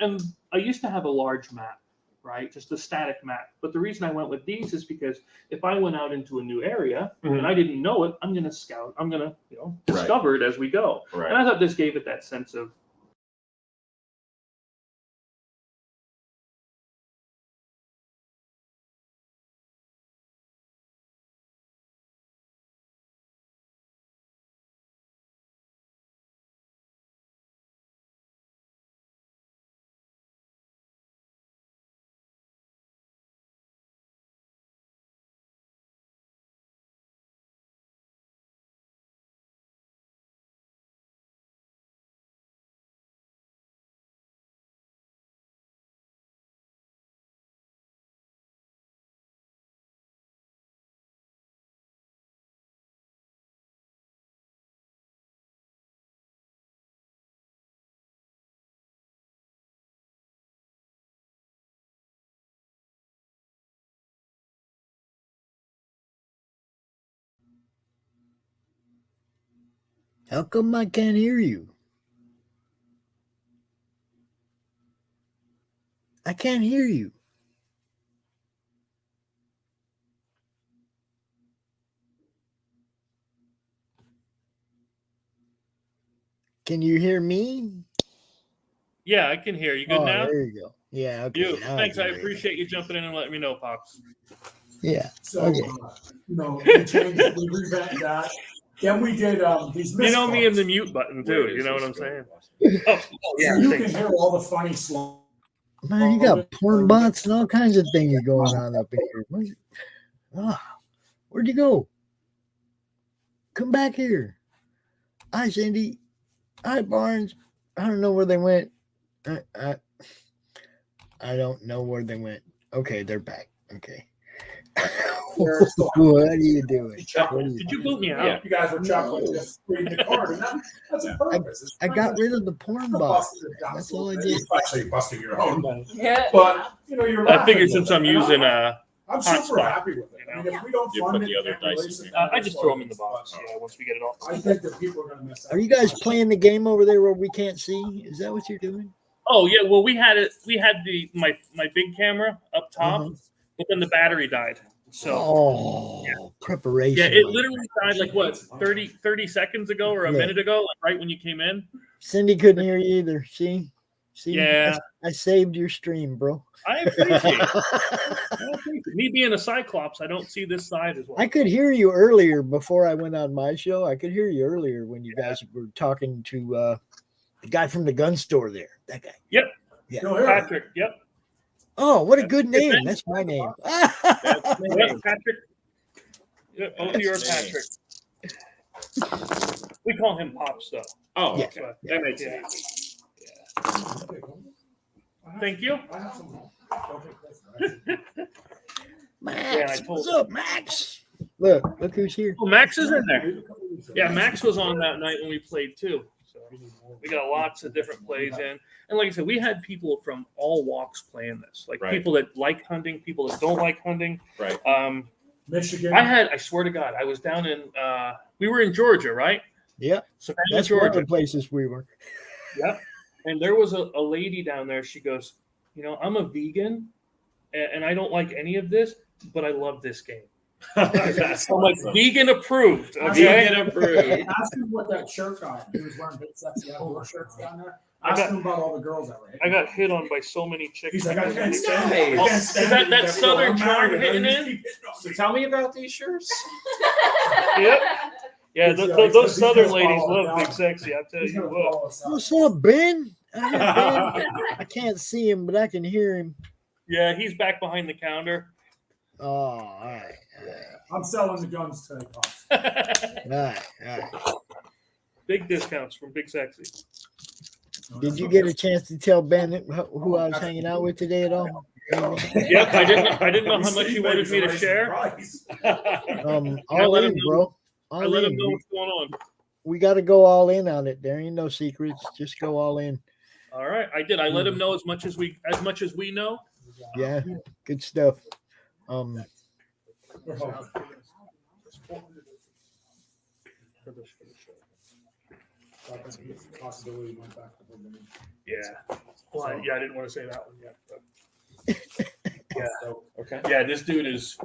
I used to have a large map, right? Just a static map. But the reason I went with these is because if I went out into a new area and I didn't know it, I'm going to scout. I'm going to, discover it as we go. Right. And I thought this gave it that sense of How come I can't hear you? I can't hear you. Can you hear me? Yeah, I can hear you. Good Oh, now? there you go. Yeah, okay. You. now Thanks. I can hear you. appreciate you jumping in and letting me know, Pops. Yeah. So, Okay. we changed it, we revamped that. Then we did these You know me and the miscards. mute button, Where too. is You know what this I'm going? saying? Oh, yeah. So you can Thanks. hear all the funny slow. Man, you got porn bots and all kinds of things going on up here. Where'd you go? Come back here. Hi, Cindy. Hi, Barnes. I don't know where they went. I don't know where they went. Okay, they're back. Okay. What are you doing? Did you boot me out? Yeah. You guys were chuckling just reading the card, and that's a purpose. I got rid of the porn bot. That's all I did. Actually, busting your own. Yeah. But you're. I figured laughing since with I'm it, and using I'm super hotspot, happy with it. you I know. mean, if we don't You fund put it, the other and dice release in it, I just throw them in the box. Yeah, once we get it all. I think that people are going to miss out. Are you guys playing the game over there where we can't see? Is that what you're doing? Oh yeah, well we had it. We had my big camera up top, Uh-huh. but then the battery died. So Oh, preparation. yeah, it literally died like what 30 seconds ago or a Yeah. minute ago, like right when you came in. Cindy couldn't hear you either. See? Yeah. I saved your stream, bro. I appreciate it. Me being a Cyclops, I don't see this side as well. I could hear you earlier before I went on my show. I could hear you earlier when you guys were talking to the guy from the gun store there. That guy. Yep. Yeah. Patrick. Yep. Oh, what a good name. That's my name. That's my name. Patrick. Yep, both of you are Patrick. We call him Pops, though. Oh, Yeah. okay. That makes it easy. Thank you. Max, Yeah, I told what's you. up, Max? Look who's here. Oh, Max is in there. Yeah, Max was on that night when we played too. So we got lots of different plays in. And like I said, we had people from all walks playing this. Like Right. people that like hunting, people that don't like hunting. Right. Michigan. I swear to God, I was down in we were in Georgia, right? Yeah, Savannah, that's one of Georgia. the places we were. Yep. And there was a lady down there. She goes, I'm a vegan and I don't like any of this, but I love this game. That's I'm like, awesome. vegan approved. Okay. Vegan approved. Ask him what that shirt got. He was wearing big sexy outdoor shirts down there. I Ask got- him about all the girls that were hitting. I got hit on by so many chicks. He's like, I can't stand it. I Nice. can't Is stand that it. Southern I'm charm married, hitting and in? he keep hitting on So me. tell me about these shirts. Yep. Yeah, He's gonna- those he's Southern gonna ladies follow us love big down. sexy. I tell He's you gonna what. follow us out. What's up, Ben? I can't see him, but I can hear him. Yeah, he's back behind the counter. Oh, all right. I'm selling the guns today, Pops. All right. Big discounts from Big Sexy. Did you get a chance to tell Ben who I was hanging out with today at all? Yep, I didn't know how much he wanted me to share. All in, bro. I All let him in. know what's going on. We got to go all in on it. There ain't no secrets. Just go all in. All right, I did. I let him know as much as we know. Yeah, good stuff. Possibility went back to the Yeah. Well, I didn't want to say that one yet. But Okay. yeah, this dude is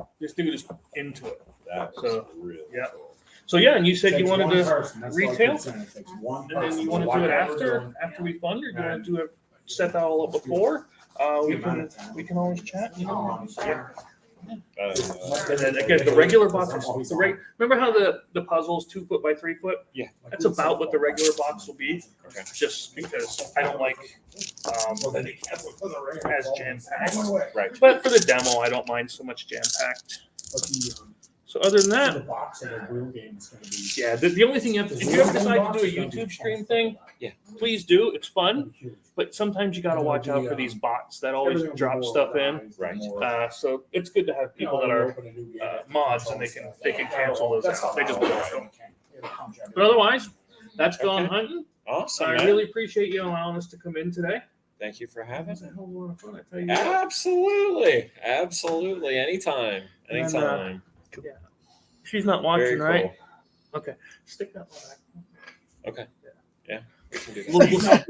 into it. That was So, really yeah. cool. So yeah, and you said you Takes wanted one to person. That's all I keep retail? saying. It takes one And then person. you want to do it after we fund, or do you want to do it set that all up before? We can always chat. Yeah. And then again, the regular box is remember how the puzzle's 2 foot by 3 foot? Yeah. That's about what the regular box will be. Okay. Just because I don't like that it has jam packed. Right. But for the demo, I don't mind so much jam packed. So other than The that, box of the real game is going to be. yeah, the only thing if you ever decide to do a YouTube stream thing, Yeah. please do. It's fun, but sometimes you got to watch out for these bots that always drop stuff in. Right. So it's good to have people that are mods and they can cancel those out. They just post them. But otherwise, that's gone Okay. hunting. Awesome. I man. really appreciate you allowing us to come in today. Thank you for having That's me. a hell of a lot of fun. I tell you what. Absolutely. Absolutely. Anytime. And, Anytime. She's not Very watching, right? cool. Okay, stick that one back. Okay. Yeah. We can do that.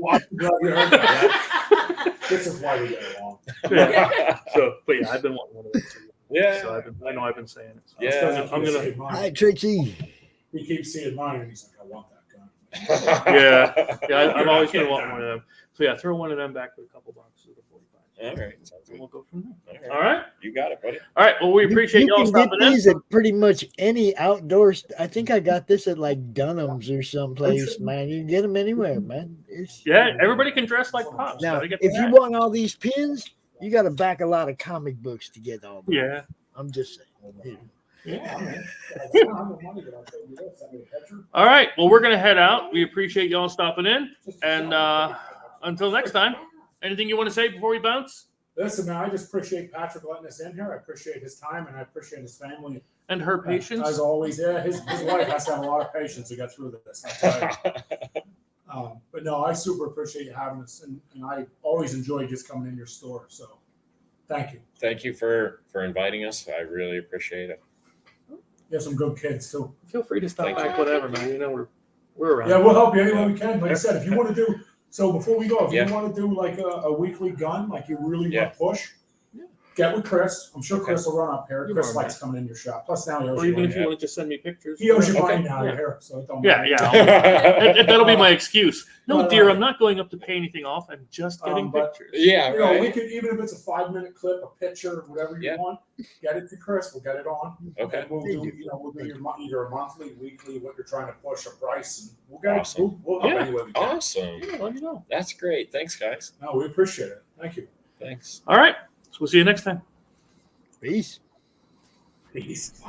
This is why we get along. So, but yeah, I've been wanting one of those too. Yeah. So I know I've been saying it. So Yeah. I'm gonna. Hi, Trixie. He keeps seeing mine and he's like, I want that gun. Yeah, I'm always gonna want one of them. So yeah, throw one of them back with a couple boxes of the 45. All right. Sounds And good. we'll go from there. All All right. You got it, buddy. All right. Well, we appreciate you y'all can get stopping in. these at pretty much any outdoor. I think I got this at like Dunham's or someplace, man. You can get them anywhere, man. Yeah, everybody can dress like Pops. Now, Gotta get if you that. want all these pins, you got to back a lot of comic books to get all. Them. Yeah. I'm just saying. Yeah. All right. Well, we're gonna head out. We appreciate y'all stopping in, and until next time. Anything you want to say before we bounce? Listen, man, I just appreciate Patrick letting us in here. I appreciate his time and I appreciate his family. And her patience. As always, yeah, his wife has to have a lot of patience to get through this. I'll tell you. But no, I super appreciate you having us, and I always enjoy just coming in your store. So, thank you. Thank you for inviting us. I really appreciate it. You have some good kids too. Feel free to stop Thank back, you. whatever, man. You know we're around. Yeah, we'll help you any way we can. Like I said, if you want to do so, before we go, if Yeah. you want to do like a weekly gun, like you really Yeah. want to push, Get with Chris. I'm sure Okay. Chris will run up here. You're Chris more likes coming in your shop. Plus now he owes Or you even if money. you want to just send me pictures. He owes you Okay. money now. Yeah. You're here, so it don't Yeah, matter. yeah. That'll be my excuse. No, But, dear, I'm not going up to pay anything off. I'm just getting but- pictures. Yeah, You know, we right. could, even if it's a 5-minute clip, a picture, whatever you Yeah. want, get it to Chris. We'll get it on. Okay. And we'll do, we'll do your either a monthly, weekly, what you're trying to push, a price, and we'll get Awesome. it. We'll help Yeah. any way we can. Awesome. Yeah, let me know. That's great. Thanks, guys. No, we appreciate it. Thank you. Thanks. All right. So we'll see you next time. Peace. Peace.